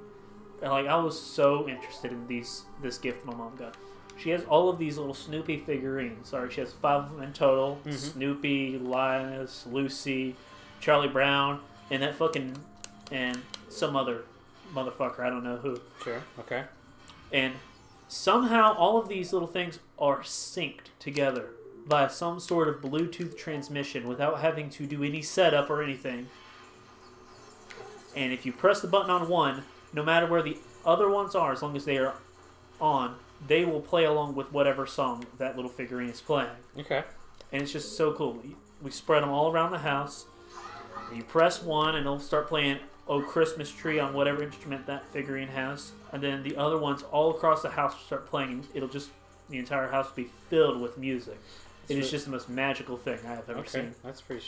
S2: Like, I was so interested in this gift my mom got. She has all of these little Snoopy figurines. Sorry, she has 5 of them in total. Snoopy, Linus, Lucy, Charlie Brown, and that fucking... And some other motherfucker, I don't know who.
S1: Sure, okay.
S2: And somehow all of these little things are synced together via some sort of Bluetooth transmission without having to do any setup or anything. And if you press the button on one, no matter where the other ones are, as long as they are on, they will play along with whatever song that little figurine is playing.
S1: Okay.
S2: And it's just so cool. We spread them all around the house. You press one and it'll start playing Oh Christmas Tree on whatever instrument that figurine has. And then the other ones all across the house will start playing. It'll just, the entire house will be filled with music. It is just the most magical thing I have ever seen.
S1: That's pretty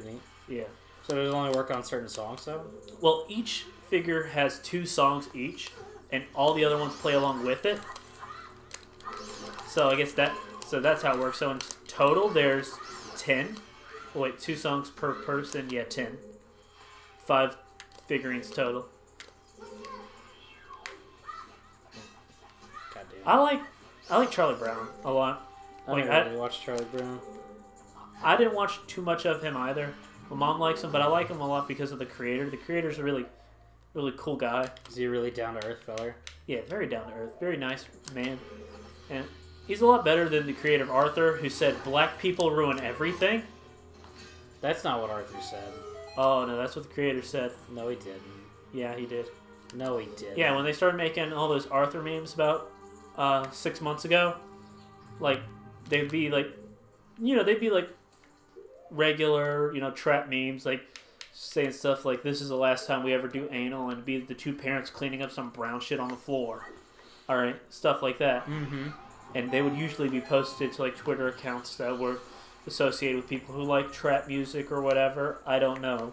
S1: neat.
S2: Yeah.
S1: So does it only work on certain songs, though?
S2: Well, each figure has 2 songs each, and all the other ones play along with it. So I guess that's how it works. So in total, there's 10. Oh, wait, 2 songs per person. Yeah, 10. 5 figurines total.
S1: Goddamn.
S2: I like Charlie Brown a lot.
S1: I never really watched Charlie Brown.
S2: I didn't watch too much of him either. My mom likes him, but I like him a lot because of the creator. The creator's a really, really cool guy.
S1: Is he a really down-to-earth feller?
S2: Yeah, very down-to-earth. Very nice man. And he's a lot better than the creator of Arthur, who said, "Black people ruin everything."
S1: That's not what Arthur said.
S2: Oh, no, that's what the creator said.
S1: No, he didn't.
S2: Yeah, he did.
S1: No, he didn't.
S2: Yeah, when they started making all those Arthur memes about 6 months ago, like, they'd be like regular, trap memes, like saying stuff like, "This is the last time we ever do anal," and be the two parents cleaning up some brown shit on the floor. All right, stuff like that.
S1: Mm-hmm.
S2: And they would usually be posted to like Twitter accounts that were associated with people who like trap music or whatever. I don't know,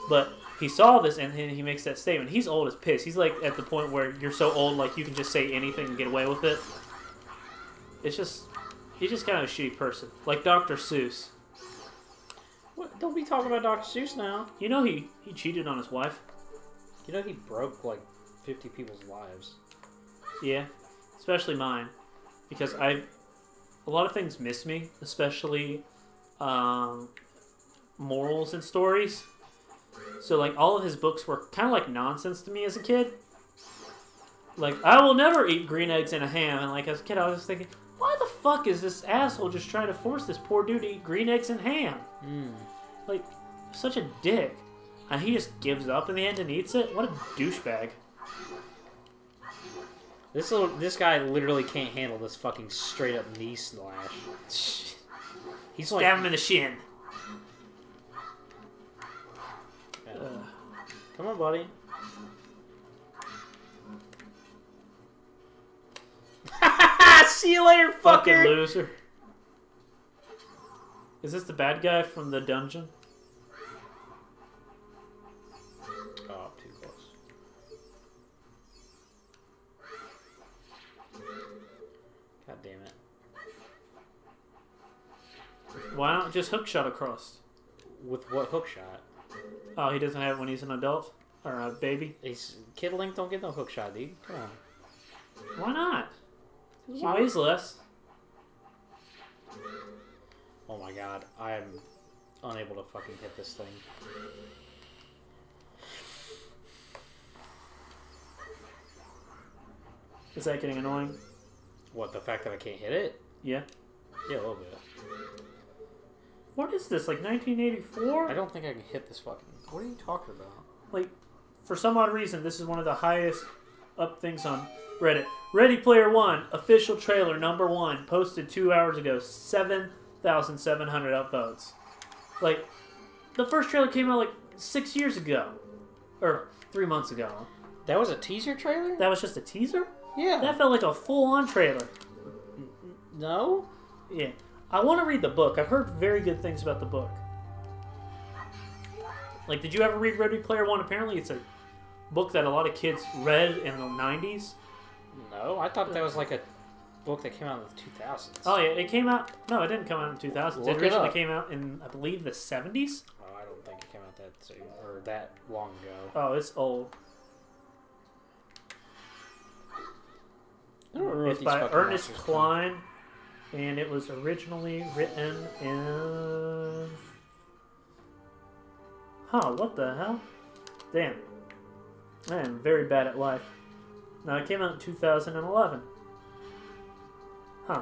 S2: but he saw this and he makes that statement. He's old as piss. He's like at the point where you're so old, like you can just say anything and get away with it. It's just he's just kind of a shitty person, like Dr. Seuss.
S1: What? Don't be talking about Dr. Seuss now.
S2: You know he cheated on his wife.
S1: You know he broke like 50 people's lives.
S2: Yeah, especially mine, because a lot of things miss me, especially morals and stories. So like all of his books were kind of like nonsense to me as a kid. Like, I will never eat green eggs and a ham, and like as a kid I was just thinking, why the fuck is this asshole just trying to force this poor dude to eat green eggs and ham? Like, such a dick. And he just gives up in the end and eats it? What a douchebag.
S1: This guy literally can't handle this fucking straight up knee slash. He's
S2: Stab
S1: like,
S2: him in the shin.
S1: come on, buddy. See you later,
S2: Fucking
S1: fucker.
S2: loser. Is this the bad guy from the dungeon?
S1: Oh, too close. God damn it.
S2: Why not just hookshot across?
S1: With what hook shot?
S2: Oh, he doesn't have it when he's an adult? Or a baby?
S1: Kid Link don't get no hook shot, dude. Come on.
S2: Why not? He weighs less.
S1: Oh my god, I am unable to fucking hit this thing.
S2: Is that getting annoying?
S1: What, the fact that I can't hit it?
S2: Yeah.
S1: Yeah, a little bit.
S2: What is this, like 1984?
S1: I don't think I can hit this fucking... What are you talking about?
S2: Like, for some odd reason, this is one of the highest up things on Reddit. Ready Player One, official trailer #1, posted 2 hours ago, 7,700 upvotes. Like, the first trailer came out like 6 years ago. Or 3 months ago.
S1: That was a teaser trailer?
S2: That was just a teaser?
S1: Yeah.
S2: That felt like a full-on trailer.
S1: No?
S2: Yeah. I want to read the book. I've heard very good things about the book. Like, did you ever read Ready Player One? Apparently it's a book that a lot of kids read in the 90s.
S1: No, I thought that was like a book that came out in the 2000s.
S2: Oh, yeah, it came out... No, it didn't come out in 2000.
S1: Look
S2: It
S1: it
S2: originally
S1: up.
S2: came out in, I believe, the 70s?
S1: Oh, I don't think it came out that soon, or that long ago.
S2: Oh, it's old.
S1: I don't remember what
S2: It's
S1: these
S2: by
S1: fucking
S2: Ernest
S1: monsters
S2: Cline, and it was originally written in... Huh, what the hell? Damn. I am very bad at life. Now, it came out in 2011. Huh.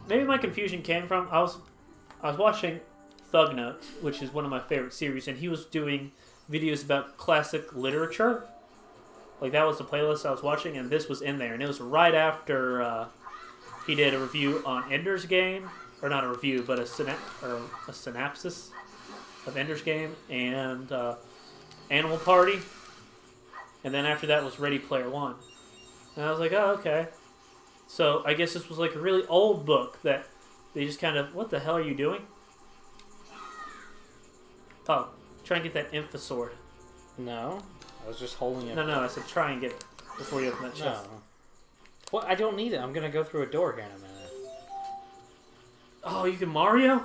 S2: Maybe my confusion came from... I was watching Thug Note, which is one of my favorite series, and he was doing videos about classic literature. Like, that was the playlist I was watching, and this was in there. And it was right after he did a review on Ender's Game. Or not a review, but a synopsis of Ender's Game and Animal Party. And then after that was Ready Player One. And I was like, oh, okay. So I guess this was like a really old book that they just kind of... What the hell are you doing? Oh, try and get that Infosword.
S1: No, I was just holding it.
S2: No, I said try and get it before you open that chest.
S1: No. Well, I don't need it. I'm gonna go through a door here in a minute.
S2: Oh, you can Mario?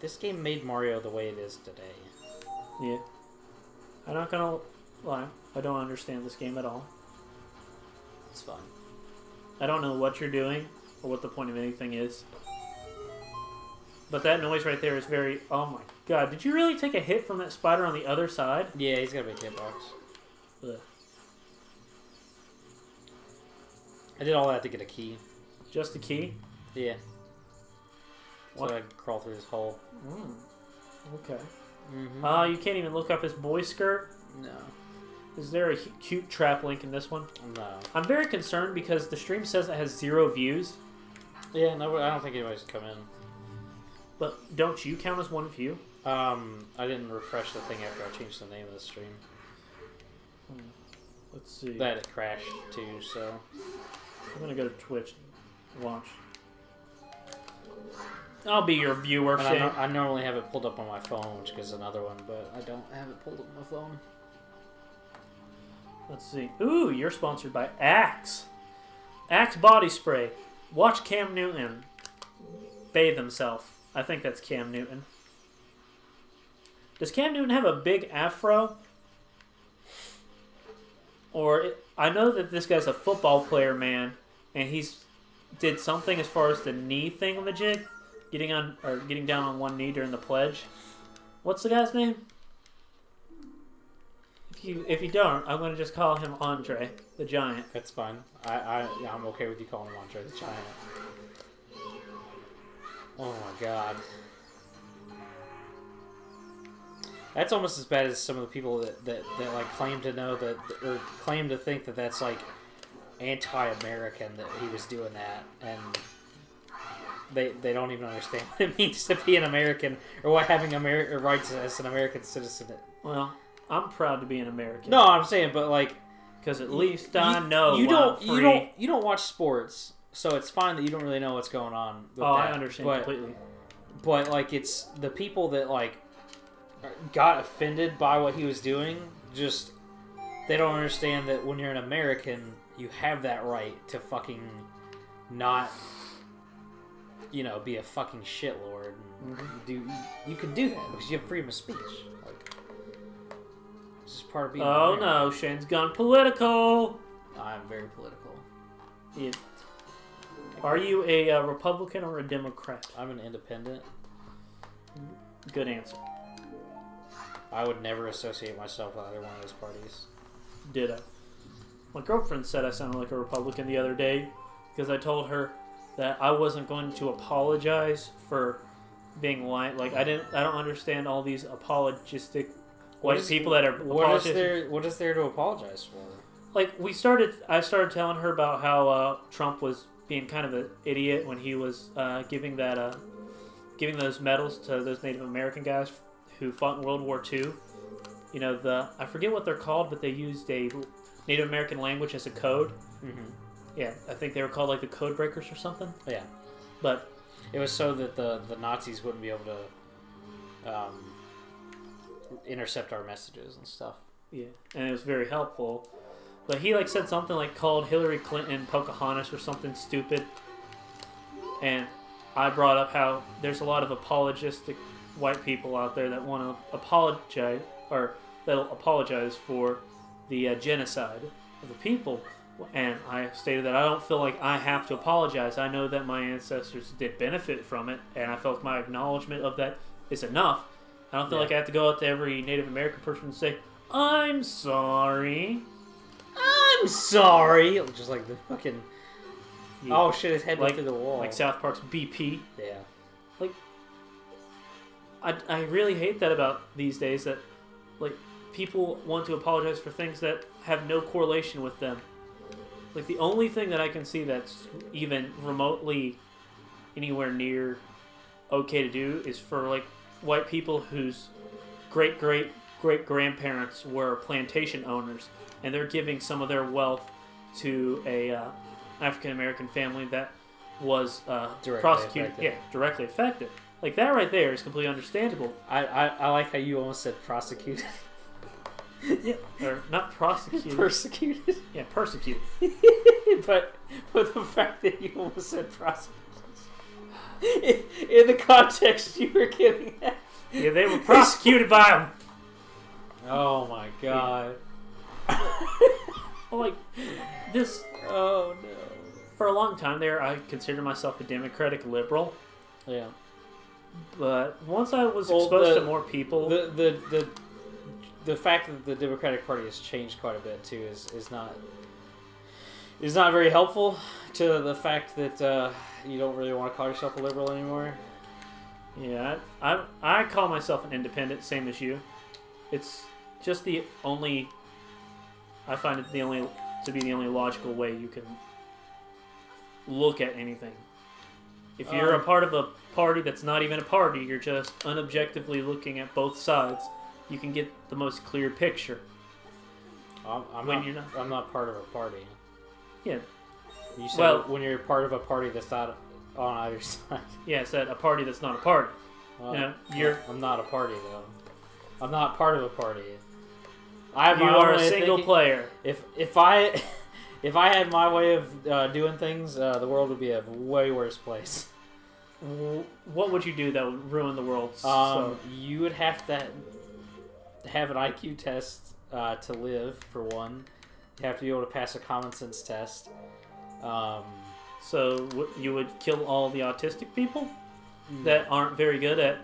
S1: This game made Mario the way it is today.
S2: Yeah. I'm not gonna lie. I don't understand this game at all.
S1: It's fun.
S2: I don't know what you're doing or what the point of anything is. But that noise right there is very... Oh my god. Did you really take a hit from that spider on the other side?
S1: Yeah, he's got a big hitbox.
S2: Ugh.
S1: I did all that to get a key.
S2: Just a key?
S1: Yeah.
S2: What?
S1: So I could crawl through this hole.
S2: Okay.
S1: Mm-hmm.
S2: You can't even look up his boy skirt?
S1: No.
S2: Is there a cute trap link in this one?
S1: No.
S2: I'm very concerned because the stream says it has 0 views.
S1: Yeah, no, I don't think anybody's come in.
S2: But don't you count as one view?
S1: I didn't refresh the thing after I changed the name of the stream.
S2: Let's see.
S1: That it crashed too, so...
S2: I'm gonna go to Twitch and watch. I'll be your viewer,
S1: And
S2: Shane.
S1: I normally have it pulled up on my phone, which is another one, but I don't have it pulled up on my phone.
S2: Let's see. Ooh, you're sponsored by Axe. Axe body spray. Watch Cam Newton bathe himself. I think that's Cam Newton. Does Cam Newton have a big afro? I know that this guy's a football player, man, and he's did something as far as the knee thingamajig, getting down on one knee during the pledge. What's the guy's name? If you don't, I'm gonna just call him Andre the Giant.
S1: That's fine. I'm okay with you calling him Andre the Giant. Oh my god. That's almost as bad as some of the people that like claim to know that, or claim to think that that's like anti-American, that he was doing that, and they don't even understand what it means to be an American, or what having rights as an American citizen.
S2: Well, I'm proud to be an American.
S1: No, I'm saying, but like,
S2: because at least I know
S1: you don't watch sports, so it's fine that you don't really know what's going on. With
S2: I
S1: that.
S2: understand completely.
S1: But like, it's the people that like got offended by what he was doing. Just they don't understand that when you're an American, you have that right to fucking not, be a fucking shitlord. And you can do that because you have freedom of speech. Like, this is part of being.
S2: Oh no, Shane's gone political.
S1: I'm very political.
S2: Yeah. Are you a Republican or a Democrat?
S1: I'm an independent.
S2: Good answer.
S1: I would never associate myself with either one of those parties.
S2: Ditto. My girlfriend said I sounded like a Republican the other day because I told her that I wasn't going to apologize for being white. Like I don't understand all these apologistic white people that are apologizing.
S1: What is there to apologize for?
S2: Like I started telling her about how Trump was being kind of an idiot when he was giving those medals to those Native American guys who fought in World War II. I forget what they're called, but they used a Native American language as a code. Mm-hmm. Yeah, I think they were called like the Code Breakers or something.
S1: Yeah,
S2: but
S1: it was so that the Nazis wouldn't be able to intercept our messages and stuff.
S2: Yeah, and it was very helpful. But he said something called Hillary Clinton Pocahontas or something stupid, and I brought up how there's a lot of apologistic white people out there that want to apologize, or that'll apologize for the genocide of the people. And I stated that I don't feel like I have to apologize. I know that my ancestors did benefit from it, and I felt my acknowledgement of that is enough. I don't feel like I have to go out to every Native American person and say, I'm sorry.
S1: I'm sorry. Just like the fucking... Yeah. Oh shit, his head went through the wall.
S2: Like South Park's BP.
S1: Yeah.
S2: I really hate that about these days, that people want to apologize for things that have no correlation with them. The only thing that I can see that's even remotely anywhere near okay to do is for white people whose great-great-great-grandparents were plantation owners, and they're giving some of their wealth to a African-American family that was prosecuted.
S1: Affected.
S2: Yeah, directly affected. That right there is completely understandable. I
S1: like how you almost said prosecuted.
S2: Yeah, or not prosecuted.
S1: Persecuted.
S2: Yeah, persecuted.
S1: but the fact that you almost said prosecuted, in the context you were getting at.
S2: Yeah, they were prosecuted by them.
S1: Oh my god.
S2: Well, this.
S1: Oh no.
S2: For a long time there, I considered myself a Democratic liberal.
S1: Yeah.
S2: But once I was exposed to more people,
S1: the fact that the Democratic Party has changed quite a bit too is not very helpful to the fact that you don't really want to call yourself a liberal anymore.
S2: Yeah, I call myself an independent, same as you. It's just I find it to be the only logical way you can look at anything. If you're a part of a party that's not even a party, you're just unobjectively looking at both sides, you can get the most clear picture.
S1: I'm not part of a party.
S2: Yeah.
S1: You said when you're part of a party that's not on either side.
S2: Yeah, I said a party that's not a party.
S1: Well,
S2: you're.
S1: I'm not a party though. I'm not part of a party. I have
S2: You
S1: my
S2: are
S1: own
S2: a
S1: way of
S2: single
S1: thinking.
S2: player.
S1: If I had my way of doing things, the world would be a way worse place.
S2: What would you do that would ruin the world?
S1: You would have to have an IQ test to live, for one. You have to be able to pass a common sense test.
S2: So you would kill all the autistic people that aren't very good at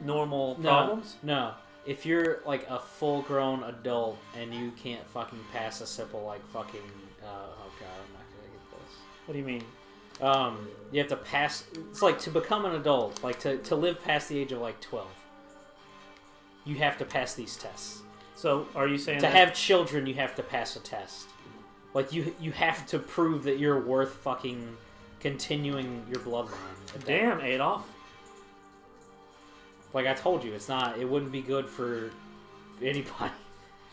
S2: normal problems?
S1: No. If you're like a full-grown adult and you can't fucking pass a simple like fucking oh god, I'm not gonna get this.
S2: What do you mean?
S1: You have to pass. It's like to become an adult, like to live past the age of like 12. You have to pass these tests.
S2: So are you saying
S1: to have children, you have to pass a test? Like you have to prove that you're worth fucking continuing your bloodline.
S2: Damn, Adolf.
S1: Like I told you, it wouldn't be good for anybody.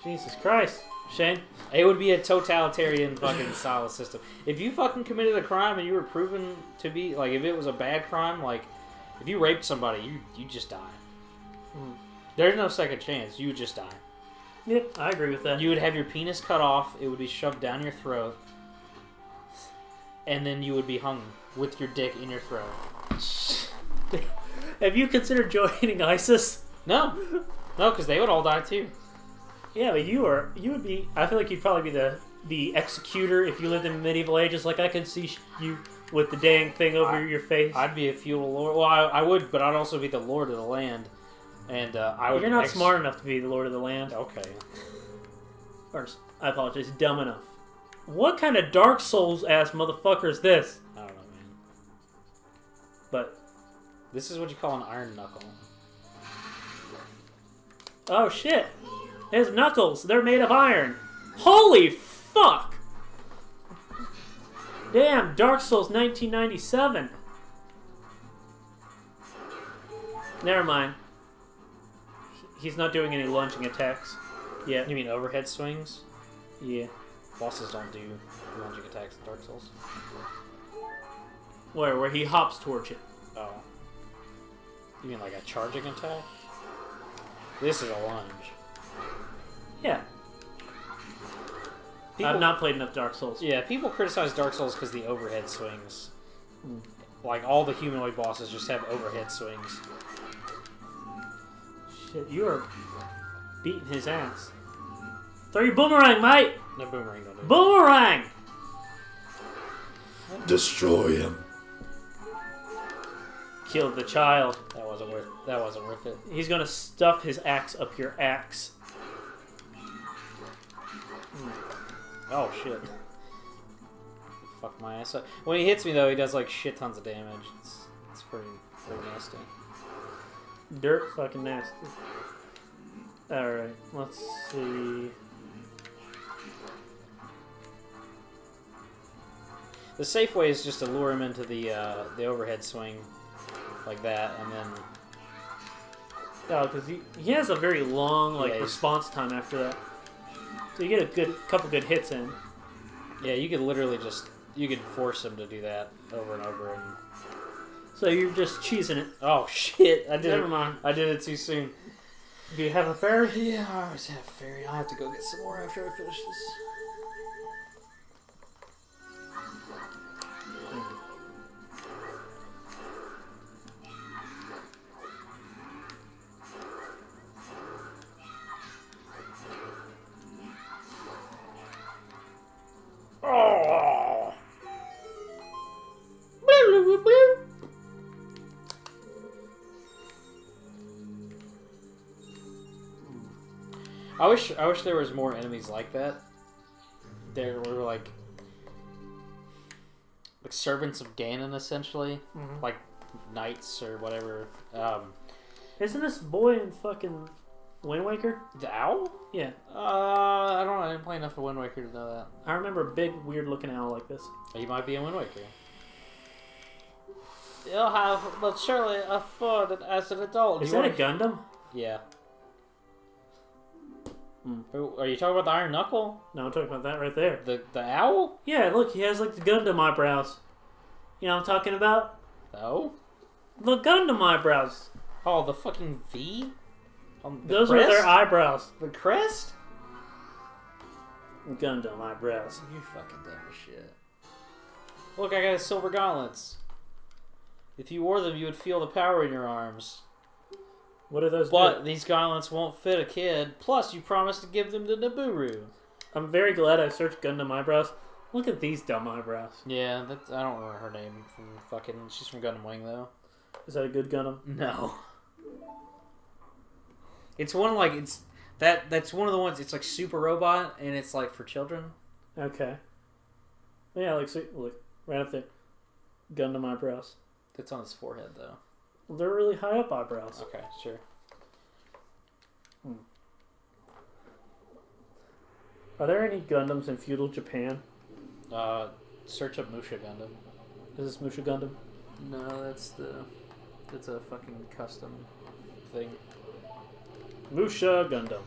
S2: Jesus Christ. Shane?
S1: It would be a totalitarian fucking style system. If you fucking committed a crime and you were proven to be, like, if it was a bad crime, like, if you raped somebody, you just die. There's no second chance. You would just die.
S2: Yep, I agree with that.
S1: You would have your penis cut off, it would be shoved down your throat, and then you would be hung with your dick in your throat.
S2: Have you considered joining ISIS?
S1: No, because they would all die too.
S2: Yeah, but you would be. I feel like you'd probably be the executor if you lived in medieval ages. Like I could see you with the dang thing over your face.
S1: I'd be a feudal lord. Well, I would, but I'd also be the lord of the land, and I would.
S2: You're not smart enough to be the lord of the land.
S1: Okay.
S2: First, I apologize. Dumb enough. What kind of Dark Souls ass motherfucker is this?
S1: I don't know, man.
S2: But
S1: this is what you call an iron knuckle.
S2: Oh shit! His knuckles, they're made of iron. Holy fuck! Damn, Dark Souls 1997. Never mind. He's not doing any lunging attacks. Yeah.
S1: You mean overhead swings?
S2: Yeah.
S1: Bosses don't do lunging attacks in Dark Souls.
S2: Where he hops towards you.
S1: Oh. You mean like a charging attack? This is a lunge.
S2: Yeah. I've not played enough Dark Souls.
S1: Yeah, people criticize Dark Souls because the overhead swings. Like, all the humanoid bosses just have overhead swings.
S2: Shit, you are beating his ass. Throw your boomerang, mate!
S1: No boomerang, don't do it.
S2: Boomerang!
S3: Destroy him.
S2: Kill the child.
S1: That wasn't worth it.
S2: He's gonna stuff his axe up your axe.
S1: Oh, shit. Fuck my ass up. When he hits me, though, he does, like, shit tons of damage. It's pretty nasty.
S2: Dirt fucking nasty. Alright, let's see.
S1: The safe way is just to lure him into the overhead swing like that, and then...
S2: Oh, because he has a very long response time after that. So you get a couple good hits in.
S1: Yeah, you could literally you could force him to do that over and over. And
S2: so you're just cheesing it.
S1: Oh shit!
S2: Never mind.
S1: I did it too soon.
S2: Do you have a fairy?
S1: Yeah, I always have a fairy. I have to go get some more after I finish this. Oh. I wish there was more enemies like that. There were like servants of Ganon, essentially, like knights or whatever.
S2: Isn't this boy in fucking Wind Waker?
S1: The owl?
S2: Yeah.
S1: I don't know. I didn't play enough of Wind Waker to know that.
S2: I remember a big, weird-looking owl like this.
S1: He might be in Wind Waker. You'll have maturely afford it as an adult.
S2: Is that a Gundam?
S1: Yeah. Are you talking about the Iron Knuckle?
S2: No, I'm talking about that right there.
S1: The owl?
S2: Yeah, look, he has like the Gundam eyebrows. You know what I'm talking about?
S1: No.
S2: The Gundam eyebrows.
S1: Oh, the fucking V?
S2: Those are their eyebrows.
S1: The crest?
S2: Gundam eyebrows.
S1: You fucking dumb as shit. Look, I got his silver gauntlets. If you wore them, you would feel the power in your arms.
S2: What are those?
S1: But these gauntlets won't fit a kid. Plus, you promised to give them to Nibiru.
S2: I'm very glad I searched Gundam eyebrows. Look at these dumb eyebrows.
S1: Yeah, I don't remember her name from fucking. She's from Gundam Wing though.
S2: Is that a good Gundam?
S1: No. It's one like that's one of the ones. It's like Super Robot, and it's like for children.
S2: Okay. Yeah, like see, look right up there. Gundam eyebrows.
S1: That's on his forehead though.
S2: Well, they're really high up eyebrows.
S1: Okay, sure.
S2: Are there any Gundams in feudal Japan?
S1: Search up Musha Gundam.
S2: Is this Musha Gundam?
S1: No, that's a fucking custom thing.
S2: Musha Gundam.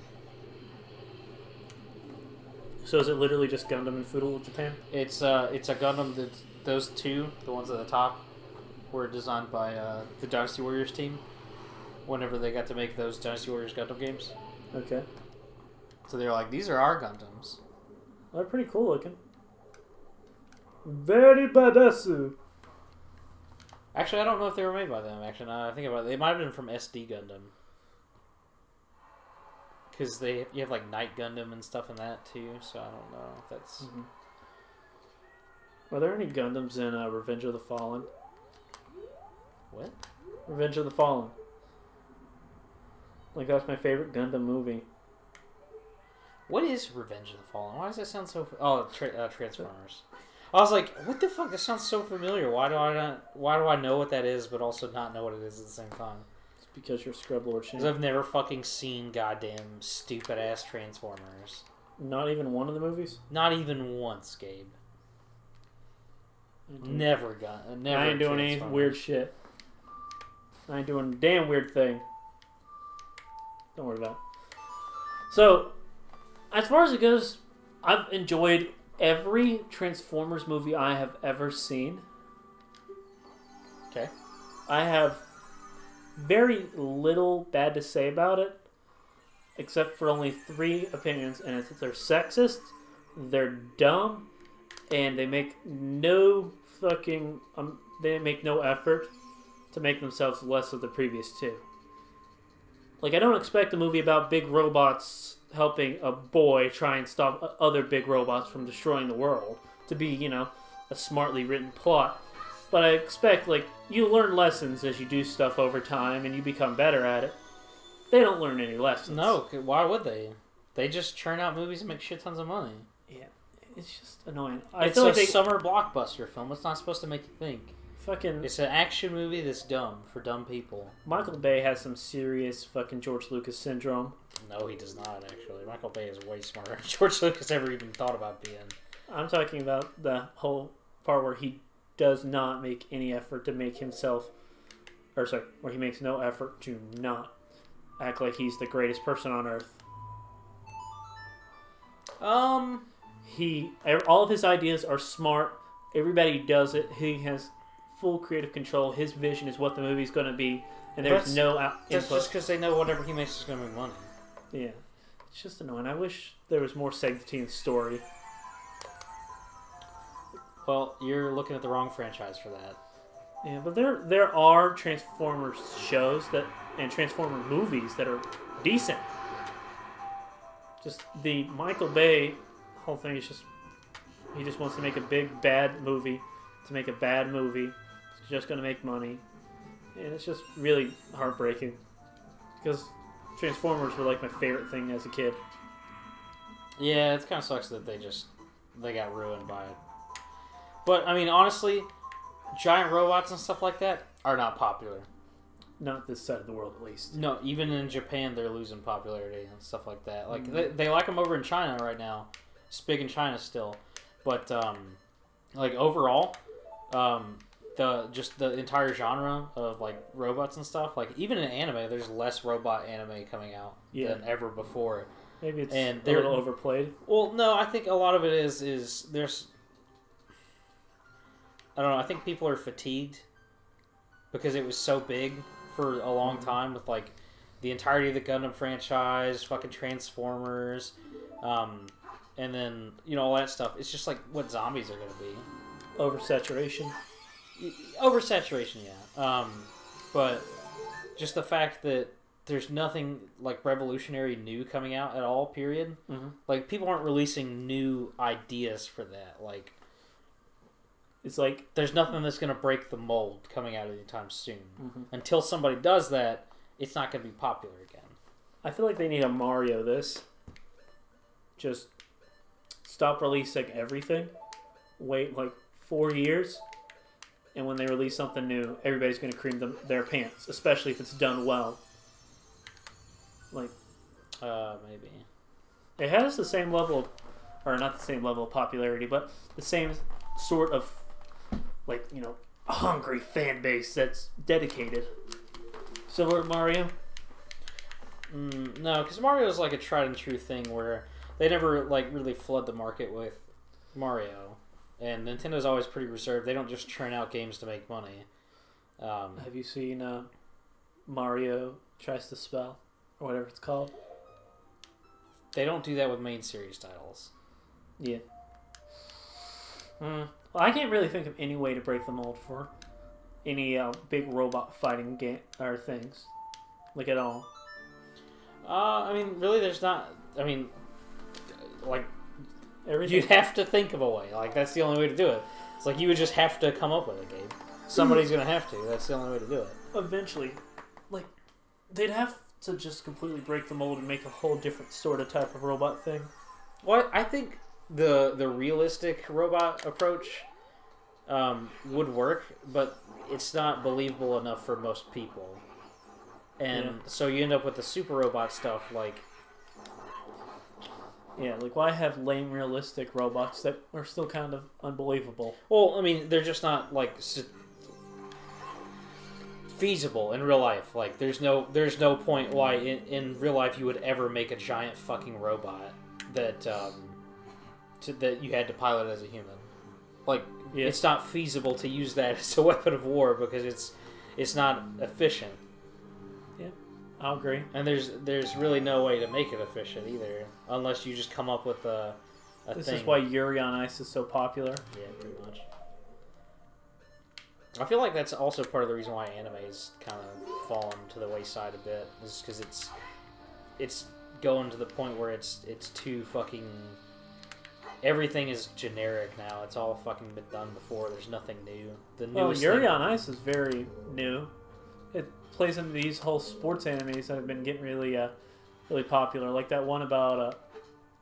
S2: So is it literally just Gundam in feudal Japan?
S1: It's a Gundam that those two, the ones at the top, were designed by the Dynasty Warriors team. Whenever they got to make those Dynasty Warriors Gundam games,
S2: Okay.
S1: so they're like, these are our Gundams.
S2: Well, they're pretty cool looking. Very badass.
S1: Actually, I don't know if they were made by them. Actually, now I think about it, they might have been from SD Gundam. Because you have like Night Gundam and stuff in that too, so I don't know if that's.
S2: Mm-hmm. Are there any Gundams in Revenge of the Fallen?
S1: What?
S2: Revenge of the Fallen. Like, that's my favorite Gundam movie.
S1: What is Revenge of the Fallen? Why does that sound so? Transformers. I was like, what the fuck? This sounds so familiar. Why do I know what that is, but also not know what it is at the same time?
S2: It's because you're Scrub Lord Shane.
S1: Because I've never fucking seen goddamn stupid ass Transformers.
S2: Not even one of the movies?
S1: Not even once, Gabe. Never.
S2: I ain't doing any weird shit. I ain't doing a damn weird thing. Don't worry about it. So, as far as it goes, I've enjoyed every Transformers movie I have ever seen.
S1: Okay.
S2: I have very little bad to say about it, except for only 3 opinions, and it's that they're sexist, they're dumb, and they make no fucking they make no effort to make themselves less of the previous 2. Like, I don't expect a movie about big robots helping a boy try and stop other big robots from destroying the world to be, you know, a smartly written plot. But I expect, like, you learn lessons as you do stuff over time and you become better at it. They don't learn any lessons.
S1: No, why would they? They just churn out movies and make shit tons of money.
S2: Yeah, it's just annoying.
S1: It's a summer blockbuster film. It's not supposed to make you think. It's an action movie that's dumb for dumb people.
S2: Michael Bay has some serious fucking George Lucas syndrome.
S1: No, he does not, actually. Michael Bay is way smarter than George Lucas ever even thought about being.
S2: I'm talking about the whole part where he does not make any effort to make himself... where he makes no effort to not act like he's the greatest person on Earth. All of his ideas are smart. Everybody does it. He has full creative control. His vision is what the movie's going to be, and there's no input.
S1: That's just because they know whatever he makes is going to make money.
S2: Yeah, it's just annoying. I wish there was more sanctity in the story.
S1: Well, you're looking at the wrong franchise for that.
S2: Yeah, but there are Transformers shows and Transformer movies that are decent. Just the Michael Bay whole thing is just he just wants to make a big bad movie to make a bad movie. It's just going to make money, and it's just really heartbreaking because Transformers were like my favorite thing as a kid.
S1: Yeah, it kind of sucks that they got ruined by it. But I mean, honestly, giant robots and stuff like that are not popular.
S2: Not this side of the world, at least.
S1: No, even in Japan, they're losing popularity and stuff like that. Like they like them over in China right now. It's big in China still, but like overall, just the entire genre of like robots and stuff. Like even in anime, there's less robot anime coming out than ever before.
S2: Maybe it's
S1: and
S2: a little overplayed.
S1: Well, no, I think a lot of it is there's. I don't know. I think people are fatigued because it was so big for a long time with like the entirety of the Gundam franchise, fucking Transformers, and then all that stuff. It's just like what zombies are going to be.
S2: Oversaturation.
S1: Oversaturation, yeah. But just the fact that there's nothing like revolutionary new coming out at all, period.
S2: Mm-hmm.
S1: Like, people aren't releasing new ideas for that. Like,
S2: it's like
S1: there's nothing that's going to break the mold coming out anytime soon.
S2: Mm-hmm.
S1: Until somebody does that, it's not going to be popular again.
S2: I feel like they need a Mario this. Just stop releasing everything. Wait like 4 years. And when they release something new, everybody's going to cream their pants. Especially if it's done well. Like,
S1: maybe.
S2: It has the same level, or not the same level of popularity, but the same sort of, like, hungry fan base that's dedicated. Similar to Mario?
S1: No, because Mario is like a tried and true thing where they never like really flood the market with Mario, and Nintendo's always pretty reserved. They don't just churn out games to make money.
S2: Have you seen Mario Tries to Spell, or whatever it's called?
S1: They don't do that with main series titles.
S2: Yeah. Well, I can't really think of any way to break the mold for any big robot fighting game or things, like at all.
S1: I mean, really, there's not. I mean, like,
S2: Everything.
S1: you'd have to think of a way. Like, that's the only way to do it. It's like you would just have to come up with it, Gabe. Somebody's gonna have to. That's the only way to do it.
S2: Eventually, like, they'd have to just completely break the mold and make a whole different sort of type of robot thing.
S1: Well, I think the realistic robot approach would work, but it's not believable enough for most people. And so you end up with the super robot stuff, like...
S2: Yeah, like, why have lame realistic robots that are still kind of unbelievable?
S1: Well, I mean, they're just not, like, feasible in real life. Like, there's no point why in real life you would ever make a giant fucking robot that that you had to pilot as a human. Like, it's not feasible to use that as a weapon of war because it's not efficient.
S2: Yeah, I'll agree.
S1: And there's really no way to make it efficient either, unless you just come up with a
S2: This
S1: thing.
S2: is why Yuri on Ice is so popular.
S1: Yeah, pretty much. I feel like that's also part of the reason why anime's kind of fallen to the wayside a bit, is because it's going to the point where it's too fucking... Everything is generic now. It's all fucking been done before. There's nothing new. The newest
S2: Yuri on Ice is very new. It plays into these whole sports animes that have been getting really really popular. Like that one about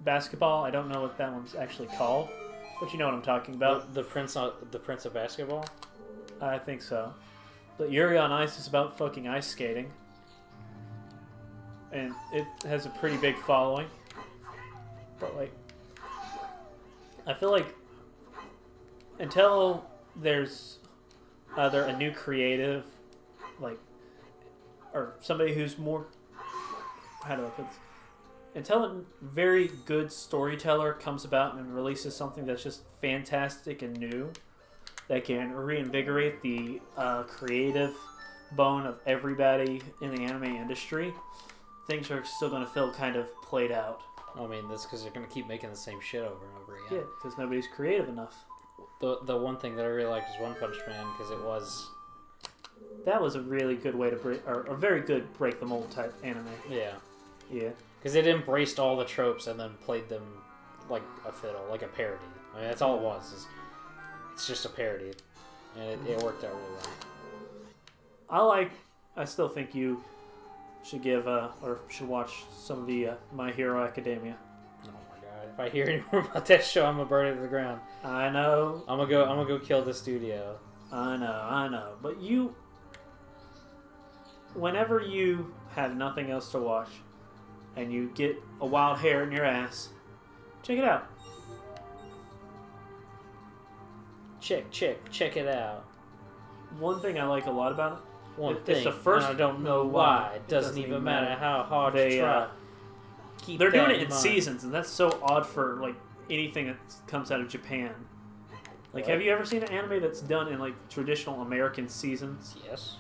S2: basketball. I don't know what that one's actually called, but you know what I'm talking about.
S1: The Prince of Basketball?
S2: I think so. But Yuri on Ice is about fucking ice skating. And it has a pretty big following. But, like, I feel like until there's either a new creative, like, or somebody who's more, how do I put this? Until a very good storyteller comes about and releases something that's just fantastic and new, that can reinvigorate the creative bone of everybody in the anime industry, things are still going to feel kind of played out.
S1: I mean, that's because they're going to keep making the same shit over and over again.
S2: Yeah, because nobody's creative enough.
S1: The one thing that I really liked was One Punch Man, because it was...
S2: That was a really good way to break, or a very good break the mold type anime.
S1: Yeah.
S2: Yeah.
S1: Because it embraced all the tropes and then played them like a fiddle, like a parody. I mean, that's all it was. It's just a parody. And it worked out really well.
S2: I still think you should give, or should watch some of the My Hero Academia.
S1: Oh my god. If I hear any more about that show, I'm going to burn it to the ground.
S2: I know.
S1: I'm gonna go kill the studio.
S2: I know. But whenever you have nothing else to watch, and you get a wild hair in your ass, check it out.
S1: Check it out.
S2: one thing I like a lot about it.
S1: One
S2: It's
S1: thing,
S2: the first.
S1: and I don't know why. It doesn't even matter how hard you try. Keep
S2: They're doing
S1: that
S2: it in
S1: mind.
S2: seasons, and that's so odd for like anything that comes out of Japan. Like,
S1: What?
S2: have you ever seen an anime that's done in like traditional American seasons?
S1: Yes.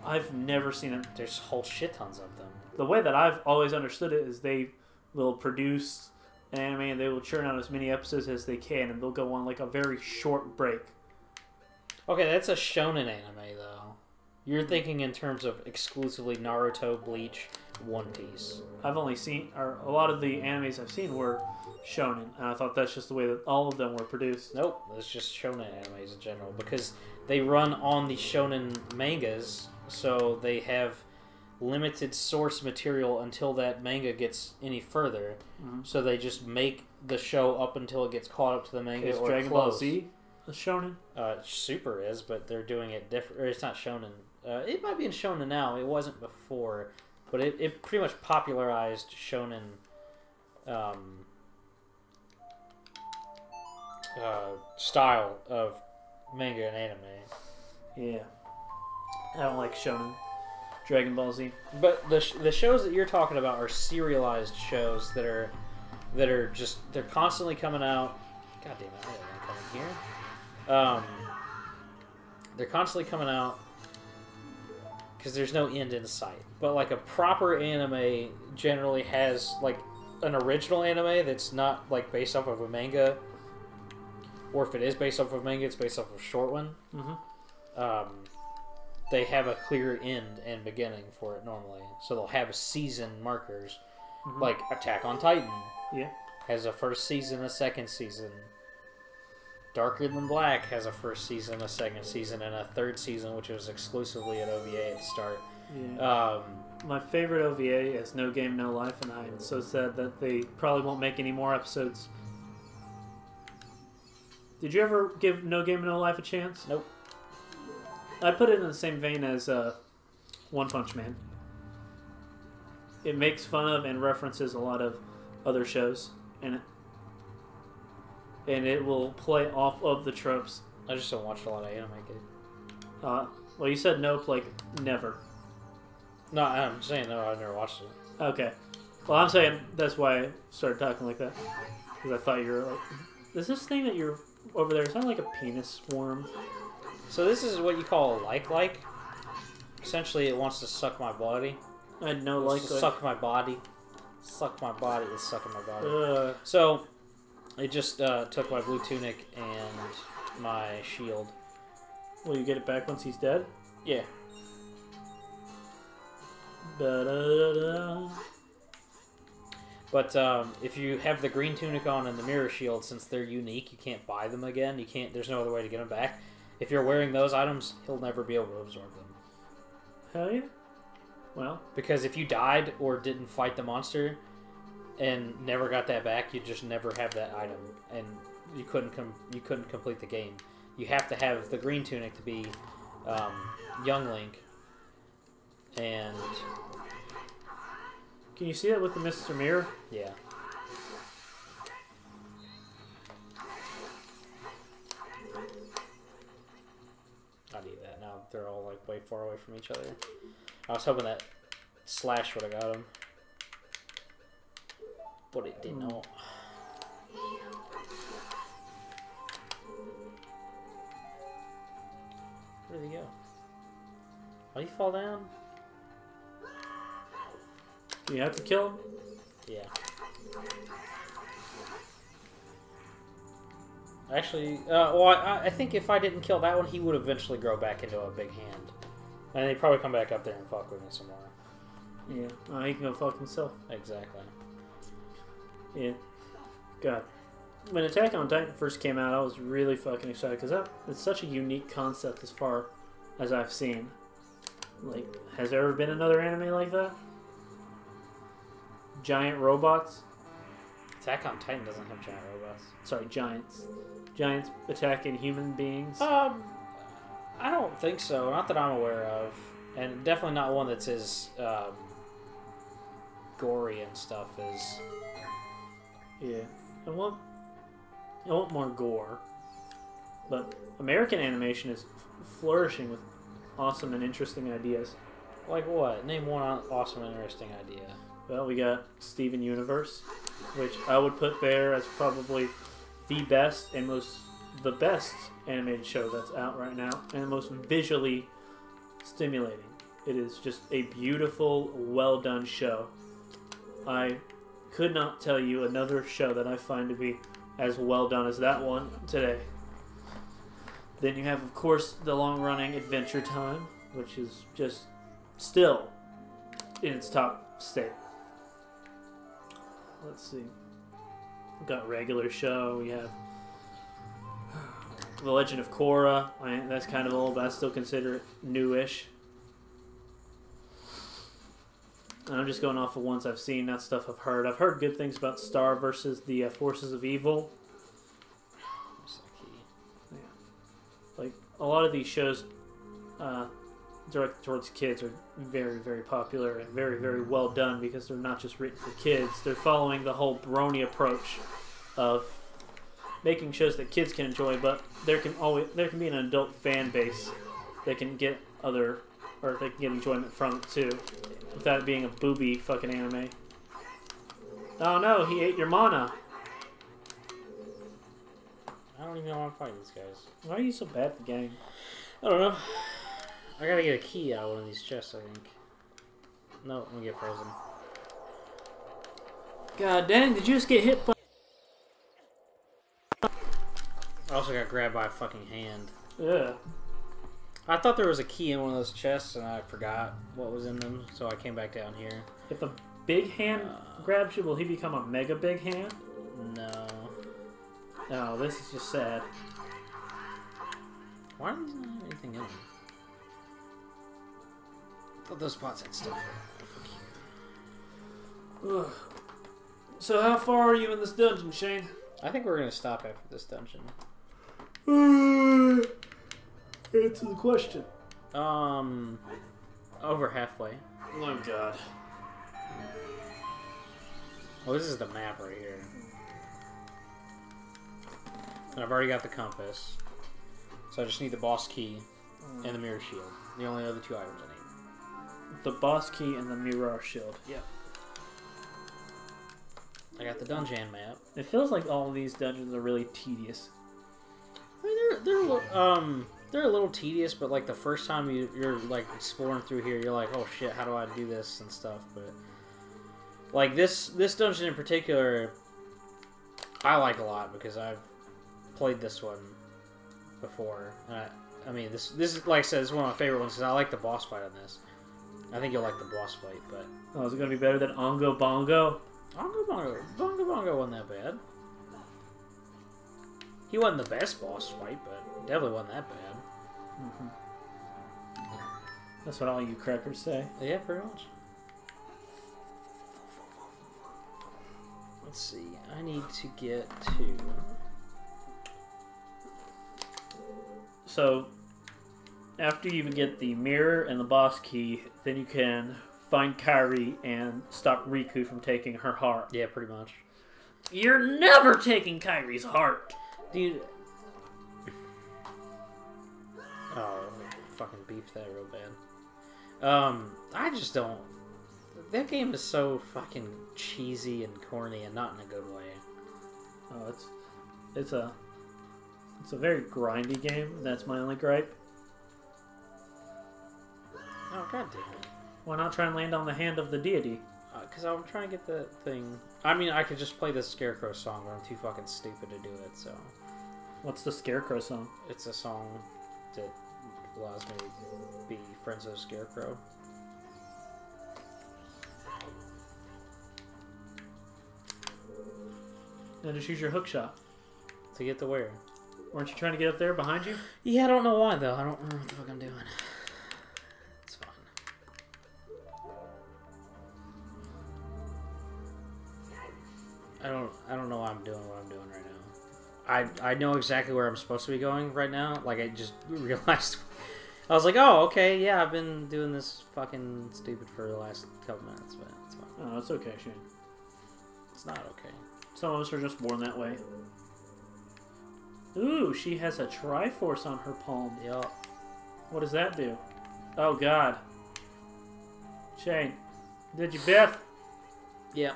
S2: I've never seen it.
S1: There's whole shit tons of them.
S2: The way that I've always understood it is they will produce an anime and they will churn out as many episodes as they can, and they'll go on like a very short break.
S1: Okay, that's a shonen anime, though. You're thinking in terms of exclusively Naruto, Bleach, One Piece.
S2: I've only seen, or a lot of the animes I've seen were shonen, and I thought that's just the way that all of them were produced.
S1: Nope, it's just shonen animes in general, because they run on the shonen mangas, so they have limited source material until that manga gets any further.
S2: Mhm.
S1: So they just make the show up until it gets caught up to the manga.
S2: Is
S1: or
S2: Dragon Ball
S1: close.
S2: Z a shonen?
S1: Super is, but they're doing it different. Or it's not shonen. It might be in shonen now. It wasn't before, but it pretty much popularized shonen style of manga and anime.
S2: Yeah. I don't like shonen. Dragon Ball Z.
S1: But the shows that you're talking about are serialized shows that are just they're constantly coming out. God damn it! I didn't want to come in here. They're constantly coming out because there's no end in sight. But like a proper anime generally has like an original anime that's not like based off of a manga, or if it is based off of a manga, it's based off of a short one.
S2: Mm-hmm.
S1: They have a clear end and beginning for it normally. So they'll have season markers.
S2: Mhm.
S1: Like Attack on Titan
S2: Yeah.
S1: has a first season, a second season. Darker Than Black has a first season, a second season, and a third season, which was exclusively at OVA at the start.
S2: Yeah. My favorite OVA is No Game, No Life, and I'm so sad that they probably won't make any more episodes. Did you ever give No Game, No Life a chance?
S1: Nope.
S2: I put it in the same vein as One Punch Man. It makes fun of and references a lot of other shows in it. And it will play off of the tropes.
S1: I just don't watch a lot of anime, kid.
S2: Well, you said nope, like never.
S1: No, I'm saying no, I've never watched it.
S2: Okay. Well, I'm saying that's why I started talking like that. Because I thought you were like, is this thing that you're over there, is that like a penis worm?
S1: So this is what you call a like. Essentially, it wants to suck my body.
S2: I had no
S1: It wants
S2: like.
S1: to suck my body. Suck my body. It's sucking my body.
S2: Ugh.
S1: So, it just took my blue tunic and my shield.
S2: Will you get it back once he's dead?
S1: Yeah.
S2: Da-da-da-da.
S1: But if you have the green tunic on and the mirror shield, since they're unique, you can't buy them again. You can't. There's no other way to get them back. If you're wearing those items, he'll never be able to absorb them.
S2: Hell yeah. Well,
S1: Because if you died or didn't fight the monster and never got that back, you'd just never have that item, and you couldn't complete the game. You have to have the green tunic to be young Link, and
S2: can you see that with the Mr. Mirror?
S1: yeah. I need that now. They're all like way far away from each other. I was hoping that slash would have got him, but it did not. Where did he go? Oh, he fall down?
S2: Do you have to kill him?
S1: Yeah. Actually, well, I think if I didn't kill that one, he would eventually grow back into a big hand. And he'd probably come back up there and fuck with me some more.
S2: Yeah. He can go fuck himself.
S1: Exactly.
S2: Yeah. God. When Attack on Titan first came out, I was really fucking excited because it's such a unique concept as far as I've seen. Like, has there ever been another anime like that? Giant robots?
S1: Attack on Titan doesn't have giant robots.
S2: Sorry, giants. Giants attacking human beings?
S1: I don't think so. Not that I'm aware of. And definitely not one that's as gory and stuff as...
S2: Yeah. I want more gore. But American animation is flourishing with awesome and interesting ideas.
S1: Like what? Name one awesome and interesting idea.
S2: Well, we got Steven Universe, which I would put there as probably the best animated show that's out right now, and the most visually stimulating. It is just a beautiful, well done show. I could not tell you another show that I find to be as well done as that one today. Then you have, of course, the long-running Adventure Time, which is just still in its top state. Let's see. We've got regular show. We have The Legend of Korra. That's kind of old, but I still consider it newish. And I'm just going off of ones I've seen, not stuff I've heard. I've heard good things about Star versus the Forces of Evil. Yeah. Like, a lot of these shows directed towards kids are very, very popular and very, very well done because they're not just written for kids. They're following the whole Brony approach of making shows that kids can enjoy, but there can be an adult fan base that can get they can get enjoyment from it too, without it being a booby fucking anime. Oh no, he ate your mana.
S1: I don't even know how to fight these guys.
S2: Why are you so bad at the game?
S1: I don't know. I gotta get a key out of one of these chests, I think. No, I'm gonna get frozen.
S2: God dang, did you just get hit by...
S1: I also got grabbed by a fucking hand.
S2: Yeah.
S1: I thought there was a key in one of those chests, and I forgot what was in them, so I came back down here.
S2: If a big hand grabs you, will he become a mega big hand?
S1: No.
S2: No, this is just sad.
S1: Why do these not have anything in them? I thought those spots had stuff in them.
S2: Ugh. So how far are you in this dungeon, Shane?
S1: I think we're gonna stop after this dungeon.
S2: Answer the question.
S1: Over halfway.
S2: Oh god.
S1: Oh, this is the map right here. And I've already got the compass. So I just need the boss key and the mirror shield. The only other two items I need.
S2: The boss key and the mirror shield.
S1: Yep. I got the dungeon map.
S2: It feels like all of these dungeons are really tedious.
S1: I mean, they're a little tedious, but like the first time you're like exploring through here, you're like, oh shit, how do I do this and stuff. But like this dungeon in particular, I like a lot because I've played this one before. And I mean, this is, like I said, this is one of my favorite ones because I like the boss fight on this. I think you'll like the boss fight, but...
S2: Oh, is it going to be better than Ongo Bongo?
S1: Ongo Bongo wasn't that bad. He wasn't the best boss fight, but definitely wasn't that bad.
S2: Mm-hmm. That's what all you crackers say.
S1: Yeah, pretty much. Let's see. I need to get to...
S2: So, after you get the mirror and the boss key, then you can find Kairi and stop Riku from taking her heart.
S1: Yeah, pretty much.
S2: You're never taking Kairi's heart!
S1: Dude. Oh, fucking beefed that real bad. I just don't... That game is so fucking cheesy and corny and not in a good way.
S2: Oh, it's a very grindy game. That's my only gripe.
S1: Oh, god damn it.
S2: Why not try and land on the hand of the deity?
S1: Because I'm trying to get the thing... I mean, I could just play the Scarecrow song, but I'm too fucking stupid to do it, so...
S2: What's the Scarecrow song?
S1: It's a song that allows me to be friends with a Scarecrow.
S2: Now just use your hook shot.
S1: To get to where?
S2: Weren't you trying to get up there behind you?
S1: Yeah, I don't know why, though. I don't know what the fuck I'm doing. It's fine. I don't know why I'm doing what I'm doing right now. I know exactly where I'm supposed to be going right now. Like, I just realized... I was like, oh, okay, yeah, I've been doing this fucking stupid for the last couple minutes, but it's fine.
S2: Oh, it's okay, Shane.
S1: It's not okay.
S2: Some of us are just born that way. Ooh, she has a Triforce on her palm.
S1: Yup.
S2: What does that do? Oh God. Shane, did you Beth?
S1: Yep.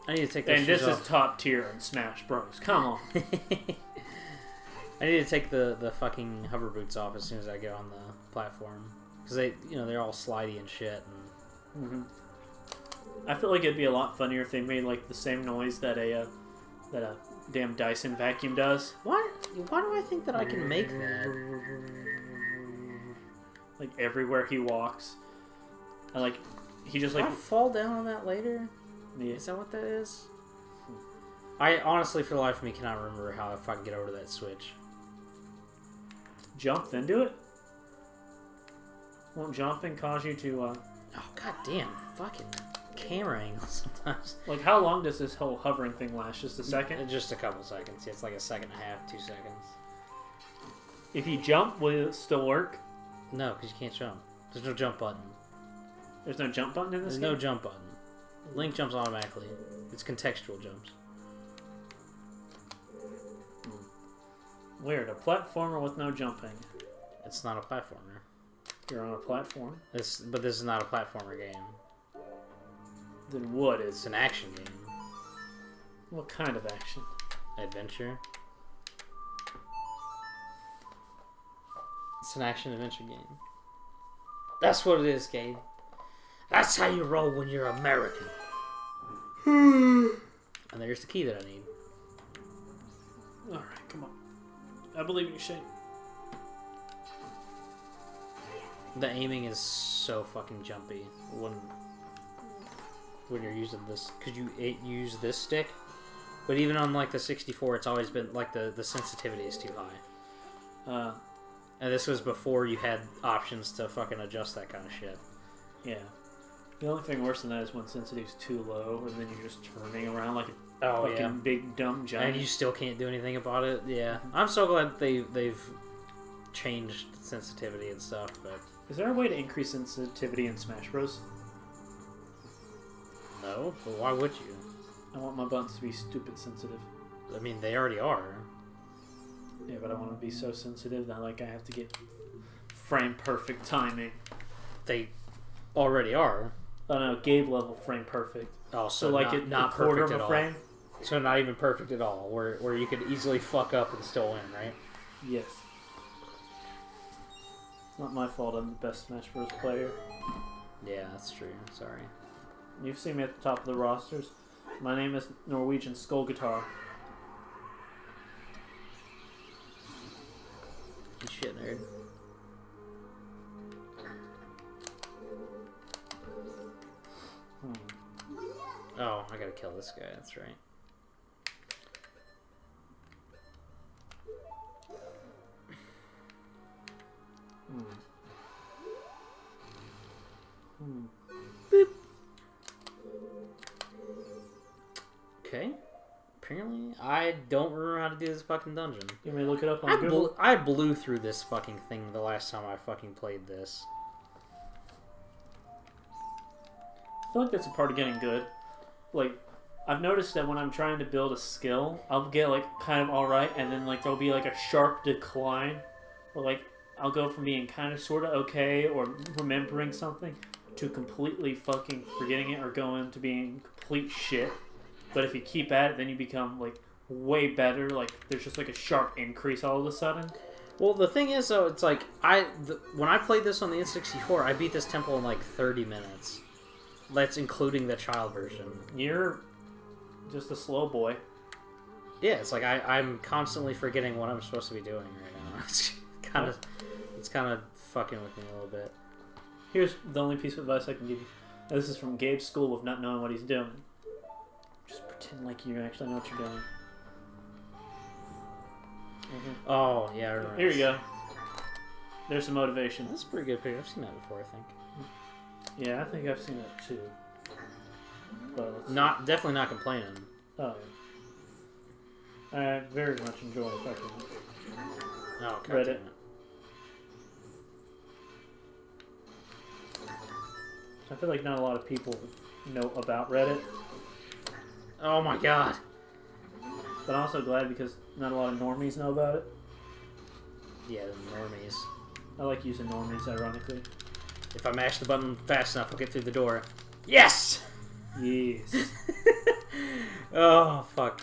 S1: I need to take those
S2: And this
S1: shoes
S2: is
S1: off.
S2: top tier in Smash Bros. Come on.
S1: I need to take the fucking hover boots off as soon as I get on the platform. Because they're all slidey and shit. And...
S2: I feel like it'd be a lot funnier if they made like the same noise that a damn Dyson vacuum does.
S1: Why do I think that I can make that?
S2: Like everywhere he walks. And like he just
S1: Will
S2: like
S1: I fall down on that later?
S2: yeah.
S1: Is that what that is? I honestly, for the life of me, cannot remember how if I can get over to that switch.
S2: Jump, then do it. Won't jumping cause you to
S1: Oh god damn! Fucking camera angle sometimes.
S2: like how long does this whole hovering thing last? Just a second?
S1: Just a couple seconds. It's like a second and a half, 2 seconds.
S2: If you jump, will it still work?
S1: No, because you can't jump. There's no jump button.
S2: There's no jump button in this
S1: There's
S2: game?
S1: no jump button. Link jumps automatically. It's contextual jumps.
S2: Weird, a platformer with no jumping.
S1: It's not a platformer.
S2: You're on a platform.
S1: But this is not a platformer game.
S2: Then what
S1: It's
S2: is?
S1: an action game.
S2: What kind of action?
S1: Adventure. It's an action adventure game. That's what it is, Gabe. That's how you roll when you're American. And there's the key that I need.
S2: Alright, come on. I believe in you, Shane.
S1: The aiming is so fucking jumpy when you're using this. Could you use this stick? But even on like the 64, it's always been like the sensitivity is too high. And this was before you had options to fucking adjust that kind of shit.
S2: Yeah. The only thing worse than that is when sensitivity's too low, and then you're just turning around like a fucking big dumb giant.
S1: And you still can't do anything about it. Yeah, I'm so glad they've changed sensitivity and stuff. But
S2: is there a way to increase sensitivity in Smash Bros?
S1: no, but why would you?
S2: I want my buttons to be stupid sensitive.
S1: I mean, they already are.
S2: Yeah, but I want to be so sensitive that like I have to get frame perfect timing.
S1: They already are.
S2: Oh no, Gabe level frame perfect.
S1: Oh,
S2: So like
S1: not
S2: a quarter
S1: perfect
S2: of
S1: at
S2: a
S1: all.
S2: frame?
S1: So not even perfect at all. Where you could easily fuck up and still win, right?
S2: Yes. It's not my fault I'm the best Smash Bros. Player.
S1: Yeah, that's true. Sorry.
S2: You've seen me at the top of the rosters. My name is Norwegian Skull Guitar.
S1: You shit nerd. Oh, I gotta kill this guy. That's right. Boop. Okay. Apparently, I don't remember how to do this fucking dungeon.
S2: You may look it up on Google.
S1: I blew through this fucking thing the last time I fucking played this.
S2: I feel like that's a part of getting good. Like, I've noticed that when I'm trying to build a skill, I'll get like kind of alright, and then like there'll be like a sharp decline. Or like, I'll go from being kind of sort of okay or remembering something to completely fucking forgetting it or going to being complete shit. But if you keep at it, then you become like way better. Like, there's just like a sharp increase all of a sudden.
S1: Well, the thing is, though, it's like when I played this on the N64, I beat this temple in like 30 minutes. That's including the child version.
S2: You're just a slow boy.
S1: Yeah, it's like I'm constantly forgetting what I'm supposed to be doing right now. It's kind of fucking with me a little bit.
S2: Here's the only piece of advice I can give you. Now, this is from Gabe's school of not knowing what he's doing. Just pretend like you actually know what you're doing.
S1: Oh, yeah, I remember.
S2: Here you go. There's some motivation.
S1: That's a pretty good picture. I've seen that before, I think.
S2: Yeah, I think I've seen that too. But let's see.
S1: Definitely not complaining.
S2: Oh, yeah. I very much enjoy fucking
S1: Oh, God
S2: Reddit.
S1: damn it.
S2: I feel like not a lot of people know about Reddit.
S1: Oh my God.
S2: But I'm also glad because not a lot of normies know about it.
S1: Yeah, the normies.
S2: I like using normies, ironically.
S1: If I mash the button fast enough, I'll get through the door. Yes!
S2: Yes.
S1: Oh, fuck.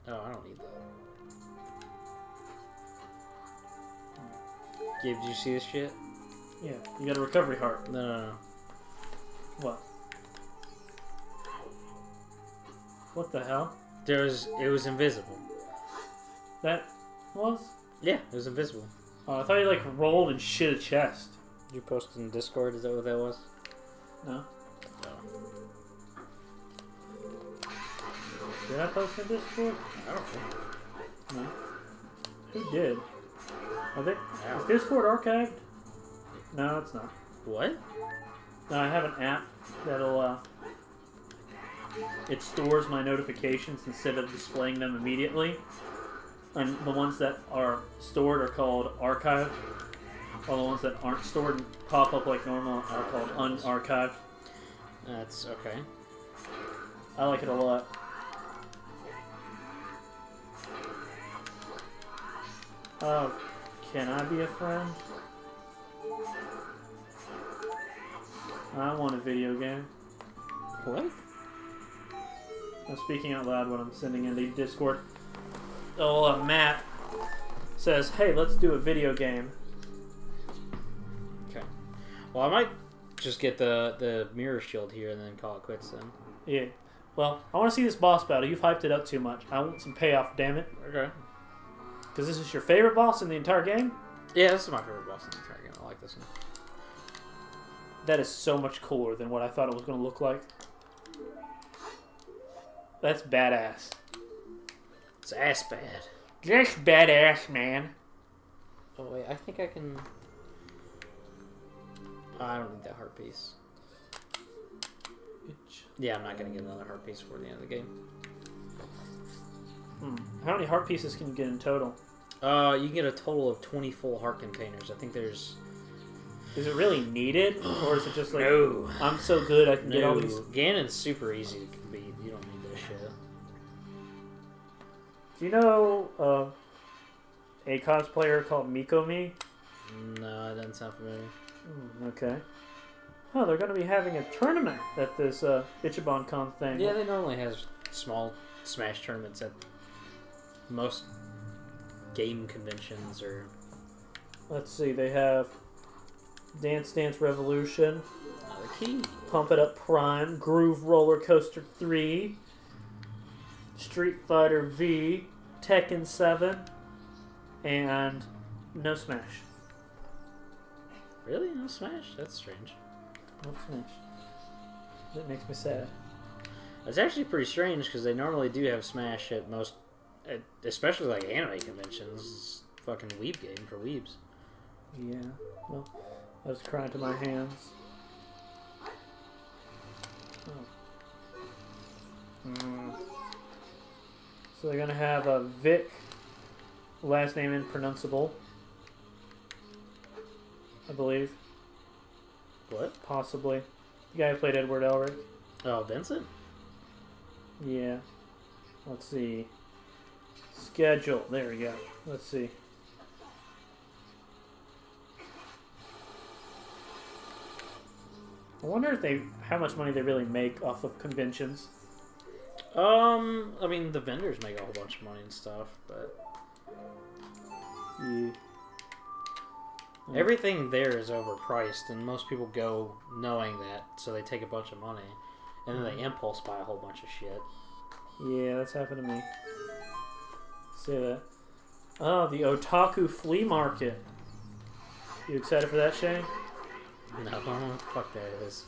S1: Oh, I don't need that. Gabe, did you see this shit?
S2: Yeah, you got a recovery heart.
S1: No.
S2: What? What the hell?
S1: It was invisible.
S2: That was?
S1: Yeah, it was invisible.
S2: Oh, I thought you like rolled and shit a chest.
S1: You posted in Discord, is that what that was?
S2: No.
S1: No.
S2: Did I post in Discord?
S1: I don't know.
S2: No. Who did? Are they?
S1: Yeah.
S2: Is Discord archived? No, it's not.
S1: What?
S2: No, I have an app that'll it stores my notifications instead of displaying them immediately. And the ones that are stored are called archived, while the ones that aren't stored and pop up like normal are called unarchived.
S1: That's okay.
S2: I like it a lot. Oh, can I be a friend? I want a video game.
S1: What?
S2: I'm speaking out loud when I'm sending in the Discord. Oh, Matt says, "Hey, let's do a video game."
S1: Okay. Well, I might just get the mirror shield here and then call it quits then.
S2: Yeah. Well, I want to see this boss battle. You've hyped it up too much. I want some payoff, damn it.
S1: Okay.
S2: Because this is your favorite boss in the entire game?
S1: Yeah, this is my favorite boss in the entire game. I like this one.
S2: That is so much cooler than what I thought it was going to look like. That's badass.
S1: It's ass bad.
S2: That's badass, man.
S1: Oh wait, I think I can. Oh, I don't need that heart piece. Yeah, I'm not gonna get another heart piece before the end of the game.
S2: How many heart pieces can you get in total?
S1: You can get a total of 20 full heart containers. I think there's.
S2: Is it really needed, or is it just like,
S1: No.
S2: I'm so good I can get all these?
S1: Ganon's super easy to beat. You don't need this shit.
S2: Do you know a cosplayer called Mikomi?
S1: No, it doesn't sound familiar.
S2: Okay. Oh, they're going to be having a tournament at this Ichiban Con thing.
S1: Yeah, they normally have small Smash tournaments at most game conventions or.
S2: Let's see, they have Dance Dance Revolution,
S1: Another key.
S2: Pump It Up Prime, Groove Roller Coaster 3, Street Fighter V, Tekken 7, and no Smash.
S1: Really? No Smash? That's strange.
S2: No Smash. That makes me sad.
S1: It's actually pretty strange because they normally do have Smash at most, especially like anime conventions. It's a fucking weeb game for weebs.
S2: Yeah, well, I was crying to my hands. Oh. So they're gonna have a Vic, last name impronounceable, I believe.
S1: What?
S2: Possibly. The guy who played Edward Elric.
S1: Oh, Vincent?
S2: Yeah. Let's see. Schedule. There we go. Let's see. I wonder if how much money they really make off of conventions.
S1: I mean, the vendors make a whole bunch of money and stuff, but
S2: Yeah.
S1: everything there is overpriced, and most people go knowing that, so they take a bunch of money, and then they impulse buy a whole bunch of shit.
S2: Yeah, that's happened to me. See that? Oh, the Otaku Flea Market. You excited for that, Shane?
S1: No, I don't know what the fuck that is.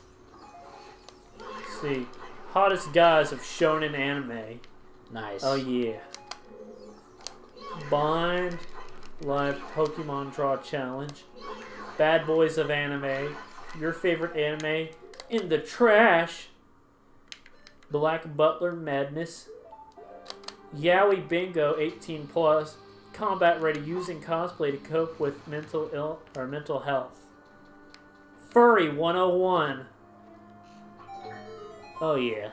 S2: Let's see. Hottest guys of shonen anime.
S1: Nice.
S2: Oh, yeah. Bind Live Pokemon Draw Challenge. Bad Boys of Anime. Your favorite anime in the trash. Black Butler Madness. Yaoi Bingo 18 plus. Combat ready using cosplay to cope with mental health. Furry 101. Oh yeah.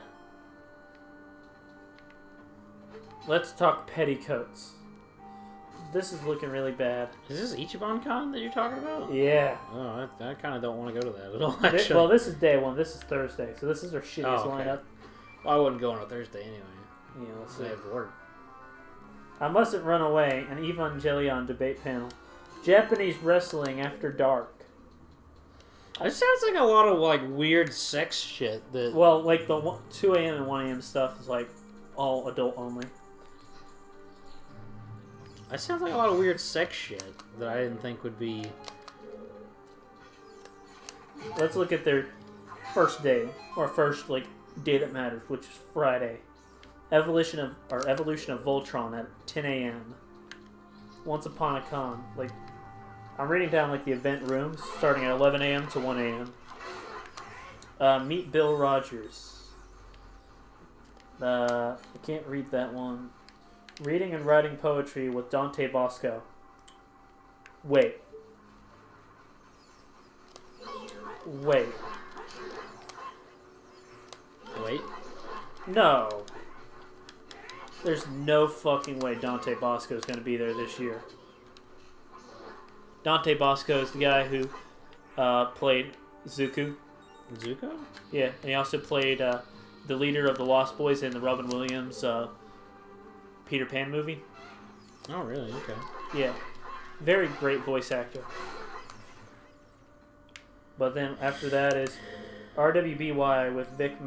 S2: let's talk petticoats. This is looking really bad.
S1: Is this Ichiban Con that you're talking about?
S2: Yeah.
S1: Oh, I kind of don't want to go to that at all, actually.
S2: Well, this is day one. This is Thursday. So this is our shittiest lineup.
S1: Well, I wouldn't go on a Thursday anyway.
S2: Yeah, let's
S1: I
S2: see.
S1: have work.
S2: I Mustn't Run Away, an Evangelion debate panel. Japanese wrestling after dark.
S1: It sounds like a lot of like weird sex shit. That
S2: Well, like the 2 a.m. and 1 a.m. stuff is like all adult only.
S1: It sounds like a lot of weird sex shit that I didn't think would be.
S2: Let's look at their first day, or first like day that matters, which is Friday. Evolution of Voltron at 10 a.m. Once Upon a Con. Like, I'm reading down like the event rooms starting at 11 a.m. to 1 a.m. Meet Bill Rogers. I can't read that one. Reading and writing poetry with Dante Bosco. Wait. No. There's no fucking way Dante Bosco is going to be there this year. Dante Bosco is the guy who played Zuko.
S1: Zuko?
S2: Yeah, and he also played the leader of the Lost Boys in the Robin Williams Peter Pan movie.
S1: Oh, really? Okay.
S2: Yeah. Very great voice actor. But then after that is RWBY with Vic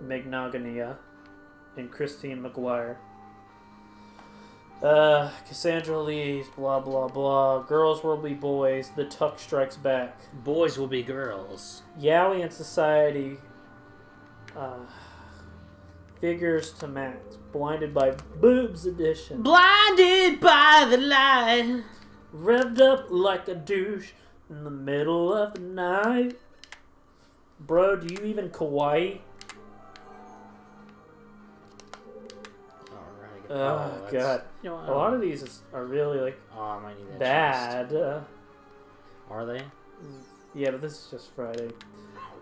S2: Magnagania and Christine McGuire. Cassandra Lee's blah blah blah. Girls will be boys. The Tuck Strikes Back.
S1: Boys will be girls.
S2: Yowie and Society. Figures to Max. Blinded by Boobs Edition.
S1: Blinded by the light.
S2: Revved up like a douche in the middle of the night. Bro, do you even kawaii? Oh, God.
S1: You know,
S2: A lot of these are really, like,
S1: I might need that
S2: bad.
S1: Are they?
S2: Yeah, but this is just Friday.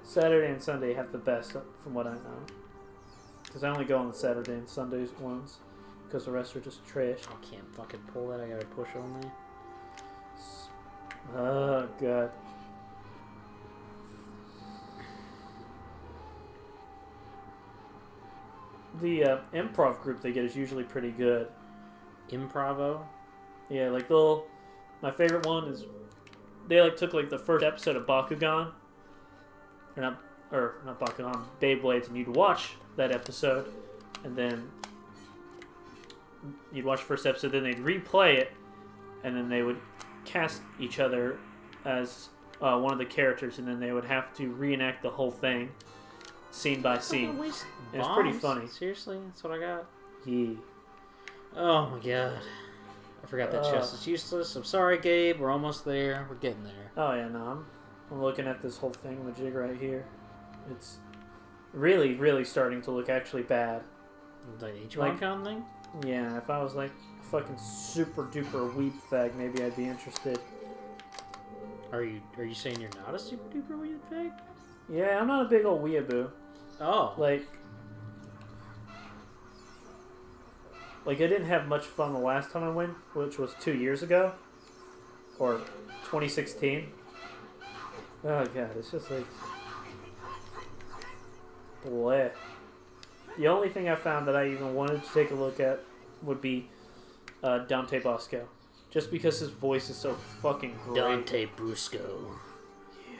S2: Saturday and Sunday have the best, from what I know. Because I only go on the Saturday and Sundays ones. Because the rest are just trash.
S1: I can't fucking pull that. I gotta push only.
S2: Oh, God. The improv group they get is usually pretty good.
S1: Improvo?
S2: Yeah, like my favorite one is they like took like the first episode of Bakugan, not Bakugan, Beyblades, and you'd watch that episode, and then you'd watch the first episode, then they'd replay it, and then they would cast each other as one of the characters, and then they would have to reenact the whole thing, scene by scene. It's pretty funny.
S1: Seriously? That's what I got?
S2: Yeah.
S1: Oh my god. I forgot that chest is useless. I'm sorry, Gabe. We're almost there. We're getting there.
S2: Oh yeah, no, I'm looking at this whole thing, the jig right here. It's really, really starting to look actually bad.
S1: Like the Ichiban Con thing?
S2: Yeah, if I was like a fucking super duper weeb fag, maybe I'd be interested.
S1: Are you saying you're not a super duper weeb fag?
S2: Yeah, I'm not a big old weeaboo.
S1: Oh.
S2: Like I didn't have much fun the last time I went, which was 2 years ago. Or 2016. Oh god, it's just like... bleh. The only thing I found that I even wanted to take a look at would be Dante Bosco. Just because his voice is so fucking great.
S1: Dante Brusco.
S2: Yeah.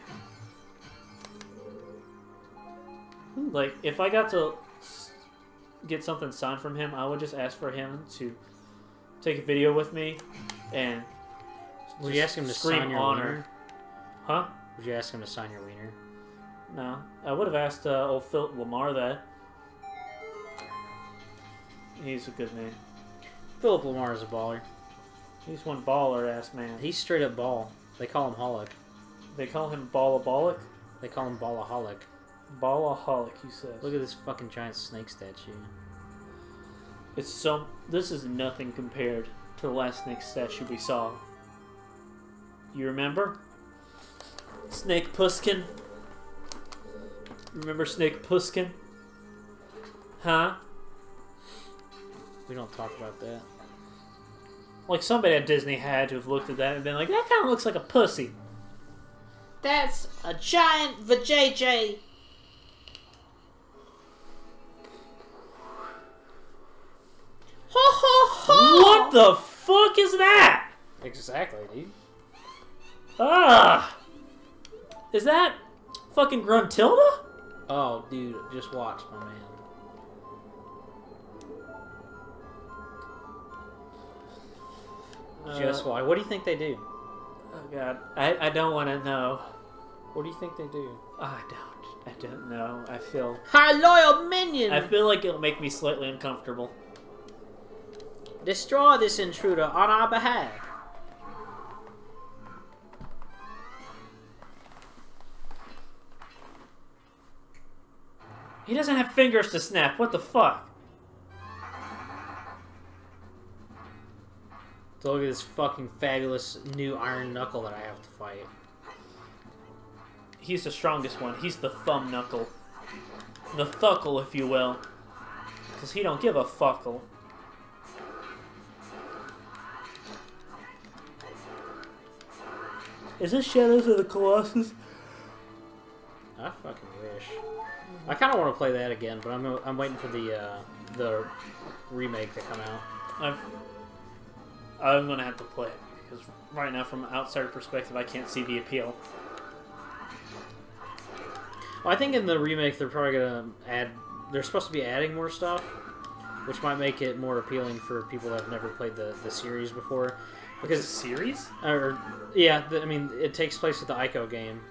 S2: Like, if I got to get something signed from him, I would just ask for him to take a video with me and
S1: would you ask him to
S2: scream
S1: sign your
S2: honor.
S1: wiener?
S2: Huh?
S1: Would you ask him to sign your wiener?
S2: No. I would have asked old Philip Lamar that. He's a good man.
S1: Philip Lamar is a baller.
S2: He's one baller-ass man.
S1: He's straight up ball. They call him Holic.
S2: They call him Ballaholic?
S1: They call him Ballaholic.
S2: Ballaholic, he says.
S1: Look at this fucking giant snake statue.
S2: This is nothing compared to the last snake statue we saw. You remember? Snake Pusskin? Remember Snake Pusskin? Huh?
S1: We don't talk about that.
S2: Like, somebody at Disney had to have looked at that and been like, that kind of looks like a pussy.
S1: That's a giant vajayjay. Ho ho ho!
S2: What the fuck is that?
S1: Exactly, dude.
S2: Ah! Is that fucking Gruntilda?
S1: Oh, dude, just watch, my man. Just why? What do you think they do?
S2: Oh god, I don't want to know.
S1: What do you think they do?
S2: I don't know. I feel
S1: Our loyal minion!
S2: I feel like it'll make me slightly uncomfortable.
S1: Destroy this intruder on our behalf.
S2: He doesn't have fingers to snap. What the fuck?
S1: So look at this fucking fabulous new iron knuckle that I have to fight.
S2: He's the strongest one. He's the thumb knuckle. The thuckle, if you will. Because he don't give a fuckle. Is this Shadows of the Colossus?
S1: I fucking wish. I kind of want to play that again, but I'm waiting for the remake to come out.
S2: I'm gonna have to play it because right now, from an outsider perspective, I can't see the appeal.
S1: Well, I think in the remake they're probably gonna add. They're supposed to be adding more stuff, which might make it more appealing for people that have never played the series before. Because
S2: series?
S1: Or yeah, I mean it takes place with the Ico game.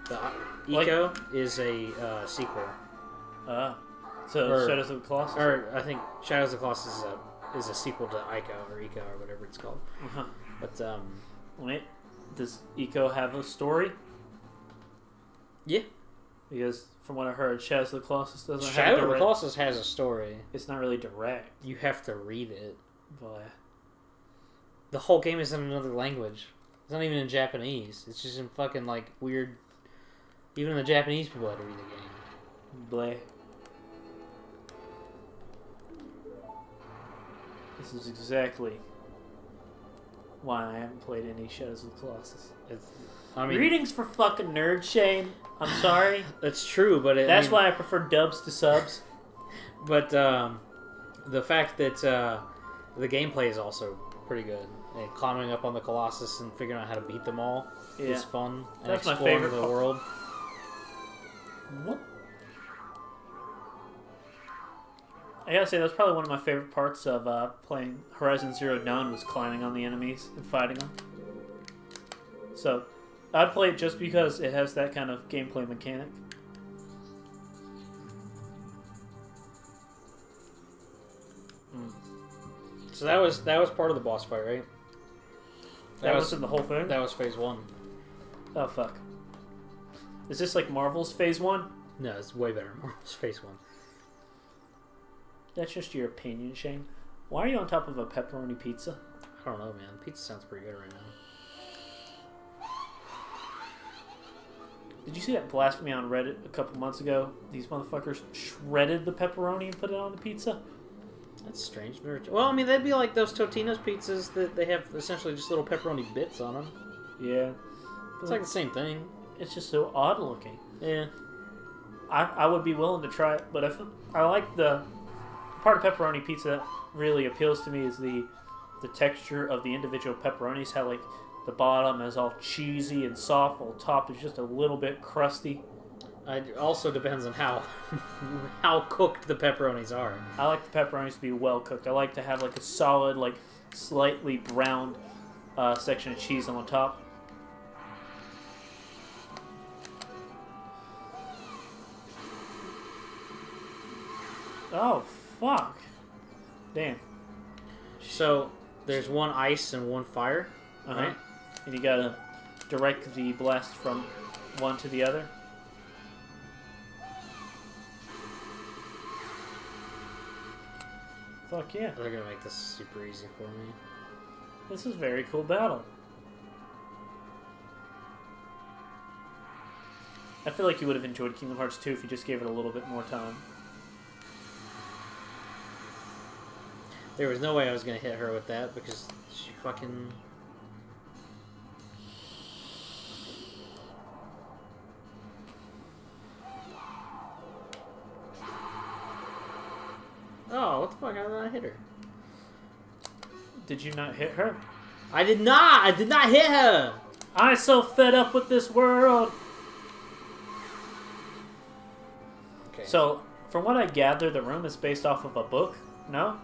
S1: The Ico is a sequel.
S2: So Shadows of the Colossus.
S1: Or I think Shadows of the Colossus is a sequel to Ico or Eco or whatever it's called.
S2: Uh-huh.
S1: But
S2: wait, does Eco have a story?
S1: Yeah,
S2: because from what I heard, Shadows of the Colossus doesn't have
S1: Shadow
S2: direct...
S1: of the Colossus has a story.
S2: It's not really direct.
S1: You have to read it.
S2: Boy.
S1: The whole game is in another language. It's not even in Japanese. It's just in fucking like weird. Even the Japanese people had to read the game.
S2: Bleh. This is exactly why I haven't played any Shadows of the Colossus.
S1: I mean,
S2: readings for fucking nerds, Shane. I'm sorry.
S1: That's true, but
S2: that's why I prefer dubs to subs.
S1: But the fact that the gameplay is also pretty good. And climbing up on the Colossus and figuring out how to beat them all is fun. And
S2: that's my
S1: exploring
S2: favorite
S1: the world.
S2: What? I gotta say, that's probably one of my favorite parts of playing Horizon Zero Dawn was climbing on the enemies and fighting them. So, I'd play it just because it has that kind of gameplay mechanic.
S1: So that was part of the boss fight, right?
S2: That wasn't the whole thing?
S1: That was phase 1.
S2: Oh, fuck. Is this like Marvel's Phase 1?
S1: No, it's way better. Marvel's phase 1.
S2: That's just your opinion, Shane. Why are you on top of a pepperoni pizza?
S1: I don't know, man. Pizza sounds pretty good right now.
S2: Did you see that blasphemy on Reddit a couple months ago? These motherfuckers shredded the pepperoni and put it on the pizza?
S1: That's strange. Well, I mean, they'd be like those Totino's pizzas that they have essentially just little pepperoni bits on them.
S2: Yeah.
S1: It's like the same thing.
S2: It's just so odd looking.
S1: Yeah.
S2: I would be willing to try it, but I like the part of pepperoni pizza that really appeals to me is the texture of the individual pepperonis. How like the bottom is all cheesy and soft, while the top is just a little bit crusty.
S1: It also depends on how cooked the pepperonis are.
S2: I like the pepperonis to be well cooked. I like to have like a solid, like slightly browned section of cheese on the top. Oh, fuck. Damn.
S1: So, there's one ice and one fire, right?
S2: And you gotta direct the blast from one to the other. Fuck yeah.
S1: They're gonna make this super easy for me.
S2: This is a very cool battle. I feel like you would have enjoyed Kingdom Hearts 2 if you just gave it a little bit more time.
S1: There was no way I was gonna hit her with that because she fucking. Oh, what the fuck? How did I hit her?
S2: Did you not hit her?
S1: I did not! I did not hit her!
S2: I'm so fed up with this world!
S1: Okay.
S2: So, from what I gather, the room is based off of a book? No?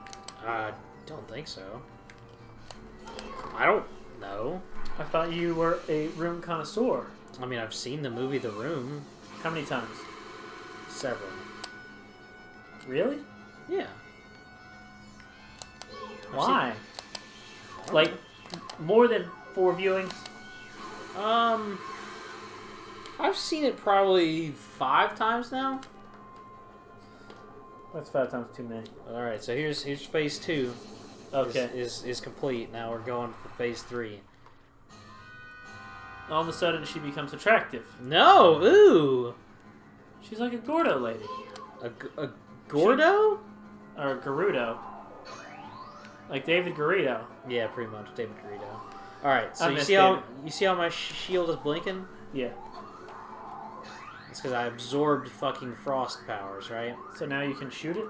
S1: I don't think so. I don't know.
S2: I thought you were a room connoisseur.
S1: I mean, I've seen the movie The Room
S2: How many times?
S1: several.
S2: Really?
S1: Yeah.
S2: Why? Like, more than 4 viewings?
S1: I've seen it probably 5 times now.
S2: That's 5 times too many.
S1: All right, so here's phase 2.
S2: Okay.
S1: Is complete. Now we're going for phase 3.
S2: All of a sudden, she becomes attractive.
S1: No, ooh,
S2: She's like a Gordo lady.
S1: a Gordo?
S2: Or a Gerudo. Like David Garrido.
S1: Yeah, pretty much David Garrido. All right, so
S2: I
S1: you
S2: miss
S1: see how my shield is blinking?
S2: Yeah.
S1: It's because I absorbed fucking frost powers, right?
S2: So now you can shoot it?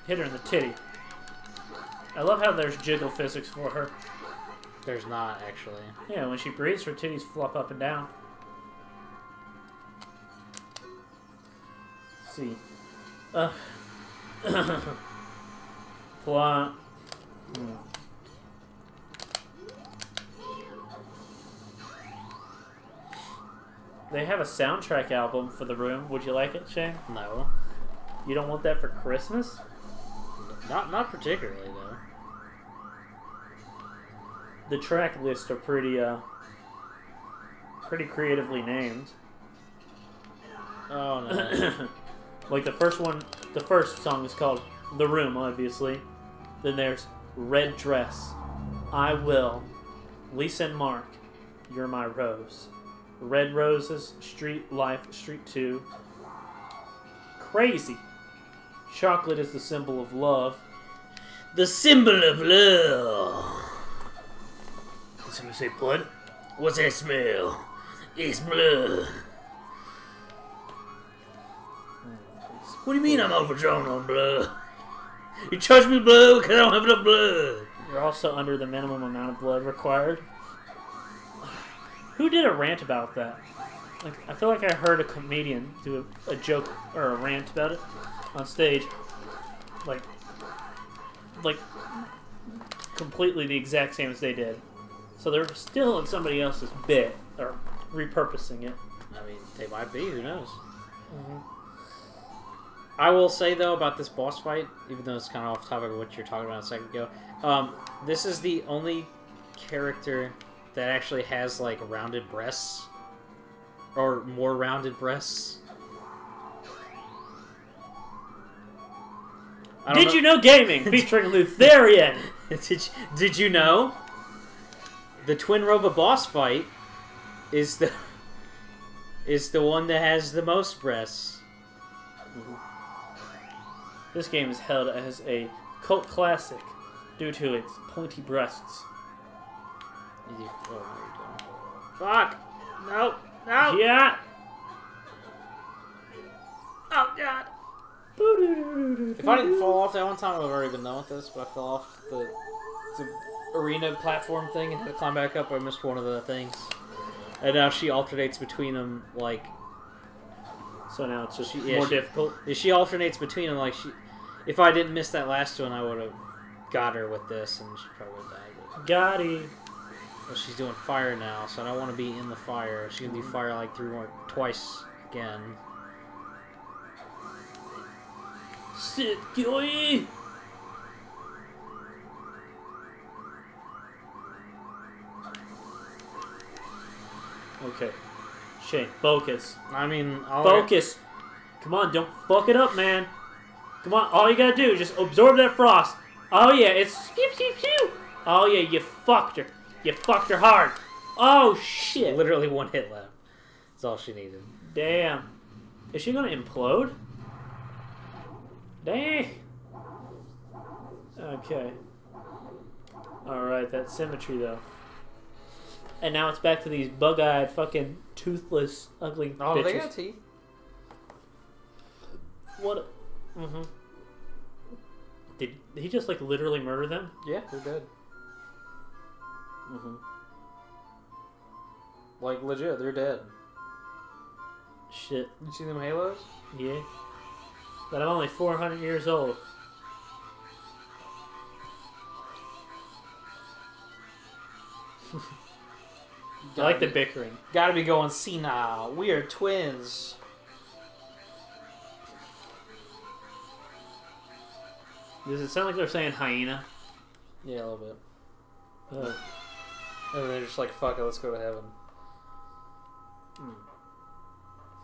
S2: Hit her in the titty. I love how there's jiggle physics for her.
S1: There's not, actually.
S2: Yeah, when she breathes, her titties flop up and down. Let's see. Plot. They have a soundtrack album for The Room. Would you like it, Shane?
S1: No.
S2: You don't want that for Christmas?
S1: Not particularly, though.
S2: The track lists are pretty creatively named.
S1: Oh, no.
S2: Like the first song is called The Room, obviously. Then there's Red Dress, I Will, Lisa and Mark, You're My Rose, Red Roses, Street Life, Street 2, Crazy, Chocolate is the Symbol of Love.
S1: The symbol of love.
S5: Did somebody say blood? What's that smell? It's blood. What do you mean I'm overdrawn on blood? You charge me blood because I don't have enough blood.
S2: You're also under the minimum amount of blood required. Who did a rant about that? Like, I feel like I heard a comedian do a joke or a rant about it on stage. Like completely the exact same as they did. So they're still in somebody else's bit or repurposing it.
S1: I mean, they might be. Who knows? I will say, though, about this boss fight, even though it's kind of off topic of what you were talking about a second ago, this is the only character that actually has, like, rounded breasts. Or more rounded breasts.
S2: Did you know gaming featuring Lutherian?
S1: Did you know? The Twin Rova boss fight is the one that has the most breasts.
S2: This game is held as a cult classic due to its pointy breasts.
S1: Oh, no, you don't. Fuck! No! No!
S2: Yeah!
S1: Oh, God! If I didn't fall off that one time, I would have already been done with this, but I fell off the arena platform thing and had to climb back up. I missed one of the things. And now she alternates between them, like...
S2: So now it's just more difficult?
S1: She alternates between them, like, if I didn't miss that last one, I would have got her with this, and she probably would have died.
S2: Got it.
S1: Well, she's doing fire now, so I don't want to be in the fire. She's going to do fire, like, twice again.
S2: Sit, Gyoy! Okay. Shane, focus.
S1: I mean,
S2: Focus! Come on, don't fuck it up, man. Come on, all you gotta do is just absorb that frost. Oh yeah, it's pew pew pew. Oh yeah, you fucked her. You fucked her hard. Oh, shit.
S1: Literally 1 hit left. That's all she needed.
S2: Damn. Is she gonna implode? Dang. Okay. Alright, that's symmetry, though. And now it's back to these bug-eyed, fucking toothless, ugly bitches.
S1: They got teeth.
S2: What? Did he just, like, literally murder them?
S1: Yeah, they're dead. Like, legit, they're dead.
S2: Shit.
S1: You see them halos?
S2: Yeah. But I'm only 400 years old. I like the bickering.
S1: Gotta be going senile. We are twins.
S2: Does it sound like they're saying hyena?
S1: Yeah, a little bit. And they're just like, fuck it, let's go to heaven.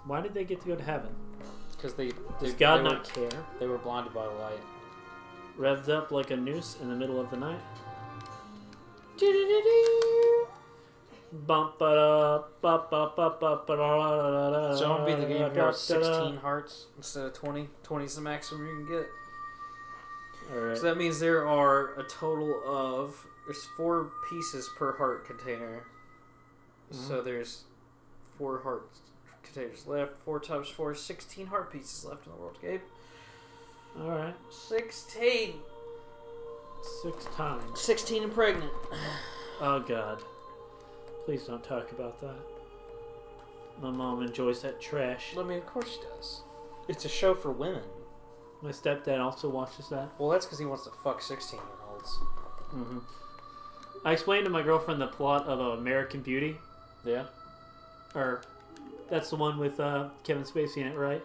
S2: Why did they get to go to heaven?
S1: Because
S2: Does God not care?
S1: They were blinded by the light.
S2: Revved up like a noose in the middle of the night. Bump up,
S1: So I'm gonna be the game here with 16 hearts instead of 20. 20 is the maximum you can get.
S2: Alright.
S1: So that means there are a total of... There's 4 pieces per heart container. So there's 4 heart containers left. 4 times 4 is 16 heart pieces left in the world, Gabe.
S2: Alright.
S1: 16!
S2: 6 times.
S1: 16 and pregnant.
S2: Oh god. Please don't talk about that. My mom enjoys that trash.
S1: I mean, of course she does. It's a show for women.
S2: My stepdad also watches that.
S1: Well, that's because he wants to fuck 16-year-olds.
S2: I explained to my girlfriend the plot of American Beauty.
S1: Yeah?
S2: Or, that's the one with Kevin Spacey in it, right?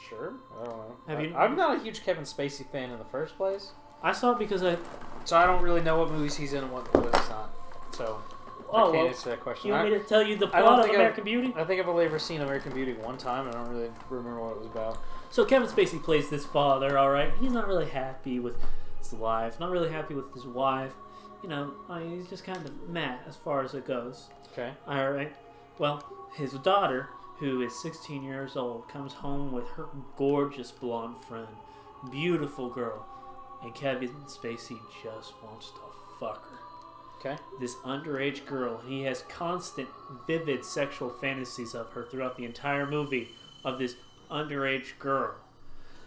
S1: Sure. I don't know.
S2: Have you?
S1: I'm not a huge Kevin Spacey fan in the first place.
S2: I saw it because
S1: So I don't really know what movies he's in and what he's not. So I can't answer that question.
S2: You want me to tell you the plot of American Beauty?
S1: I think I've only ever seen American Beauty one time. I don't really remember what it was about.
S2: So Kevin Spacey plays this father, alright? He's not really happy with his life, not really happy with his wife. You know, he's just kind of meh as far as it goes.
S1: Okay.
S2: Alright. Well, his daughter, who is 16 years old, comes home with her gorgeous blonde friend. Beautiful girl. And Kevin Spacey just wants to fuck her.
S1: Okay.
S2: This underage girl. He has constant, vivid sexual fantasies of her throughout the entire movie of this underage girl.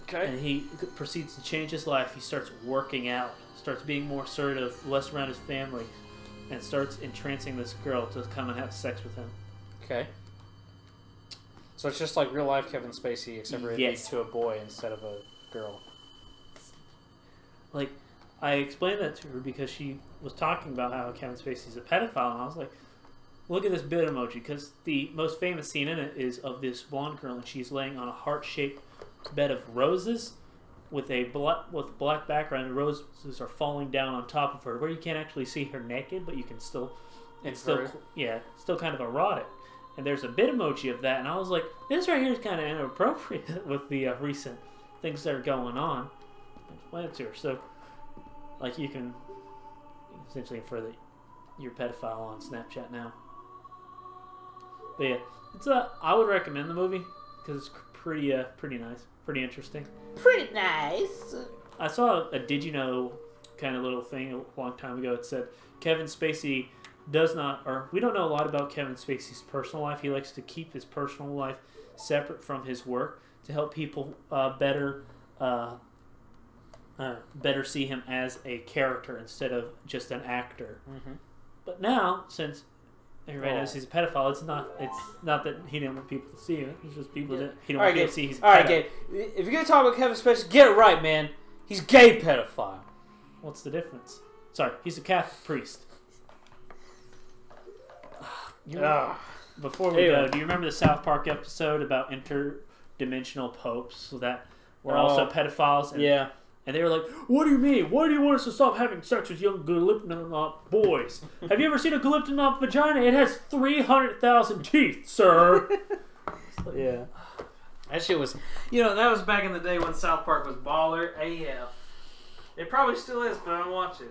S1: Okay.
S2: And he proceeds to change his life. He starts working out, starts being more assertive, less around his family, and starts entrancing this girl to come and have sex with him.
S1: Okay. So it's just like real life Kevin Spacey, except for it leads to a boy instead of a girl.
S2: Like, I explained that to her because she was talking about how Kevin Spacey's a pedophile, and I was like, look at this bit emoji, because the most famous scene in it is of this blonde girl, and she's laying on a heart-shaped bed of roses with a black background, and roses are falling down on top of her, where you can't actually see her naked, but you can still... It's still kind of erotic. And there's a bit emoji of that, and I was like, this right here is kind of inappropriate with the recent things that are going on. I explained it to her. So, like, you can essentially infer that you're a pedophile on Snapchat now. But yeah, it's I would recommend the movie because it's pretty nice, pretty interesting.
S1: Pretty nice.
S2: I saw a Did You Know kind of little thing a long time ago. It said Kevin Spacey does not, or we don't know a lot about Kevin Spacey's personal life. He likes to keep his personal life separate from his work to help people better see him as a character instead of just an actor. But now, since everybody knows he's a pedophile, it's not that he didn't want people to see it. It's just people that he don't want people to see he's a pedophile.
S1: Alright, Gabe. If you're going to talk about Kevin Spacey, get it right, man. He's gay pedophile.
S2: What's the difference? Sorry, he's a Catholic priest. Before we go, do you remember the South Park episode about interdimensional popes that were also pedophiles? And,
S1: yeah.
S2: And they were like, what do you mean? Why do you want us to stop having sex with young Galiptinop boys? Have you ever seen a Galiptinop vagina? It has 300,000 teeth, sir.
S1: Yeah. That shit was... that was back in the day when South Park was baller AF. It probably still is, but I don't watch it.